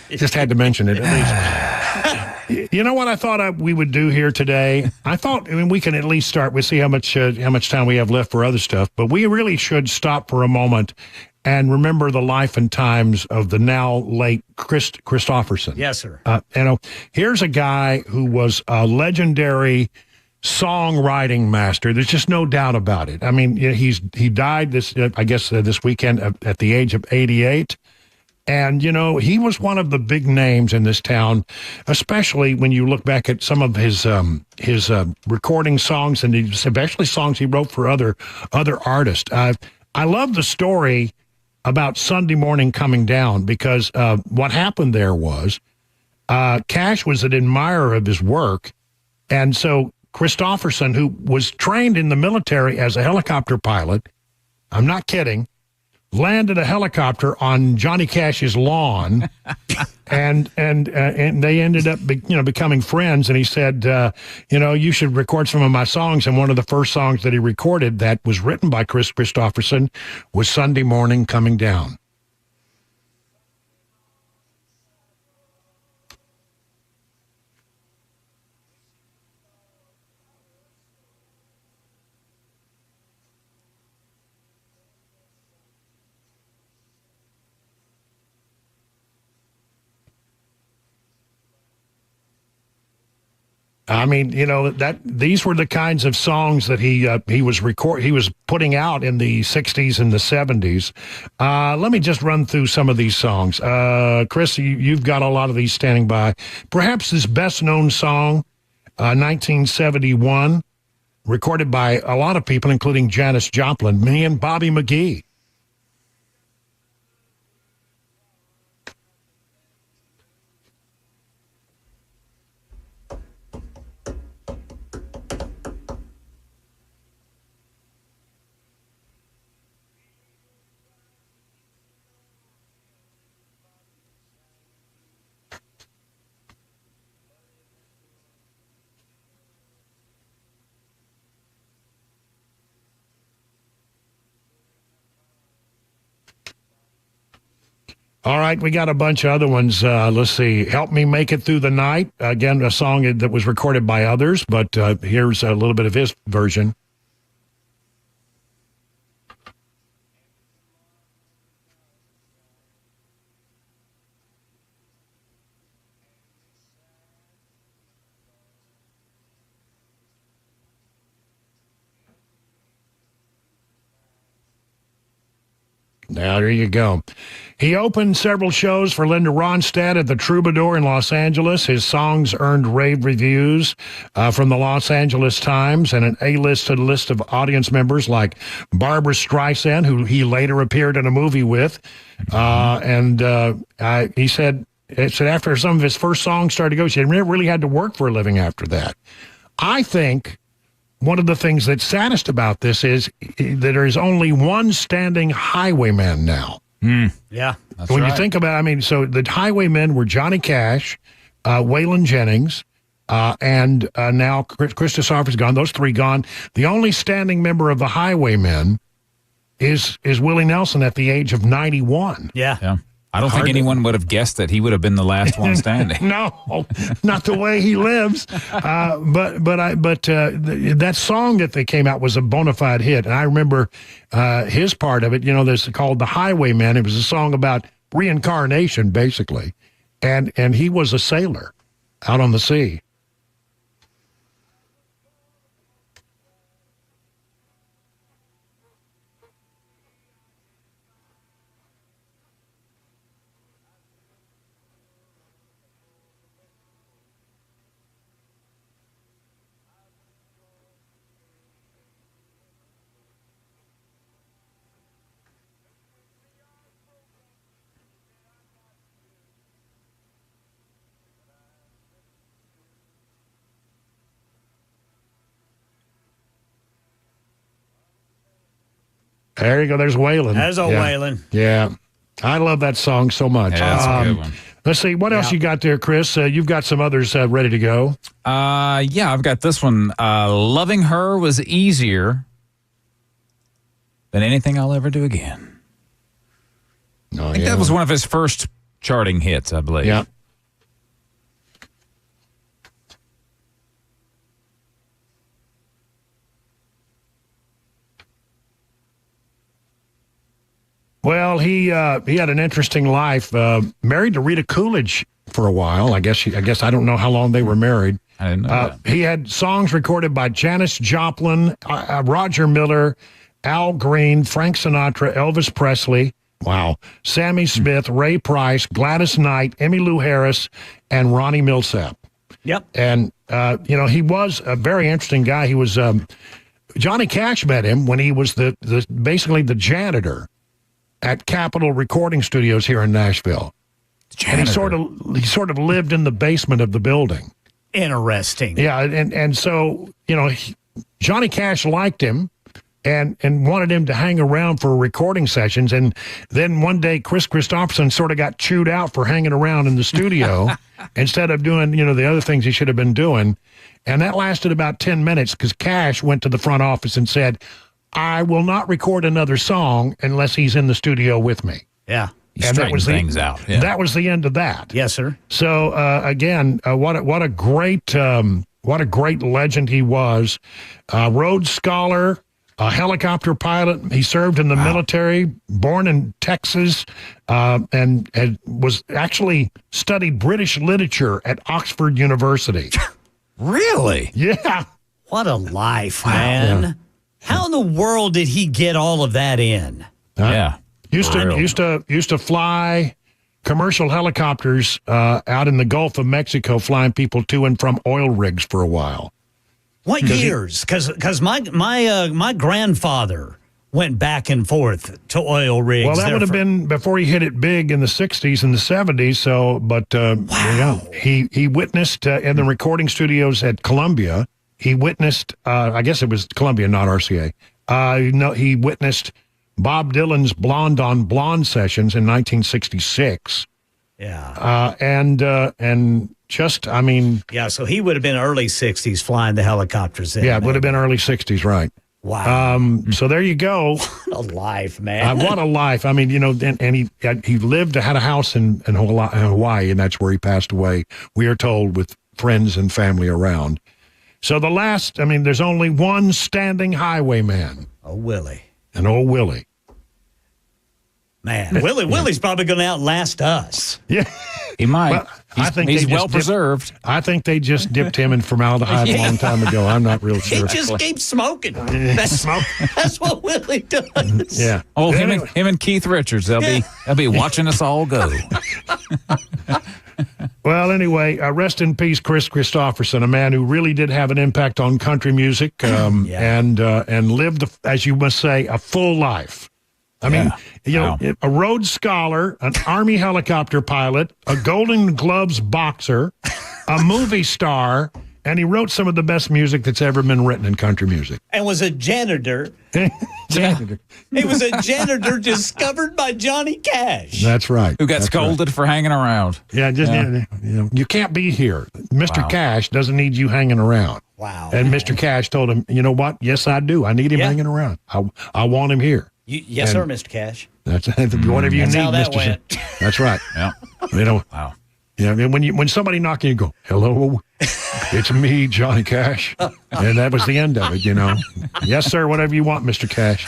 just had to mention it at least. You know what I thought we would do here today? We can at least start. We'll see how much time we have left for other stuff. But we really should stop for a moment and remember the life and times of the now late Christofferson. Yes, sir. Here's a guy who was a legendary songwriting master. There's just no doubt about it. I mean, he died this weekend at the age of 88. And, he was one of the big names in this town, especially when you look back at some of his recording songs, and especially songs he wrote for other artists. I love the story about Sunday Morning Coming Down, because what happened there was Cash was an admirer of his work. And so Christofferson, who was trained in the military as a helicopter pilot, I'm not kidding, landed a helicopter on Johnny Cash's lawn, and they ended up becoming friends. And he said, you should record some of my songs. And one of the first songs that he recorded that was written by Chris Christofferson was Sunday Morning Coming Down. I mean, these were the kinds of songs that he was putting out in the 60s and the 70s. Let me just run through some of these songs. Chris, you've got a lot of these standing by. Perhaps his best-known song, 1971, recorded by a lot of people, including Janis Joplin, Me and Bobby McGee. All right, we got a bunch of other ones. Let's see. Help Me Make It Through the Night. Again, a song that was recorded by others, but here's a little bit of his version. Now, there you go. He opened several shows for Linda Ronstadt at the Troubadour in Los Angeles. His songs earned rave reviews from the Los Angeles Times and an A-listed list of audience members like Barbra Streisand, who he later appeared in a movie with. He said after some of his first songs started to go, he never really had to work for a living after that. I think one of the things that's saddest about this is that there is only one standing highwayman now. Yeah, that's when right. you think about it, so the highwaymen were Johnny Cash, Waylon Jennings, and now Chris Christopher's gone. Those three gone. The only standing member of the highwaymen is Willie Nelson at the age of 91. Yeah. I don't think anyone would have guessed that he would have been the last one standing. No, not the way he lives. But that song that they came out was a bona fide hit, and I remember his part of it. There's called "The Highwayman." It was a song about reincarnation, basically, and he was a sailor out on the sea. There you go. There's Waylon. There's old Waylon. Yeah. I love that song so much. Yeah, that's a good one. Let's see. What else you got there, Chris? You've got some others ready to go. Yeah, I've got this one. Loving Her was easier than anything I'll ever do again. Oh, I think that was one of his first charting hits, I believe. Yeah. Well, he had an interesting life. Married to Rita Coolidge for a while. I guess I don't know how long they were married. I didn't know that. He had songs recorded by Janis Joplin, Roger Miller, Al Green, Frank Sinatra, Elvis Presley. Wow. Sammy Smith, Ray Price, Gladys Knight, Emmylou Harris, and Ronnie Milsap. Yep. And he was a very interesting guy. He was Johnny Cash met him when he was basically the janitor at Capitol Recording Studios here in Nashville. And he sort of lived in the basement of the building. Interesting. Yeah, and so, Johnny Cash liked him and wanted him to hang around for recording sessions. And then one day, Chris Christopherson sort of got chewed out for hanging around in the studio instead of doing, the other things he should have been doing. And that lasted about 10 minutes because Cash went to the front office and said, I will not record another song unless he's in the studio with me. Yeah. And that was things out. Yeah. That was the end of that. Yes, sir. So again, what a great legend he was. Rhodes Scholar, a helicopter pilot. He served in the military. Born in Texas, and was actually studied British literature at Oxford University. Really? Yeah. What a life, man. Yeah. How in the world did he get all of that in? Yeah. Used to fly commercial helicopters out in the Gulf of Mexico, flying people to and from oil rigs for a while. What years? Because my grandfather went back and forth to oil rigs. Well, that would have been before he hit it big in the 60s and the 70s. So, but wow. He witnessed in the recording studios at Columbia. He witnessed, I guess it was Columbia, not RCA. He witnessed Bob Dylan's Blonde on Blonde sessions in 1966. Yeah. And just, I mean. Yeah, so he would have been early 60s flying the helicopters in. Yeah, it would have been early 60s, right. Wow. So there you go. What a life, man. What a life. I mean, and he had a house in Hawaii, and that's where he passed away, we are told, with friends and family around. So there's only one standing highwayman. Oh, Willie. And old Willie. Man, Willie's probably going to outlast us. Yeah. He might. Well, I think he's well preserved. I think they just dipped him in formaldehyde a long time ago. I'm not real sure. He just keeps smoking. That's what Willie does. Yeah. Oh, him and Keith Richards. They'll be watching us all go. Well, anyway, rest in peace, Chris Christopherson, a man who really did have an impact on country music, and lived, as you must say, a full life. I mean, a Rhodes Scholar, an Army helicopter pilot, a Golden Gloves boxer, a movie star, and he wrote some of the best music that's ever been written in country music. And was a janitor. Janitor. He was a janitor discovered by Johnny Cash. That's right. Who got scolded for hanging around. Yeah, you can't be here. Mr. Cash doesn't need you hanging around. Wow. And Mr. Cash told him, you know what? Yes, I do. I need him hanging around. I want him here. Yes, sir, Mr. Cash. That's whatever you need, how that Mr. went. That's right. Yeah. Wow. Yeah, when somebody knocks you go, hello, it's me, Johnny Cash. And that was the end of it, Yes, sir, whatever you want, Mr. Cash.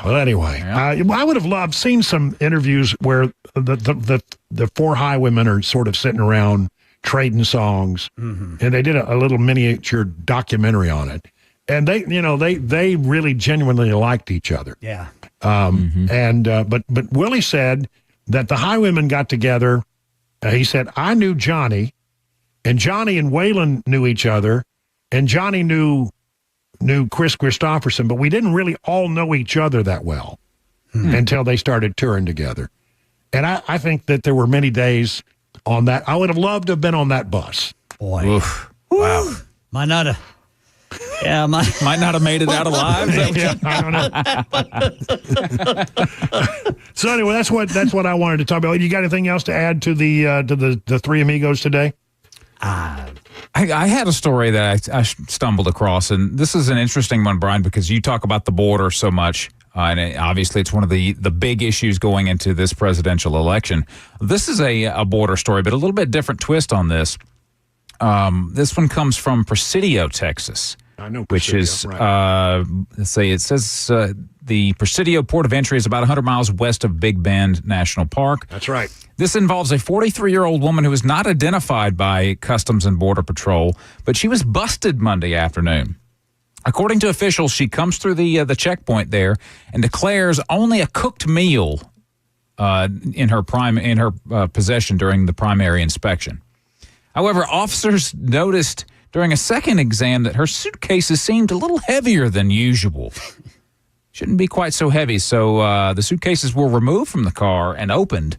Well, anyway, I would have seen some interviews where the four highwaymen are sort of sitting around trading songs, and they did a little miniature documentary on it. And they really genuinely liked each other. Yeah. But Willie said that the highwaymen got together. He said, I knew Johnny, and Johnny and Waylon knew each other, and Johnny knew Chris Christopherson, but we didn't really all know each other that well until they started touring together. And I think that there were many days on that. I would have loved to have been on that bus. Boy. Oof. Wow. Might not have. Yeah, might not have made it out alive. Yeah, I don't know. So anyway, that's what I wanted to talk about. You got anything else to add to the Three Amigos today? I had a story that I stumbled across, and this is an interesting one, Brian, because you talk about the border so much, and obviously it's one of the big issues going into this presidential election. This is a border story, but a little bit different twist on this. This one comes from Presidio, Texas. I know Presidio, which is, right. Let's say it says the Presidio port of entry is about 100 miles west of Big Bend National Park. That's right. This involves a 43-year-old woman who was not identified by Customs and Border Patrol, but she was busted Monday afternoon. According to officials, she comes through the checkpoint there and declares only a cooked meal in her possession during the primary inspection. However, officers noticed during a second exam that her suitcases seemed a little heavier than usual. Shouldn't be quite so heavy, so the suitcases were removed from the car and opened,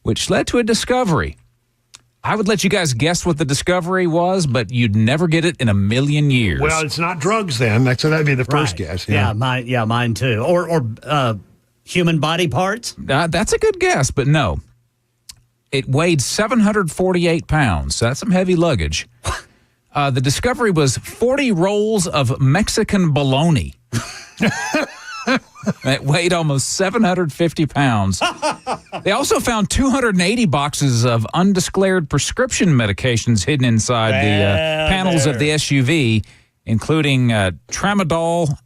which led to a discovery. I would let you guys guess what the discovery was, but you'd never get it in a million years. Well, it's not drugs then. So that'd be the first guess. Yeah, mine too. Or human body parts? That's a good guess, but no. It weighed 748 pounds. So that's some heavy luggage. The discovery was 40 rolls of Mexican bologna. It weighed almost 750 pounds. They also found 280 boxes of undeclared prescription medications hidden inside the panels of the SUV, including tramadol,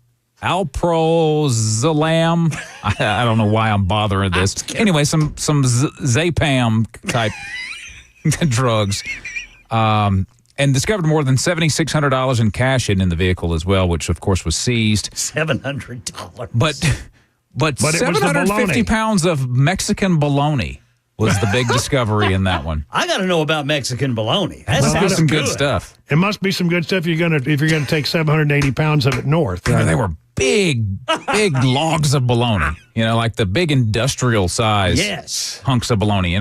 alprazolam. I don't know why I'm bothering this. Anyway, some Zapam type drugs. And discovered more than $7,600 in cash hidden in the vehicle as well, which of course was seized. $700. But 750 pounds of Mexican bologna was the big discovery in that one. I got to know about Mexican bologna. That sounds some good stuff. It must be some good stuff if you're gonna take 780 pounds of it north. Right? They were big logs of bologna. Like the big industrial size hunks of bologna.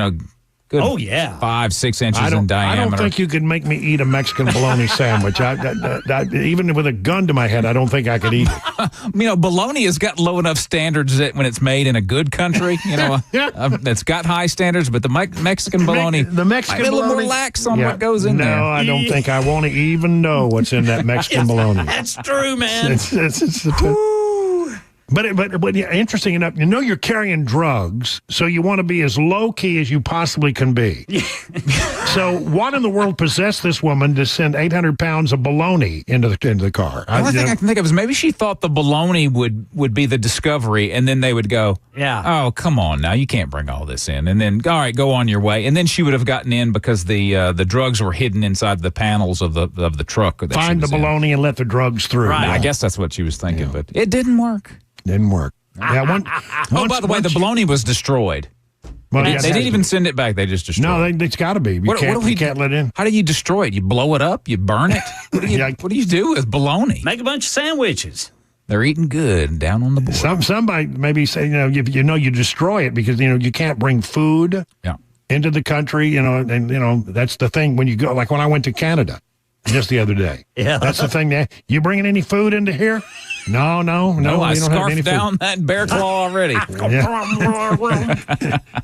Good 5-6 inches in diameter. I don't think you could make me eat a Mexican bologna sandwich. Even with a gun to my head, I don't think I could eat it. Bologna has got low enough standards that when it's made in a good country, that's got high standards. But the Mexican bologna, the Mexican might be a little bologna, more lax on what goes in there. No, I don't think I want to even know what's in that Mexican bologna. That's true, man. But interesting enough, you're carrying drugs, so you want to be as low key as you possibly can be. So what in the world possessed this woman to send 800 pounds of bologna into the car? The only thing I can think of is maybe she thought the bologna would be the discovery, and then they would go, oh, come on now, you can't bring all this in. And then, all right, go on your way. And then she would have gotten in because the drugs were hidden inside the panels of the truck. Find the bologna and let the drugs through. Right, I guess that's what she was thinking, but it didn't work. Didn't work. Yeah. By the way, the bologna was destroyed. Well, they didn't even send it back. They just destroyed it. No, it's got to be. You can't let it in. How do you destroy it? You blow it up? You burn it? What do you do with bologna? Make a bunch of sandwiches. They're eating good down on the board. Somebody maybe say, you destroy it because, you can't bring food into the country, and, that's the thing when you go, like when I went to Canada just the other day. Yeah. That's the thing. You bringing any food into here? No. I scarfed down that bear claw already.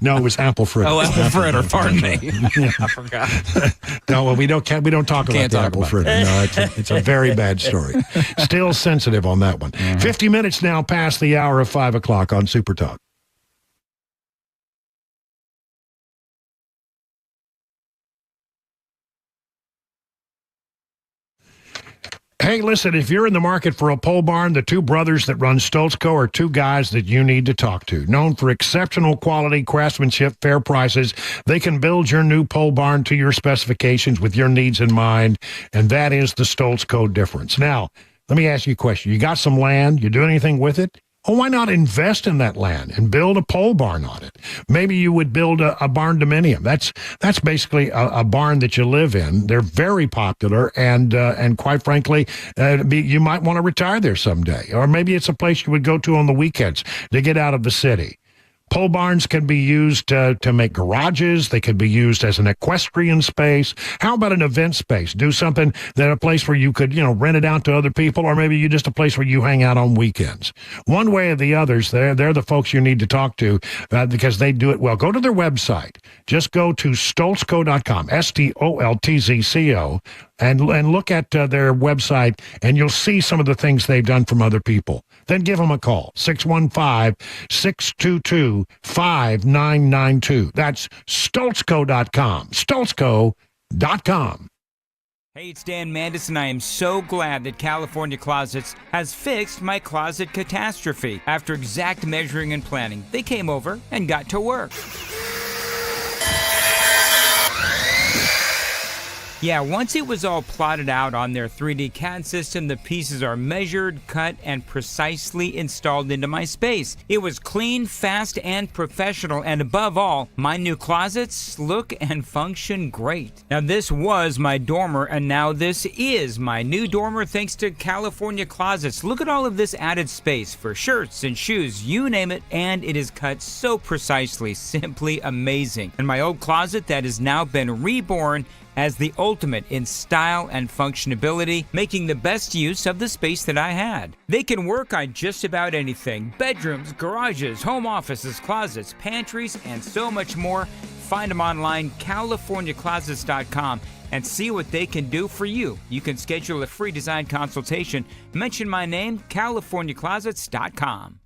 No, it was apple fritter. Oh, apple fritter. Pardon me. I forgot. No, well, we don't talk about the apple fritter. No, it's a very bad story. Still sensitive on that one. 50 minutes now past the hour of 5 o'clock on Super Talk. Hey, listen, if you're in the market for a pole barn, the two brothers that run Stoltz Co. are two guys that you need to talk to. Known for exceptional quality, craftsmanship, fair prices, they can build your new pole barn to your specifications with your needs in mind, and that is the Stoltz Co. difference. Now, let me ask you a question. You got some land? You do anything with it? Well, why not invest in that land and build a pole barn on it? Maybe you would build a barn dominium. That's basically a barn that you live in. They're very popular, and quite frankly, you might want to retire there someday. Or maybe it's a place you would go to on the weekends to get out of the city. Pole barns can be used to make garages. They could be used as an equestrian space. How about an event space? Do something that a place where you could, rent it out to other people, or maybe you just a place where you hang out on weekends. One way or the others, they're the folks you need to talk to because they do it well. Go to their website. Just go to stoltzco.com, STOLTZCO, and look at their website, and you'll see some of the things they've done from other people. Then give them a call, 615-622-5992. That's stoltzco.com, stoltzco.com. Hey, it's Dan Mandis, and I am so glad that California Closets has fixed my closet catastrophe. After exact measuring and planning, they came over and got to work. Yeah, once it was all plotted out on their 3D CAD system, the pieces are measured, cut, and precisely installed into my space. It was clean, fast, and professional, and above all, my new closets look and function great. Now, this was my dormer, and now this is my new dormer thanks to California Closets. Look at all of this added space for shirts and shoes, you name it, and it is cut so precisely, simply amazing. And my old closet that has now been reborn as the ultimate in style and functionality, making the best use of the space that I had. They can work on just about anything: bedrooms, garages, home offices, closets, pantries, and so much more. Find them online, CaliforniaClosets.com, and see what they can do for you. You can schedule a free design consultation. Mention my name, CaliforniaClosets.com.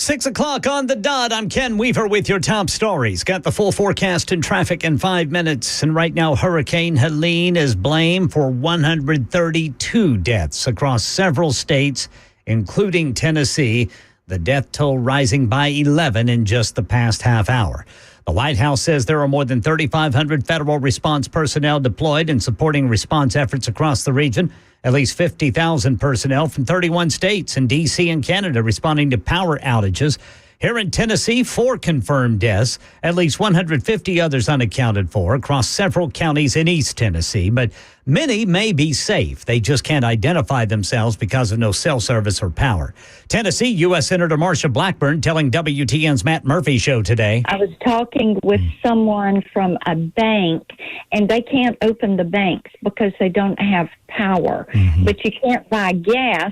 6 o'clock on the dot. I'm Ken Weaver with your top stories. Got the full forecast and traffic in 5 minutes. And right now, Hurricane Helene is blamed for 132 deaths across several states, including Tennessee. The death toll rising by 11 in just the past half hour. The White House says there are more than 3,500 federal response personnel deployed in supporting response efforts across the region. At least 50,000 personnel from 31 states and D.C. and Canada responding to power outages. Here in Tennessee, 4 confirmed deaths, at least 150 others unaccounted for across several counties in East Tennessee. But many may be safe. They just can't identify themselves because of no cell service or power. Tennessee U.S. Senator Marsha Blackburn telling WTN's Matt Murphy show today. I was talking with someone from a bank, and they can't open the banks because they don't have power. But you can't buy gas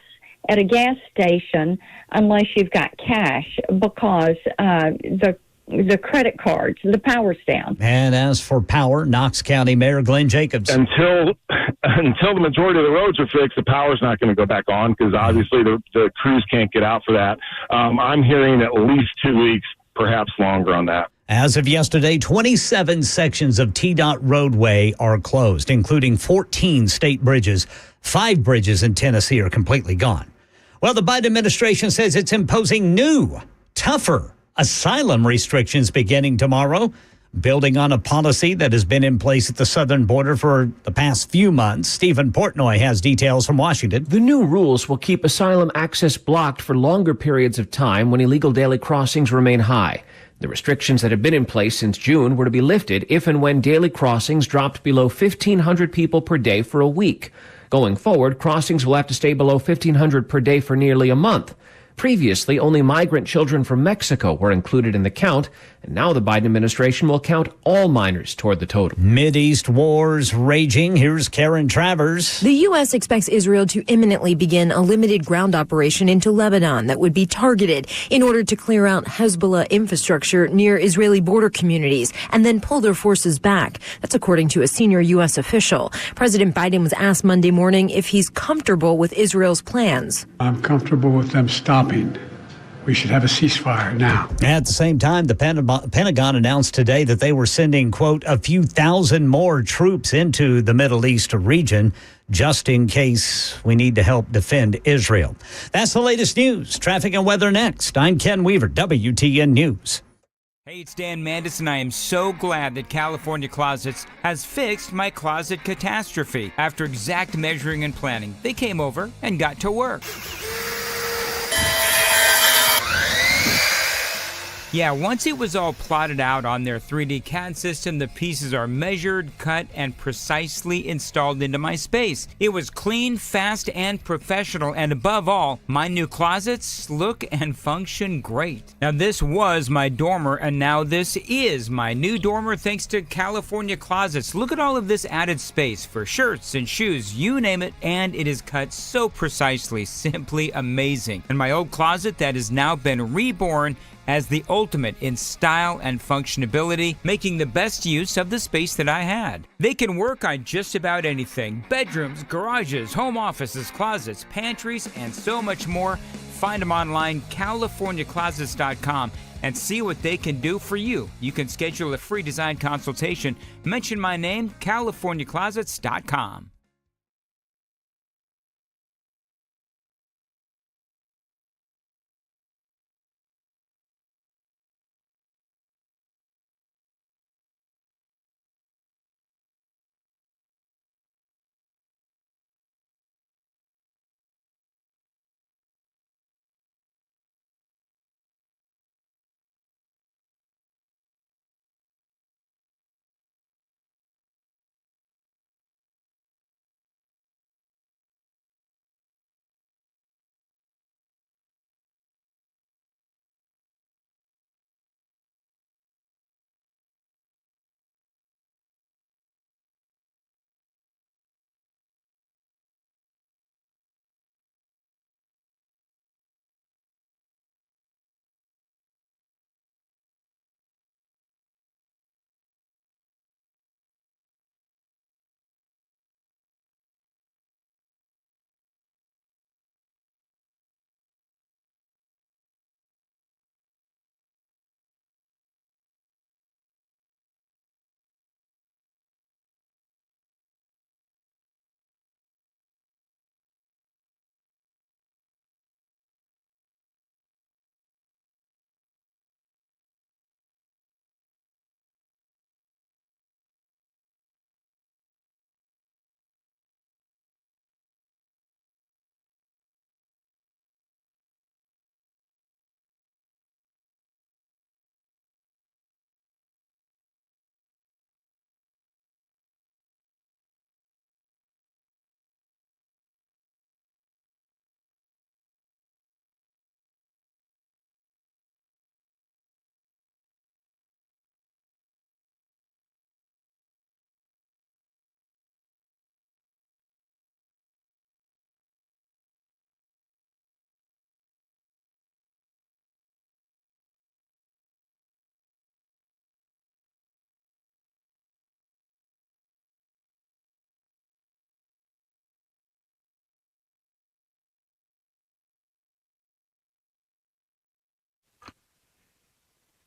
at a gas station unless you've got cash because the credit cards, the power's down. And as for power, Knox County Mayor Glenn Jacobs. Until the majority of the roads are fixed, the power's not going to go back on because obviously the crews can't get out for that. I'm hearing at least 2 weeks, perhaps longer on that. As of yesterday, 27 sections of TDOT roadway are closed, including 14 state bridges. 5 bridges in Tennessee are completely gone. Well, the Biden administration says it's imposing new, tougher asylum restrictions beginning tomorrow, building on a policy that has been in place at the southern border for the past few months. Stephen Portnoy has details from Washington. The new rules will keep asylum access blocked for longer periods of time when illegal daily crossings remain high. The restrictions that have been in place since June were to be lifted if and when daily crossings dropped below 1,500 people per day for a week. Going forward, crossings will have to stay below 1,500 per day for nearly a month. Previously, only migrant children from Mexico were included in the count, and now the Biden administration will count all minors toward the total. Mideast wars raging. Here's Karen Travers. The U.S. expects Israel to imminently begin a limited ground operation into Lebanon that would be targeted in order to clear out Hezbollah infrastructure near Israeli border communities and then pull their forces back. That's according to a senior U.S. official. President Biden was asked Monday morning if he's comfortable with Israel's plans. I'm comfortable with them stopping. We should have a ceasefire now. At the same time, the Pentagon announced today that they were sending, quote, a few thousand more troops into the Middle East region just in case we need to help defend Israel. That's the latest news. Traffic and weather next. I'm Ken Weaver, WTN News. Hey, it's Dan Mandis, and I am so glad that California Closets has fixed my closet catastrophe. After exact measuring and planning, they came over and got to work. Yeah, once it was all plotted out on their 3D CAD system, the pieces are measured, cut, and precisely installed into my space. It was clean, fast, and professional, and above all, my new closets look and function great. Now, this was my dormer, and now this is my new dormer thanks to California Closets. Look at all of this added space for shirts and shoes, you name it, and it is cut so precisely, simply amazing. And my old closet that has now been reborn as the ultimate in style and functionality, making the best use of the space that I had. They can work on just about anything: bedrooms, garages, home offices, closets, pantries, and so much more. Find them online, CaliforniaClosets.com, and see what they can do for you. You can schedule a free design consultation. Mention my name, CaliforniaClosets.com.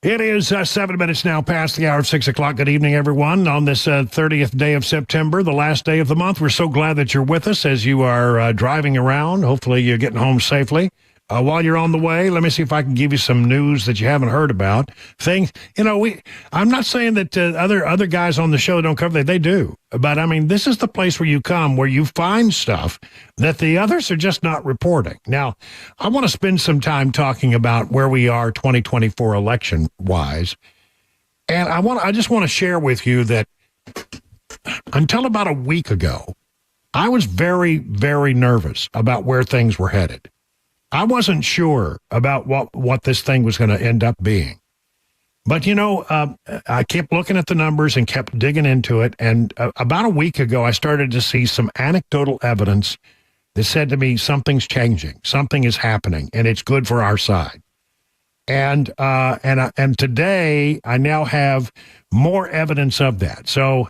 It is 7 minutes now past the hour of 6 o'clock. Good evening, everyone. On this 30th day of September, the last day of the month, we're so glad that you're with us as you are driving around. Hopefully you're getting home safely. While you're on the way, let me see if I can give you some news that you haven't heard about. Things, I'm not saying that other guys on the show don't cover that. They do. But, I mean, this is the place where you come, where you find stuff that the others are just not reporting. Now, I want to spend some time talking about where we are 2024 election-wise. And I just want to share with you that until about a week ago, I was very, very nervous about where things were headed. I wasn't sure about what this thing was going to end up being. But, I kept looking at the numbers and kept digging into it. And about a week ago, I started to see some anecdotal evidence that said to me, something's changing, something is happening, and it's good for our side. And today, I now have more evidence of that. So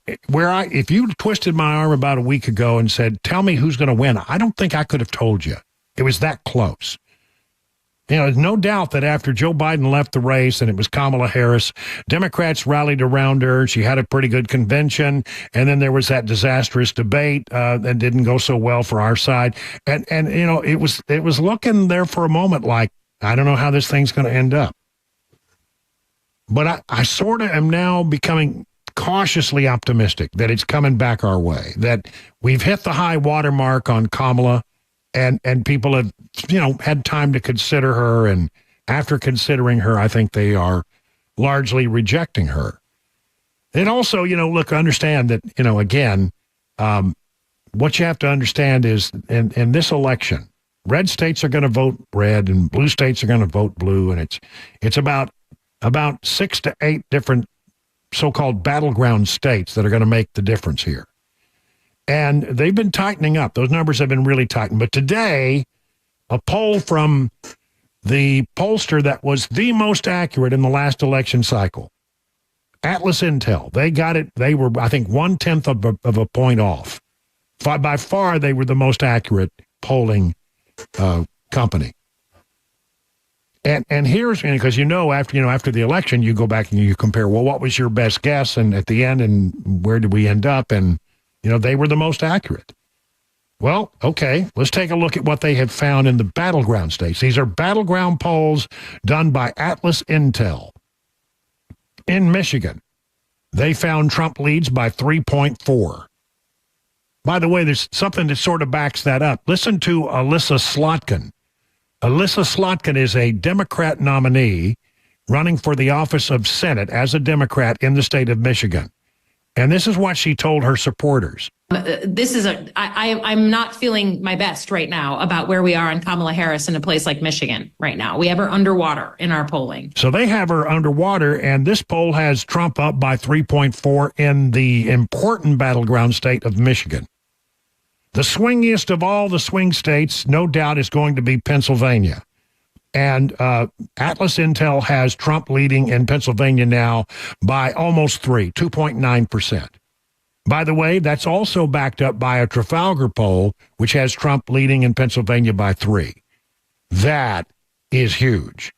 if you twisted my arm about a week ago and said, tell me who's going to win, I don't think I could have told you. It was that close. There's no doubt that after Joe Biden left the race and it was Kamala Harris, Democrats rallied around her. She had a pretty good convention. And then there was that disastrous debate that didn't go so well for our side. And it was looking there for a moment like, I don't know how this thing's going to end up. But I sort of am now becoming cautiously optimistic that it's coming back our way, that we've hit the high water mark on Kamala. And people have, had time to consider her. And after considering her, I think they are largely rejecting her. And also, understand that, again, what you have to understand is in this election, red states are going to vote red and blue states are going to vote blue. And it's about 6 to 8 different so-called battleground states that are going to make the difference here. And they've been tightening up. Those numbers have been really tightened. But today, a poll from the pollster that was the most accurate in the last election cycle, Atlas Intel, they got it. They were, I think, 1/10 of a point off. By far, they were the most accurate polling company. And here's, because after the election, you go back and you compare, well, what was your best guess? And at the end, and where did we end up? And they were the most accurate. Well, okay, let's take a look at what they have found in the battleground states. These are battleground polls done by Atlas Intel. In Michigan, they found Trump leads by 3.4. By the way, there's something that sort of backs that up. Listen to Alyssa Slotkin. Alyssa Slotkin is a Democrat nominee running for the office of Senate as a Democrat in the state of Michigan. And this is what she told her supporters. I'm not feeling my best right now about where we are on Kamala Harris in a place like Michigan right now. We have her underwater in our polling. So they have her underwater, and this poll has Trump up by 3.4 in the important battleground state of Michigan. The swingiest of all the swing states, no doubt, is going to be Pennsylvania. And Atlas Intel has Trump leading in Pennsylvania now by almost 2.9%. By the way, that's also backed up by a Trafalgar poll, which has Trump leading in Pennsylvania by 3. That is huge.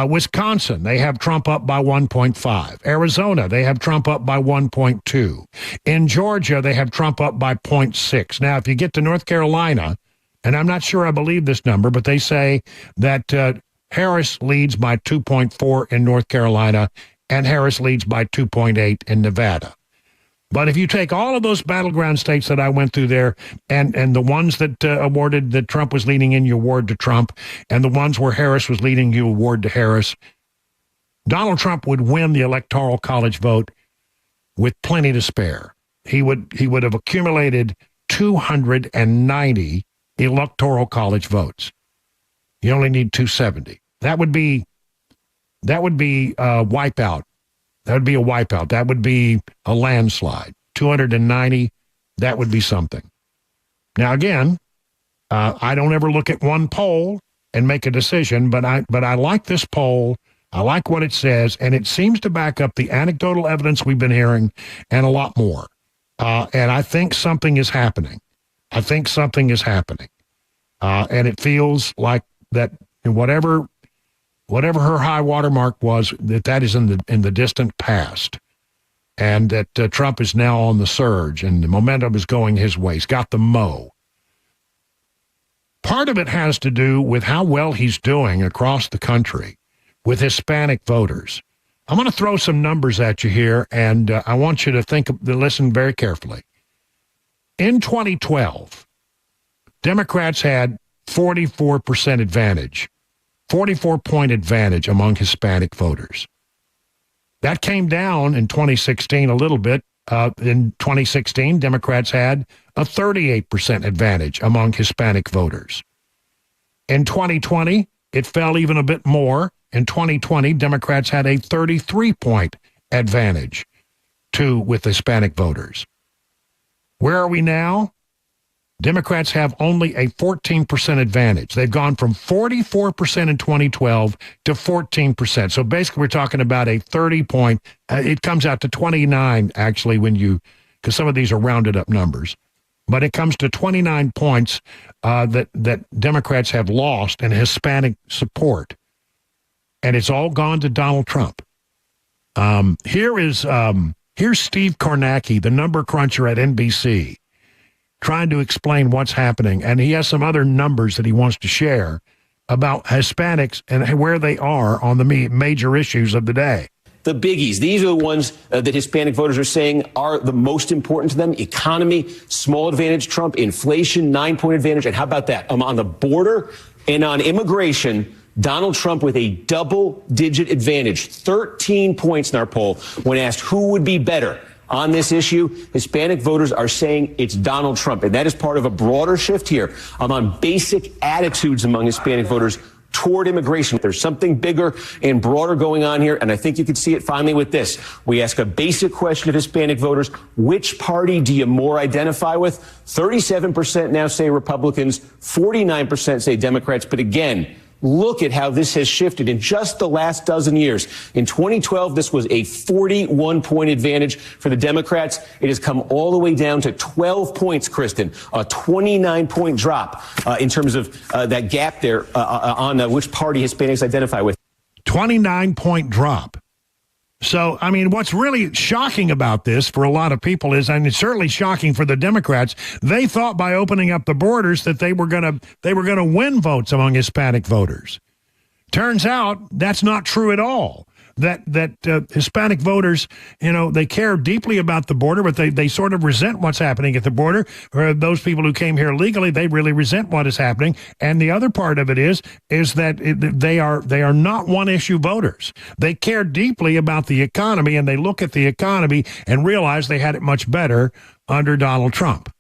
Wisconsin, they have Trump up by 1.5. Arizona, they have Trump up by 1.2. In Georgia, they have Trump up by 0.6. Now, if you get to North Carolina, and I'm not sure I believe this number, but they say that Harris leads by 2.4 in North Carolina, and Harris leads by 2.8 in Nevada. But if you take all of those battleground states that I went through there, and the ones that awarded that Trump was leading in, you award to Trump, and the ones where Harris was leading, you award to Harris, Donald Trump would win the Electoral College vote with plenty to spare. He would have accumulated 290 Electoral College votes. You only need 270. That would be a wipeout. That would be a wipeout. That would be a landslide. 290, that would be something. Now, again, I don't ever look at one poll and make a decision, but I like this poll. I like what it says, and it seems to back up the anecdotal evidence we've been hearing and a lot more. And I think something is happening. And it feels like that whatever whatever her high water mark was, that is in the distant past. And that Trump is now on the surge, and the momentum is going his way. He's got the mo. Part of it has to do with how well he's doing across the country with Hispanic voters. I'm going to throw some numbers at you here, and I want you to listen very carefully. In 2012, Democrats had 44% advantage, 44-point advantage among Hispanic voters. That came down in 2016 a little bit. In 2016, Democrats had a 38% advantage among Hispanic voters. In 2020, it fell even a bit more. In 2020, Democrats had a 33-point advantage with Hispanic voters. Where are we now? Democrats have only a 14% advantage. They've gone from 44% in 2012 to 14%. So basically, we're talking about a 30-point. It comes out to 29, actually, because some of these are rounded up numbers. But it comes to 29 points that Democrats have lost in Hispanic support. And it's all gone to Donald Trump. Here's Steve Kornacki, the number cruncher at NBC, trying to explain what's happening. And he has some other numbers that he wants to share about Hispanics and where they are on the major issues of the day. The biggies, these are the ones that Hispanic voters are saying are the most important to them. Economy, small advantage, Trump, inflation, 9-point advantage. And how about that? On the border and on immigration, Donald Trump with a double-digit advantage, 13 points in our poll when asked who would be better on this issue. Hispanic voters are saying it's Donald Trump, and that is part of a broader shift here on basic attitudes among Hispanic voters toward immigration. There's something bigger and broader going on here, and I think you can see it finally with this. We ask a basic question of Hispanic voters: which party do you more identify with? 37% now say Republicans, 49% say Democrats, but again, look at how this has shifted in just the last dozen years. In 2012, this was a 41-point advantage for the Democrats. It has come all the way down to 12 points, Kristen, a 29-point drop in terms of that gap there on which party Hispanics identify with. 29-point drop. So, I mean, what's really shocking about this for a lot of people is, and it's certainly shocking for the Democrats, they thought by opening up the borders that they were going to win votes among Hispanic voters. Turns out that's not true at all. That Hispanic voters, they care deeply about the border, but they sort of resent what's happening at the border. Or those people who came here legally, they really resent what is happening. And the other part of it is that they are not one-issue voters. They care deeply about the economy, and they look at the economy and realize they had it much better under Donald Trump.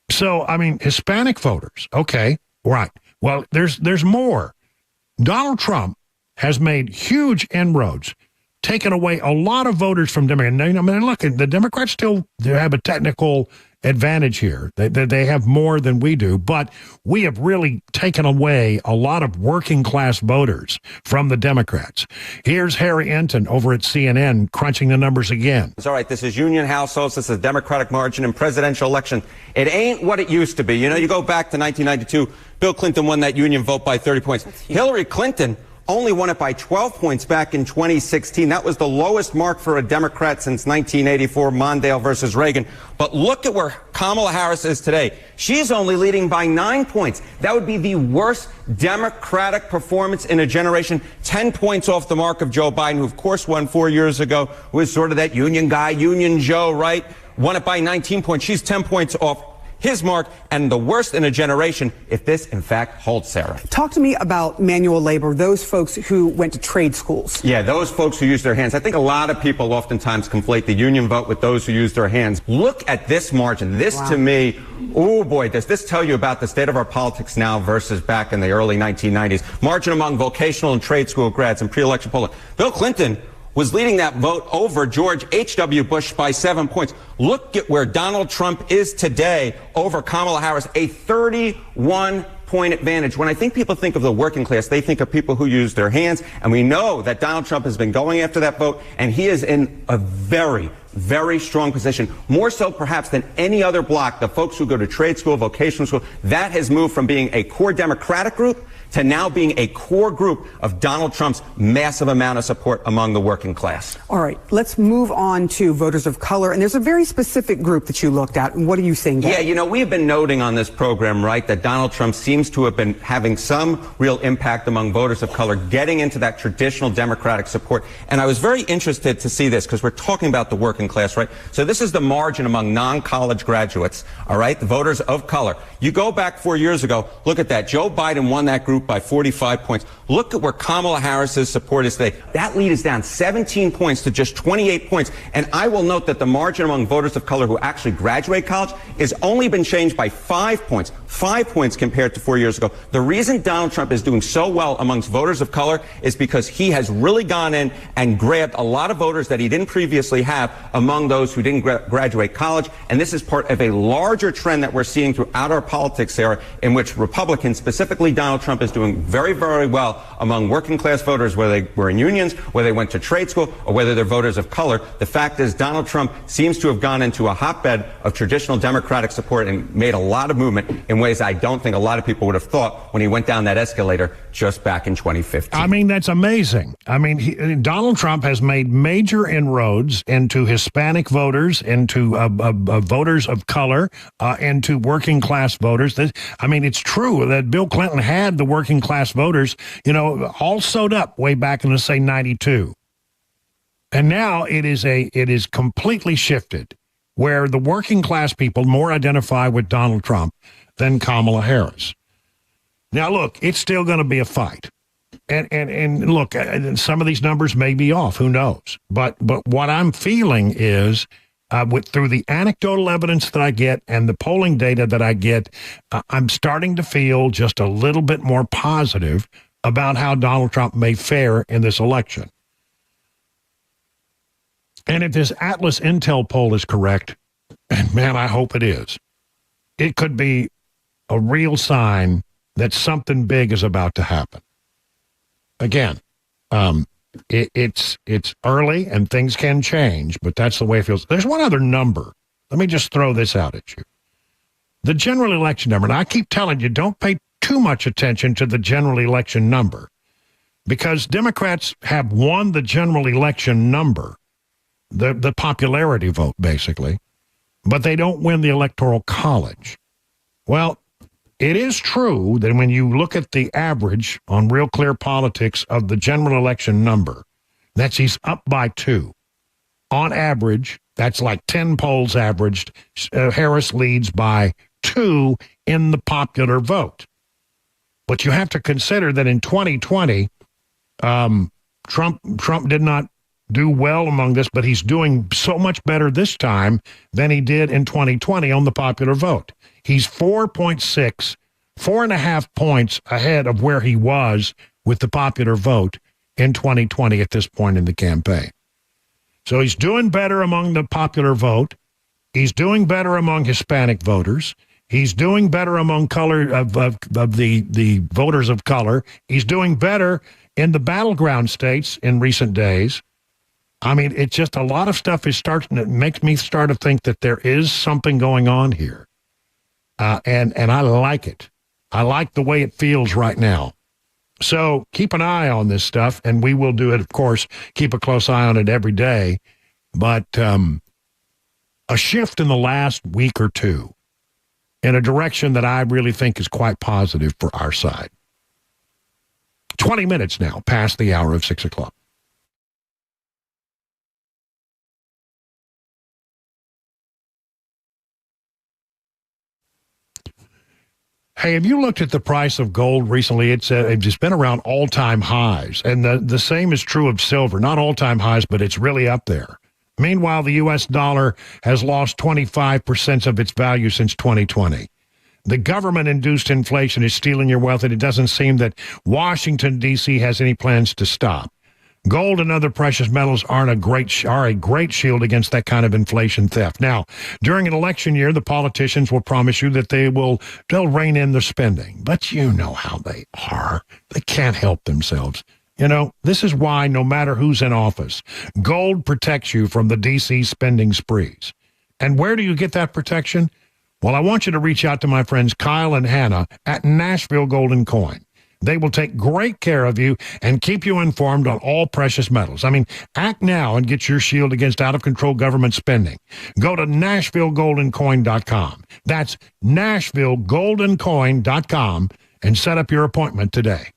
So, I mean, Hispanic voters, okay, right. Well, there's more. Donald Trump has made huge inroads, taken away a lot of voters from Democrats. I mean, look, the Democrats still have a technical advantage here. They have more than we do, but we have really taken away a lot of working class voters from the Democrats. Here's Harry Enton over at CNN crunching the numbers again. It's all right. This is union households. This is a Democratic margin in presidential election. It ain't what it used to be. You go back to 1992, Bill Clinton won that union vote by 30 points. Hillary Clinton only won it by 12 points back in 2016. That was the lowest mark for a Democrat since 1984, Mondale versus Reagan. But look at where Kamala Harris is today. She's only leading by 9 points. That would be the worst Democratic performance in a generation, 10 points off the mark of Joe Biden, who of course won 4 years ago, who was sort of that union guy, Union Joe, right? Won it by 19 points. She's 10 points off his mark, and the worst in a generation if this, in fact, holds, Sarah. Talk to me about manual labor, those folks who went to trade schools. Yeah, those folks who use their hands. I think a lot of people oftentimes conflate the union vote with those who use their hands. Look at this margin. This, wow, to me, oh boy, does this tell you about the state of our politics now versus back in the early 1990s. Margin among vocational and trade school grads in pre-election polling. Bill Clinton was leading that vote over George H.W. Bush by 7 points. Look at where Donald Trump is today over Kamala Harris, a 31-point advantage. When I think people think of the working class, they think of people who use their hands, and we know that Donald Trump has been going after that vote, and he is in a very very strong position, more so perhaps than any other bloc. The folks who go to trade school, vocational school, that has moved from being a core Democratic group to now being a core group of Donald Trump's massive amount of support among the working class. All right, let's move on to voters of color. And there's a very specific group that you looked at. And what are you seeing there? Yeah, we have been noting on this program, right, that Donald Trump seems to have been having some real impact among voters of color, getting into that traditional Democratic support. And I was very interested to see this because we're talking about the working class, right? So this is the margin among non-college graduates, all right, the voters of color. You go back 4 years ago, look at that. Joe Biden won that group by 45 points. Look at where Kamala Harris's support is today. That lead is down 17 points to just 28 points. And I will note that the margin among voters of color who actually graduate college has only been changed by 5 points. 5 points compared to 4 years ago. The reason Donald Trump is doing so well amongst voters of color is because he has really gone in and grabbed a lot of voters that he didn't previously have among those who didn't graduate college. And this is part of a larger trend that we're seeing throughout our politics era, in which Republicans, specifically Donald Trump, is doing very, very well among working class voters, whether they were in unions, whether they went to trade school, or whether they're voters of color. The fact is Donald Trump seems to have gone into a hotbed of traditional Democratic support and made a lot of movement in ways I don't think a lot of people would have thought when he went down that escalator just back in 2015. I mean, that's amazing. I mean, Donald Trump has made major inroads into Hispanic voters, into voters of color, into working class voters. I mean, it's true that Bill Clinton had the working class voters, all sewed up way back in, say, 92. And now it is completely shifted, where the working class people more identify with Donald Trump than Kamala Harris. Now, look, it's still going to be a fight. And look, some of these numbers may be off. Who knows? But what I'm feeling is, through the anecdotal evidence that I get and the polling data that I get, I'm starting to feel just a little bit more positive about how Donald Trump may fare in this election. And if this Atlas Intel poll is correct, and man, I hope it is, it could be a real sign that something big is about to happen. Again, it's early and things can change, but that's the way it feels. There's one other number. Let me just throw this out at you. The general election number. And I keep telling you, don't pay too much attention to the general election number, because Democrats have won the general election number, the popularity vote, basically, but they don't win the Electoral College. Well, it is true that when you look at the average on Real Clear Politics of the general election number, that's he's up by 2. On average, that's like 10 polls averaged. Harris leads by 2 in the popular vote. But you have to consider that in 2020, Trump did not do well among this, but he's doing so much better this time than he did in 2020 on the popular vote. He's 4.5 points ahead of where he was with the popular vote in 2020 at this point in the campaign. So he's doing better among the popular vote. He's doing better among Hispanic voters. He's doing better among color of the voters of color. He's doing better in the battleground states in recent days. I mean, it's just a lot of stuff is starting to make me start to think that there is something going on here. And I like it. I like the way it feels right now. So keep an eye on this stuff, and we will do it, of course, keep a close eye on it every day. But a shift in the last week or two in a direction that I really think is quite positive for our side. 20 minutes now past the hour of 6 o'clock. Hey, have you looked at the price of gold recently? It's been around all-time highs, and the same is true of silver. Not all-time highs, but it's really up there. Meanwhile, the U.S. dollar has lost 25% of its value since 2020. The government-induced inflation is stealing your wealth, and it doesn't seem that Washington, D.C. has any plans to stop. Gold and other precious metals are a great shield against that kind of inflation theft. Now, during an election year, the politicians will promise you that they'll rein in the spending. But you know how they are. They can't help themselves. You know, this is why no matter who's in office, gold protects you from the D.C. spending sprees. And where do you get that protection? Well, I want you to reach out to my friends Kyle and Hannah at Nashville Gold and Coin. They will take great care of you and keep you informed on all precious metals. I mean, act now and get your shield against out-of-control government spending. Go to NashvilleGoldandCoin.com. That's NashvilleGoldandCoin.com and set up your appointment today.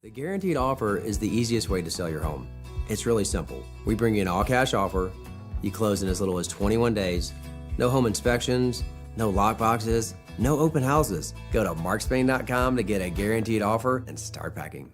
The guaranteed offer is the easiest way to sell your home. It's really simple. We bring you an all-cash offer. You close in as little as 21 days. No home inspections, no lockboxes, no open houses. Go to markspain.com to get a guaranteed offer and start packing.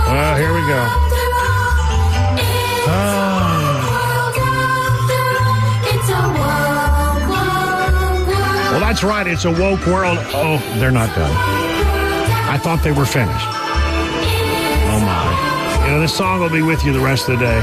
Well, here we go. Well, that's right. It's a woke world. Oh, they're not done. I thought they were finished. Oh, my. You know, this song will be with you the rest of the day.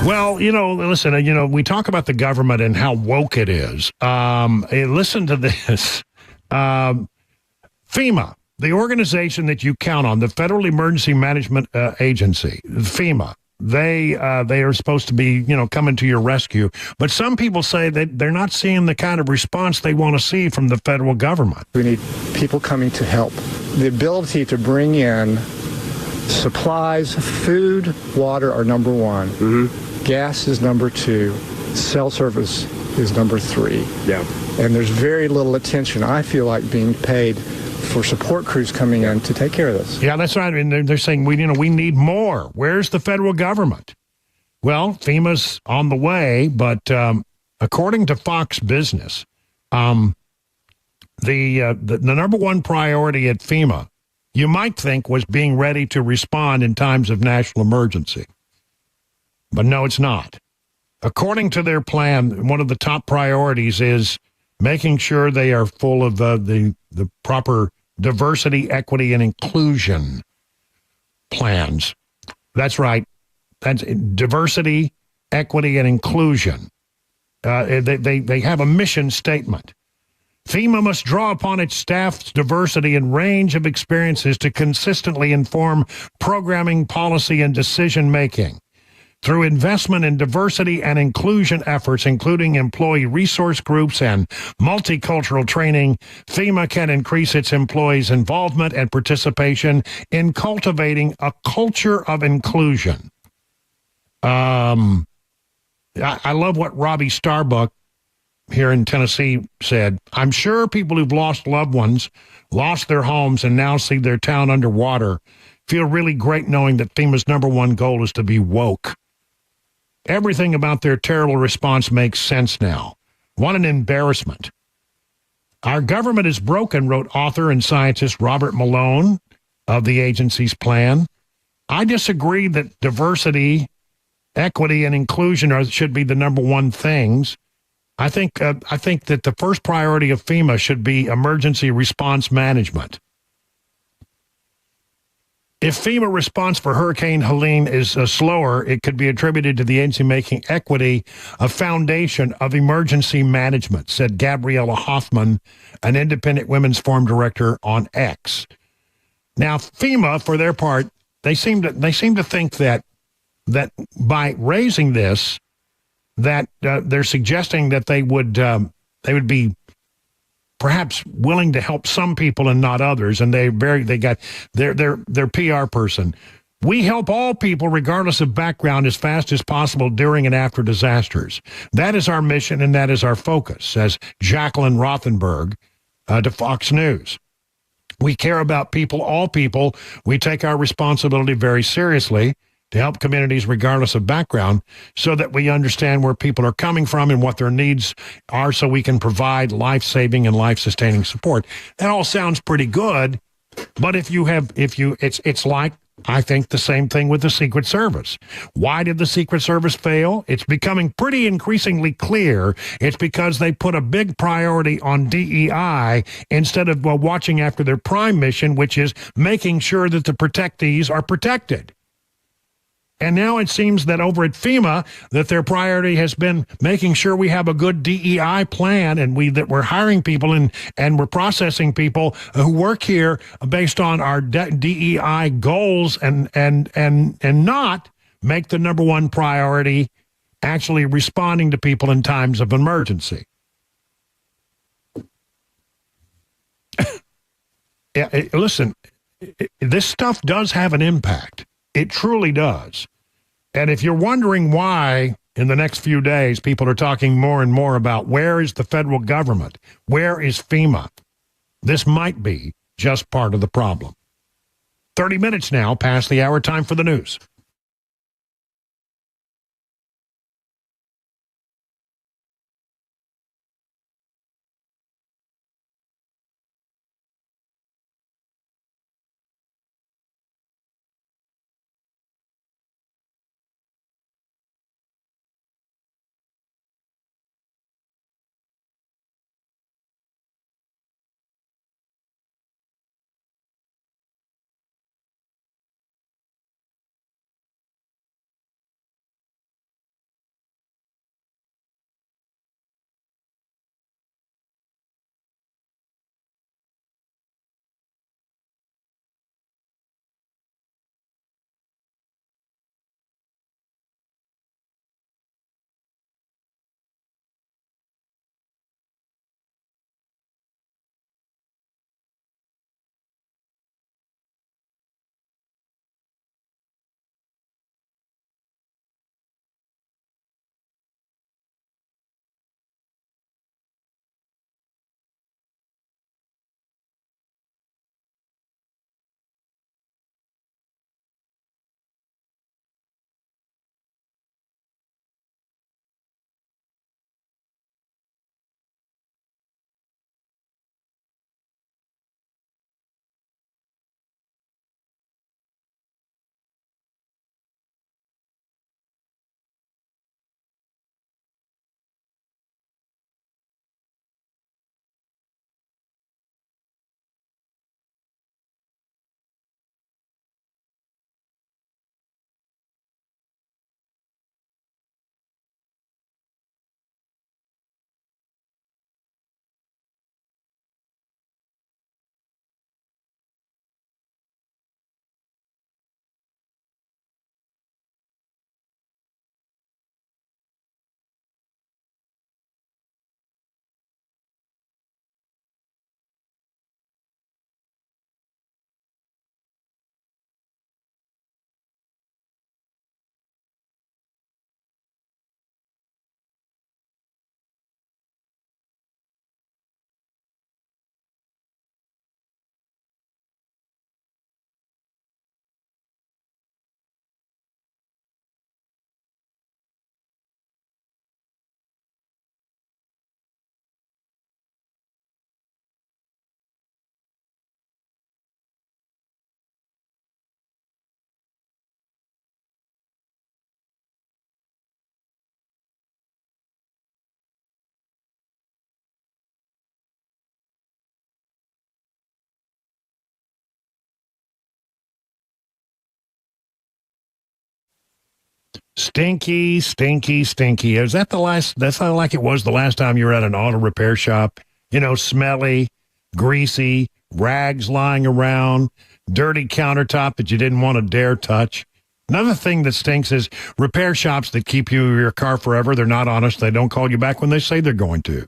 Well, you know, listen, you know, we talk about the government and how woke it is. Listen to this. FEMA, the organization that you count on, the Federal Emergency Management Agency, FEMA, they are supposed to be, you know, coming to your rescue. But some people say that they're not seeing the kind of response they want to see from the federal government. We need people coming to help. The ability to bring in supplies, food, water are number one. Mm-hmm. Gas is number two. Cell service is number three. Yeah. And there's very little attention, I feel like, being paid for support crews coming in to take care of this. Yeah, that's right. I mean, they're saying we need more. Where's the federal government? Well, FEMA's on the way, but according to Fox Business, the number one priority at FEMA, you might think, was being ready to respond in times of national emergency. But no, it's not. According to their plan, one of the top priorities is making sure they are full of the proper diversity, equity, and inclusion plans. That's right. That's diversity, equity, and inclusion. They have a mission statement. FEMA must draw upon its staff's diversity and range of experiences to consistently inform programming, policy, and decision-making. Through investment in diversity and inclusion efforts, including employee resource groups and multicultural training, FEMA can increase its employees' involvement and participation in cultivating a culture of inclusion. I love what Robbie Starbuck here in Tennessee said. I'm sure people who've lost loved ones, lost their homes, and now see their town underwater feel really great knowing that FEMA's number one goal is to be woke. Everything about their terrible response makes sense now. What an embarrassment. Our government is broken, wrote author and scientist Robert Malone of the agency's plan. I disagree that diversity, equity, and inclusion should be the number one things. I think that the first priority of FEMA should be emergency response management. If FEMA response for Hurricane Helene is slower, it could be attributed to the agency making equity a foundation of emergency management, said Gabriella Hoffman, an independent women's forum director on X. Now, FEMA, for their part, they seem to think that by raising this, that they're suggesting that they would be perhaps willing to help some people and not others, and they got their PR person. We help all people regardless of background as fast as possible during and after disasters. That is our mission and that is our focus, says Jacqueline Rothenberg to Fox News. We care about people, all people. We take our responsibility very seriously to help communities regardless of background so that we understand where people are coming from and what their needs are so we can provide life-saving and life-sustaining support. That all sounds pretty good, but it's like, I think, the same thing with the Secret Service. Why did the Secret Service fail? It's becoming pretty increasingly clear it's because they put a big priority on DEI instead of watching after their prime mission, which is making sure that the protectees are protected. And now it seems that over at FEMA, that their priority has been making sure we have a good DEI plan and that we're hiring people and we're processing people who work here based on our DEI goals and not make the number one priority actually responding to people in times of emergency. Listen, this stuff does have an impact. It truly does. And if you're wondering why in the next few days people are talking more and more about where is the federal government, where is FEMA, this might be just part of the problem. 30 minutes now past the hour, time for the news. Stinky, stinky, stinky. Is that the last? That's not like it was the last time you were at an auto repair shop. You know, smelly, greasy, rags lying around, dirty countertop that you didn't want to dare touch. Another thing that stinks is repair shops that keep your car forever. They're not honest. They don't call you back when they say they're going to.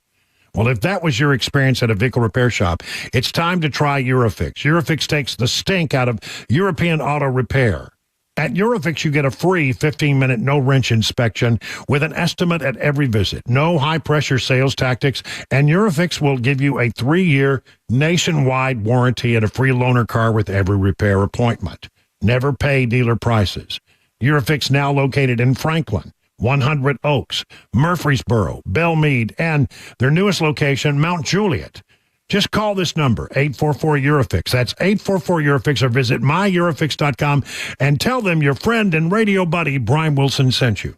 Well, if that was your experience at a vehicle repair shop, it's time to try URFIX. URFIX takes the stink out of European auto repair. At URFIX, you get a free 15-minute no-wrench inspection with an estimate at every visit. No high-pressure sales tactics, and URFIX will give you a 3-year nationwide warranty and a free loaner car with every repair appointment. Never pay dealer prices. URFIX now located in Franklin, 100 Oaks, Murfreesboro, Belmead, and their newest location, Mount Juliet. Just call this number, 844-EUROFIX. That's 844-EUROFIX, or visit myEuroFix.com and tell them your friend and radio buddy, Brian Wilson, sent you.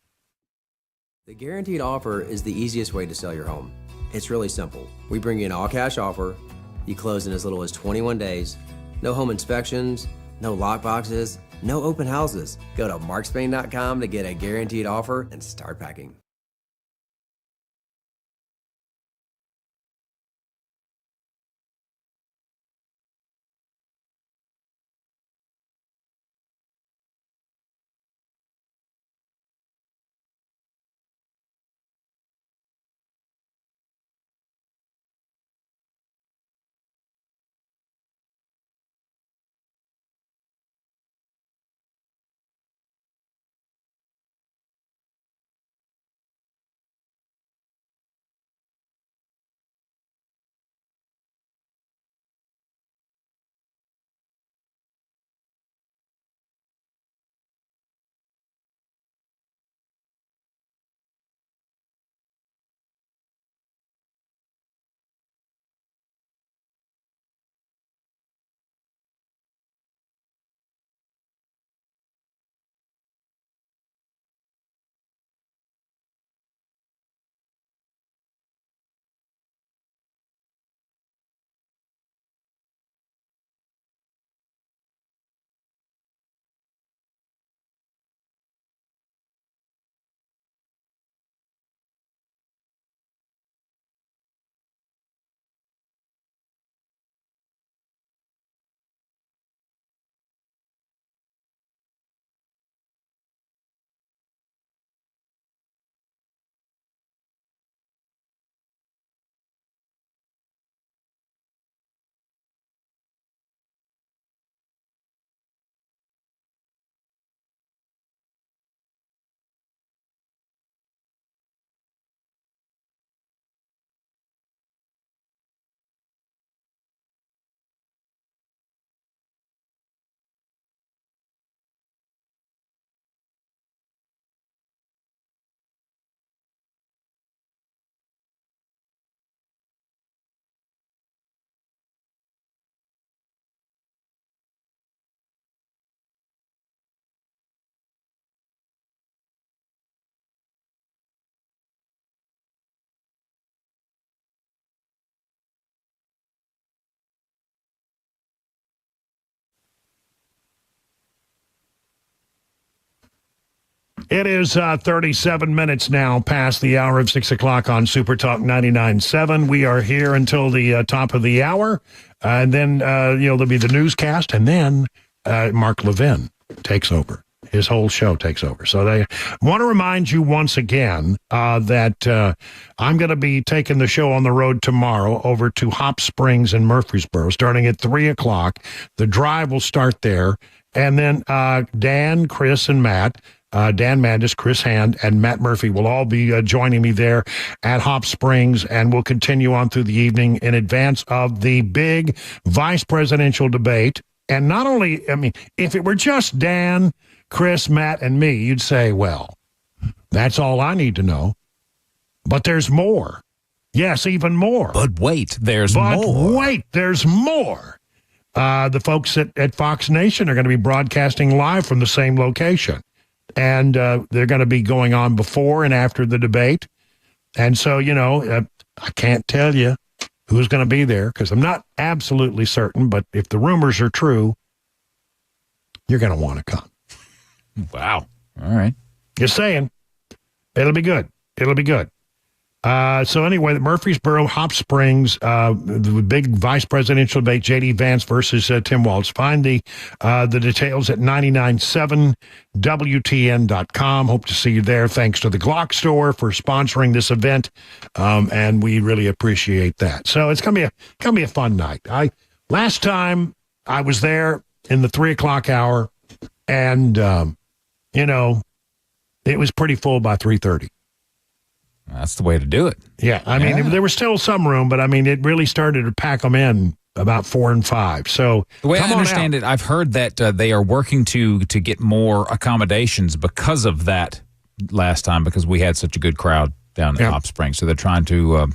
The guaranteed offer is the easiest way to sell your home. It's really simple. We bring you an all-cash offer. You close in as little as 21 days. No home inspections, no lock boxes, no open houses. Go to markspain.com to get a guaranteed offer and start packing. It is 37 minutes now past the hour of 6 o'clock on Super Talk 99.7. We are here until the top of the hour. And then, there'll be the newscast. And then Mark Levin takes over. His whole show takes over. So they want to remind you once again that I'm going to be taking the show on the road tomorrow over to Hop Springs in Murfreesboro, starting at 3 o'clock. The drive will start there. And then Dan, Chris, and Matt, Dan Mandis, Chris Hand, and Matt Murphy will all be joining me there at Hop Springs, and we'll continue on through the evening in advance of the big vice presidential debate. And not only, if it were just Dan, Chris, Matt, and me, you'd say, well, that's all I need to know. But there's more. Yes, even more. But wait, there's more. The folks at Fox Nation are going to be broadcasting live from the same location. And they're going to be going on before and after the debate. And so, I can't tell you who's going to be there because I'm not absolutely certain. But if the rumors are true, you're going to want to come. Wow. All right. Just saying. It'll be good. It'll be good. So anyway, Murfreesboro, Hop Springs, the big vice presidential debate, J.D. Vance versus Tim Walz. Find the details at 997WTN.com. Hope to see you there. Thanks to the Glock Store for sponsoring this event, and we really appreciate that. So it's gonna be a fun night. Last time I was there in the 3 o'clock hour, and it was pretty full by 3:30. That's the way to do it. Yeah, I mean, there was still some room, but I mean, it really started to pack them in about 4 and 5. So the way I understand it, I've heard that they are working to get more accommodations because of that last time, because we had such a good crowd down at Hop Springs. So they're trying to,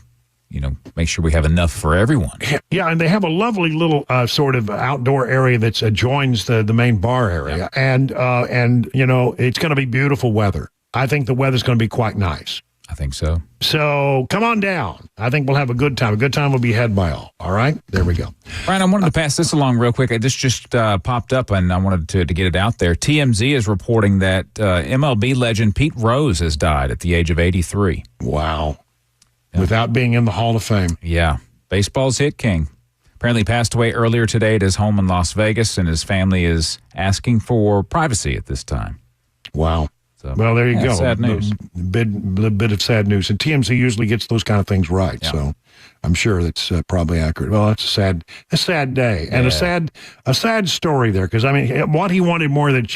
make sure we have enough for everyone. Yeah, and they have a lovely little sort of outdoor area that adjoins the main bar area, and it's going to be beautiful weather. I think the weather's going to be quite nice. I think so. So come on down. I think we'll have a good time. A good time will be had by all. All right? There we go. Brian, I wanted to pass this along real quick. This just popped up, and I wanted to get it out there. TMZ is reporting that MLB legend Pete Rose has died at the age of 83. Wow. Yeah. Without being in the Hall of Fame. Yeah. Baseball's hit king. Apparently passed away earlier today at his home in Las Vegas, and his family is asking for privacy at this time. Wow. So, well, there you go. Sad news. A bit of sad news. And TMZ usually gets those kind of things right. Yeah. So I'm sure that's probably accurate. Well, it's a sad day and a sad story there. Because, I mean, what he wanted more than,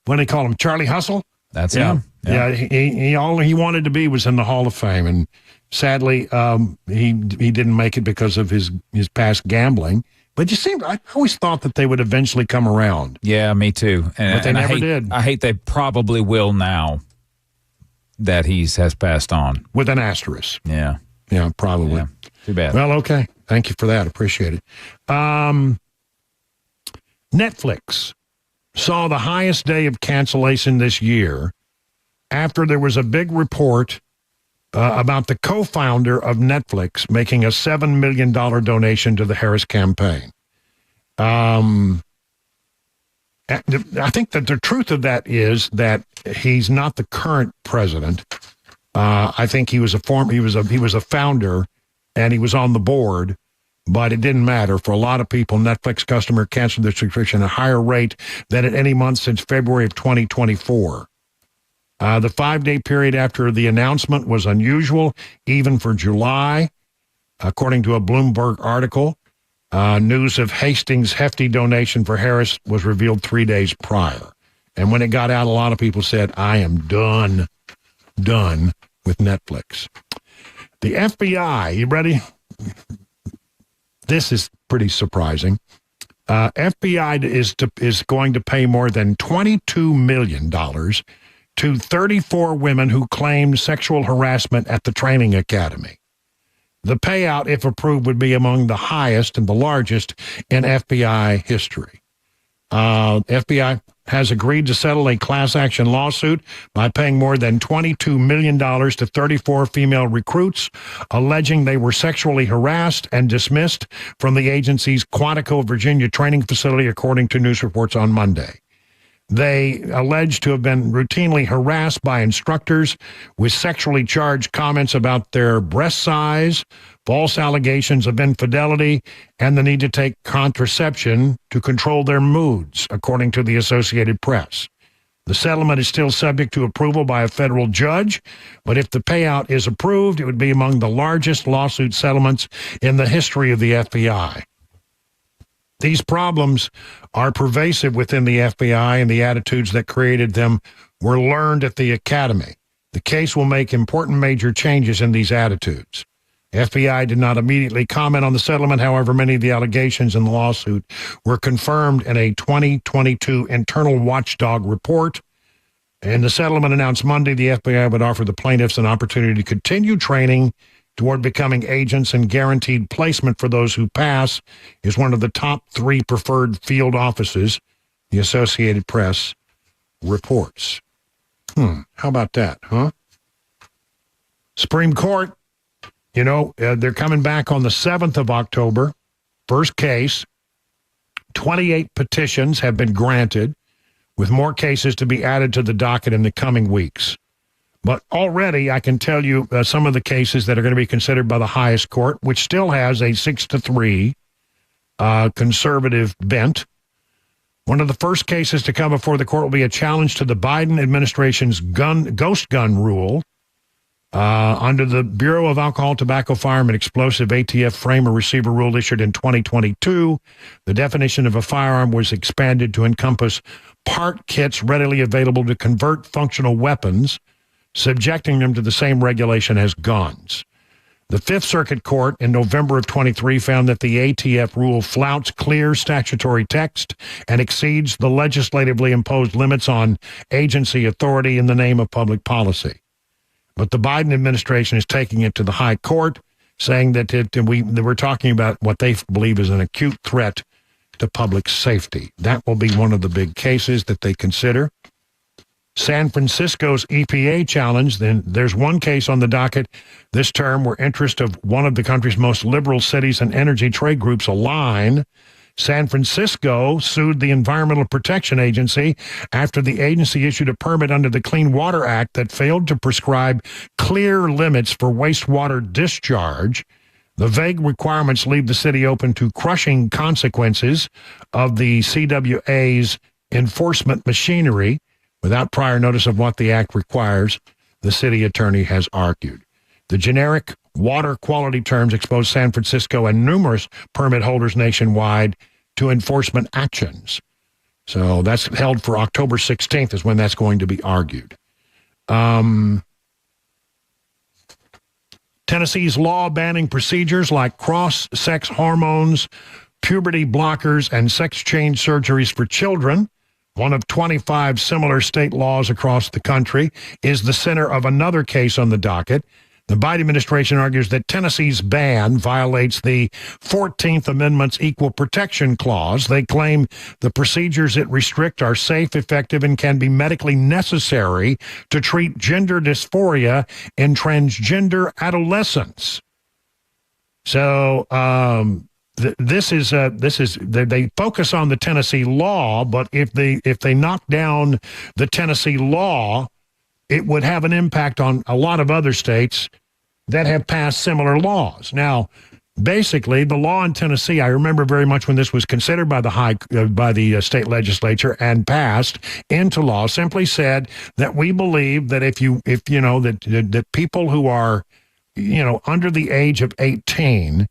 when they call him Charlie Hustle. That's him. Yeah. All he wanted to be was in the Hall of Fame. And sadly, he didn't make it because of his past gambling. But I always thought that they would eventually come around. Yeah, me too. But they never did. I hate they probably will now that he has passed on. With an asterisk. Yeah. Yeah, probably. Yeah, too bad. Well, okay. Thank you for that. Appreciate it. Netflix saw the highest day of cancellation this year after there was a big report about the co-founder of Netflix making a $7 million donation to the Harris campaign. I think that the truth of that is that he's not the current president. I think he was a founder, and he was on the board, but it didn't matter. For a lot of people, Netflix customer canceled their subscription at a higher rate than at any month since February of 2024. The 5-day period after the announcement was unusual, even for July. According to a Bloomberg article, news of Hastings' hefty donation for Harris was revealed 3 days prior. And when it got out, a lot of people said, I am done with Netflix. The FBI, you ready? This is pretty surprising. FBI is going to pay more than $22 million to 34 women who claimed sexual harassment at the training academy. The payout, if approved, would be among the highest and the largest in FBI history. FBI has agreed to settle a class action lawsuit by paying more than $22 million to 34 female recruits, alleging they were sexually harassed and dismissed from the agency's Quantico, Virginia training facility, according to news reports on Monday. They alleged to have been routinely harassed by instructors with sexually charged comments about their breast size, false allegations of infidelity, and the need to take contraception to control their moods, according to the Associated Press. The settlement is still subject to approval by a federal judge, but if the payout is approved, it would be among the largest lawsuit settlements in the history of the FBI. These problems are pervasive within the FBI, and the attitudes that created them were learned at the academy. The case will make important major changes in these attitudes. FBI did not immediately comment on the settlement. However, many of the allegations in the lawsuit were confirmed in a 2022 internal watchdog report. In the settlement announced Monday, the FBI would offer the plaintiffs an opportunity to continue training toward becoming agents, and guaranteed placement for those who pass is one of the top 3 preferred field offices, the Associated Press reports. How about that, huh? Supreme Court, they're coming back on the 7th of October. First case. 28 petitions have been granted. with more cases to be added to the docket in the coming weeks. But already I can tell you some of the cases that are going to be considered by the highest court, which still has a 6-3 conservative bent. One of the first cases to come before the court will be a challenge to the Biden administration's ghost gun rule. Under the Bureau of Alcohol, Tobacco, Firearm, and Explosive ATF frame or receiver rule issued in 2022, the definition of a firearm was expanded to encompass part kits readily available to convert functional weapons, subjecting them to the same regulation as guns. The Fifth Circuit Court in November of 23 found that the ATF rule flouts clear statutory text and exceeds the legislatively imposed limits on agency authority in the name of public policy. But the Biden administration is taking it to the high court, saying that we're talking about what they believe is an acute threat to public safety. That will be one of the big cases that they consider. San Francisco's EPA challenge, then there's one case on the docket this term where interest of one of the country's most liberal cities and energy trade groups align. San Francisco sued the Environmental Protection Agency after the agency issued a permit under the Clean Water Act that failed to prescribe clear limits for wastewater discharge. The vague requirements leave the city open to crushing consequences of the CWA's enforcement machinery. Without prior notice of what the act requires, the city attorney has argued. The generic water quality terms expose San Francisco and numerous permit holders nationwide to enforcement actions. So that's held for October 16th is when that's going to be argued. Tennessee's law banning procedures like cross-sex hormones, puberty blockers, and sex change surgeries for children, one of 25 similar state laws across the country, is the center of another case on the docket. The Biden administration argues that Tennessee's ban violates the 14th Amendment's Equal Protection Clause. They claim the procedures it restricts are safe, effective, and can be medically necessary to treat gender dysphoria in transgender adolescents. So, they focus on the Tennessee law, but if they knock down the Tennessee law, it would have an impact on a lot of other states that have passed similar laws. Now, basically, the law in Tennessee, I remember very much when this was considered by the state legislature and passed into law, simply said that we believe that if people who are, under the age of 18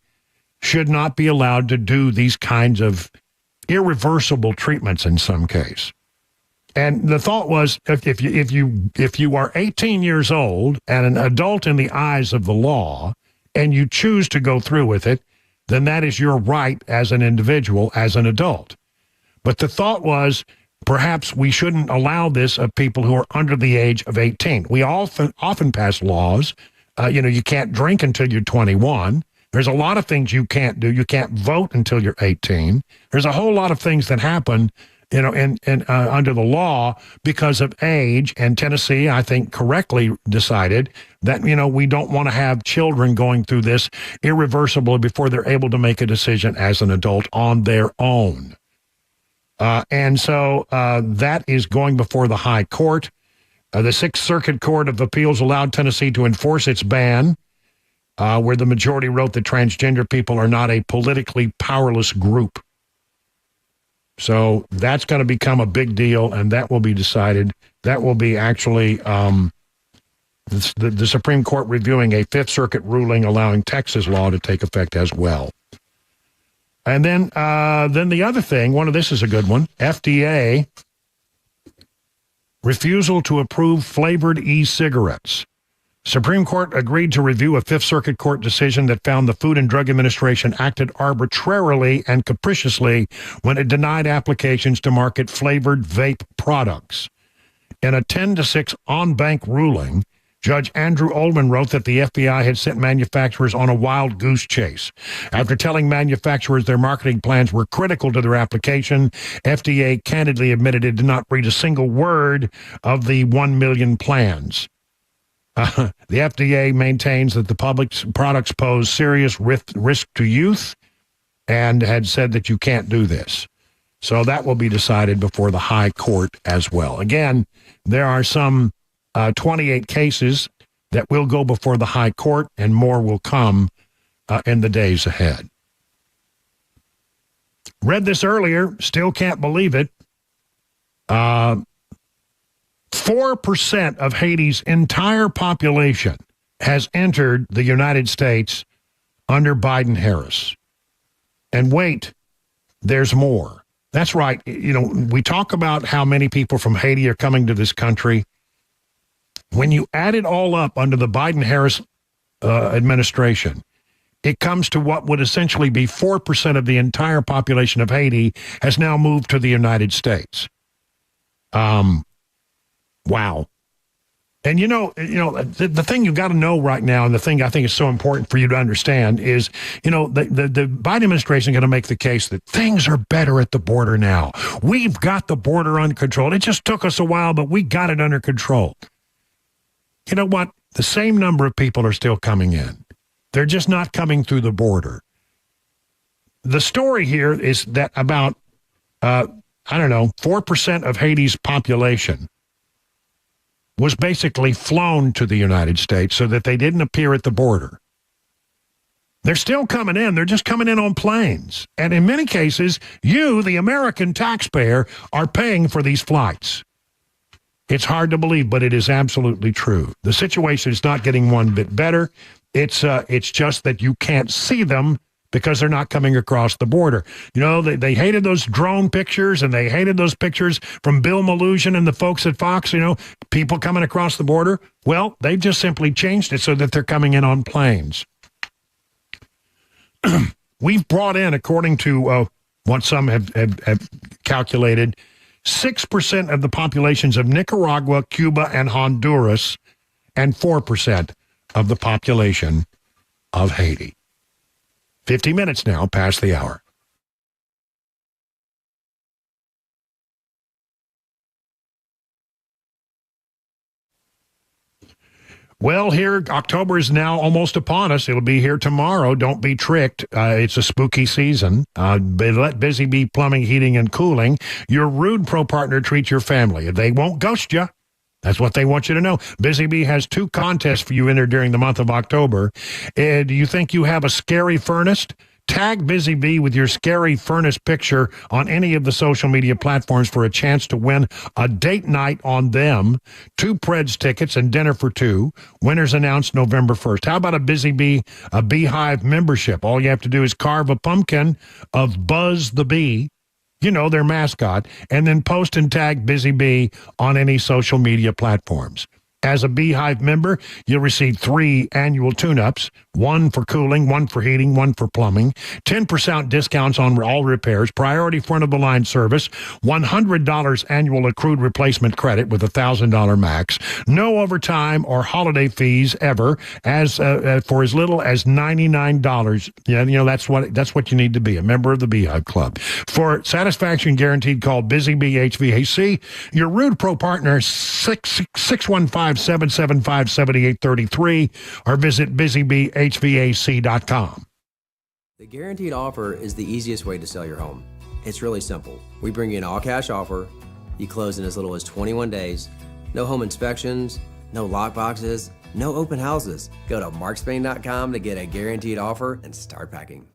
should not be allowed to do these kinds of irreversible treatments in some case. And the thought was, if you are 18 years old and an adult in the eyes of the law, and you choose to go through with it, then that is your right as an individual, as an adult. But the thought was, perhaps we shouldn't allow this of people who are under the age of 18. We often pass laws. You can't drink until you're 21. There's a lot of things you can't do. You can't vote until you're 18. There's a whole lot of things that happen, under the law because of age. And Tennessee, I think, correctly decided that, we don't want to have children going through this irreversibly before they're able to make a decision as an adult on their own. And so that is going before the high court. The Sixth Circuit Court of Appeals allowed Tennessee to enforce its ban, where the majority wrote that transgender people are not a politically powerless group. So that's going to become a big deal, and that will be decided. That will be actually the Supreme Court reviewing a Fifth Circuit ruling allowing Texas law to take effect as well. And then the other thing, this is a good one, FDA refusal to approve flavored e-cigarettes. Supreme Court agreed to review a Fifth Circuit Court decision that found the Food and Drug Administration acted arbitrarily and capriciously when it denied applications to market flavored vape products. In a 10-6 en-banc ruling, Judge Andrew Ullman wrote that the FBI had sent manufacturers on a wild goose chase. After telling manufacturers their marketing plans were critical to their application, FDA candidly admitted it did not read a single word of the 1 million plans. The FDA maintains that the public's products pose serious risk to youth and had said that you can't do this. So that will be decided before the high court as well. Again, there are some 28 cases that will go before the high court, and more will come in the days ahead. Read this earlier, still can't believe it. 4% of Haiti's entire population has entered the United States under Biden-Harris. And wait, there's more. That's right. You know, we talk about how many people from Haiti are coming to this country. When you add it all up under the Biden-Harris administration, it comes to what would essentially be 4% of the entire population of Haiti has now moved to the United States. Wow. And the thing you've got to know right now, and the thing I think is so important for you to understand is, the Biden administration is going to make the case that things are better at the border now. We've got the border under control. It just took us a while, but we got it under control. You know what? The same number of people are still coming in. They're just not coming through the border. The story here is that about, 4% of Haiti's population was basically flown to the United States so that they didn't appear at the border. They're still coming in. They're just coming in on planes. And in many cases, you, the American taxpayer, are paying for these flights. It's hard to believe, but it is absolutely true. The situation is not getting one bit better. It's just that you can't see them because they're not coming across the border. They hated those drone pictures, and they hated those pictures from Bill Maloogian and the folks at Fox, people coming across the border. Well, they've just simply changed it so that they're coming in on planes. We've brought in, according to what some have calculated, 6% of the populations of Nicaragua, Cuba, and Honduras, and 4% of the population of Haiti. 50 minutes now past the hour. Well, here, October is now almost upon us. It'll be here tomorrow. Don't be tricked. It's a spooky season. Let Busy Bee Plumbing, Heating, and Cooling, your Rude Pro partner, treat your family. They won't ghost you. That's what they want you to know. Busy Bee has 2 contests for you in there during the month of October. Do you think you have a scary furnace? Tag Busy Bee with your scary furnace picture on any of the social media platforms for a chance to win a date night on them, 2 Preds tickets, and dinner for 2. Winners announced November 1st. How about a Busy Bee, a Beehive membership? All you have to do is carve a pumpkin of Buzz the Bee, their mascot, and then post and tag Busy Bee on any social media platforms. As a Beehive member, you'll receive 3 annual tune-ups, 1 for cooling, 1 for heating, 1 for plumbing, 10% discounts on all repairs, priority front-of-the-line service, $100 annual accrued replacement credit with $1,000 max, no overtime or holiday fees ever, as for as little as $99. That's what you need to be, a member of the Beehive Club. For satisfaction guaranteed, call Busy Bee HVAC, your Rude Pro partner, 615-775-7833, or visit busybeehvac.com. The guaranteed offer is the easiest way to sell your home. It's really simple. We bring you an all-cash offer. You close in as little as 21 days. No home inspections, no lock boxes, no open houses. Go to markspain.com to get a guaranteed offer and start packing.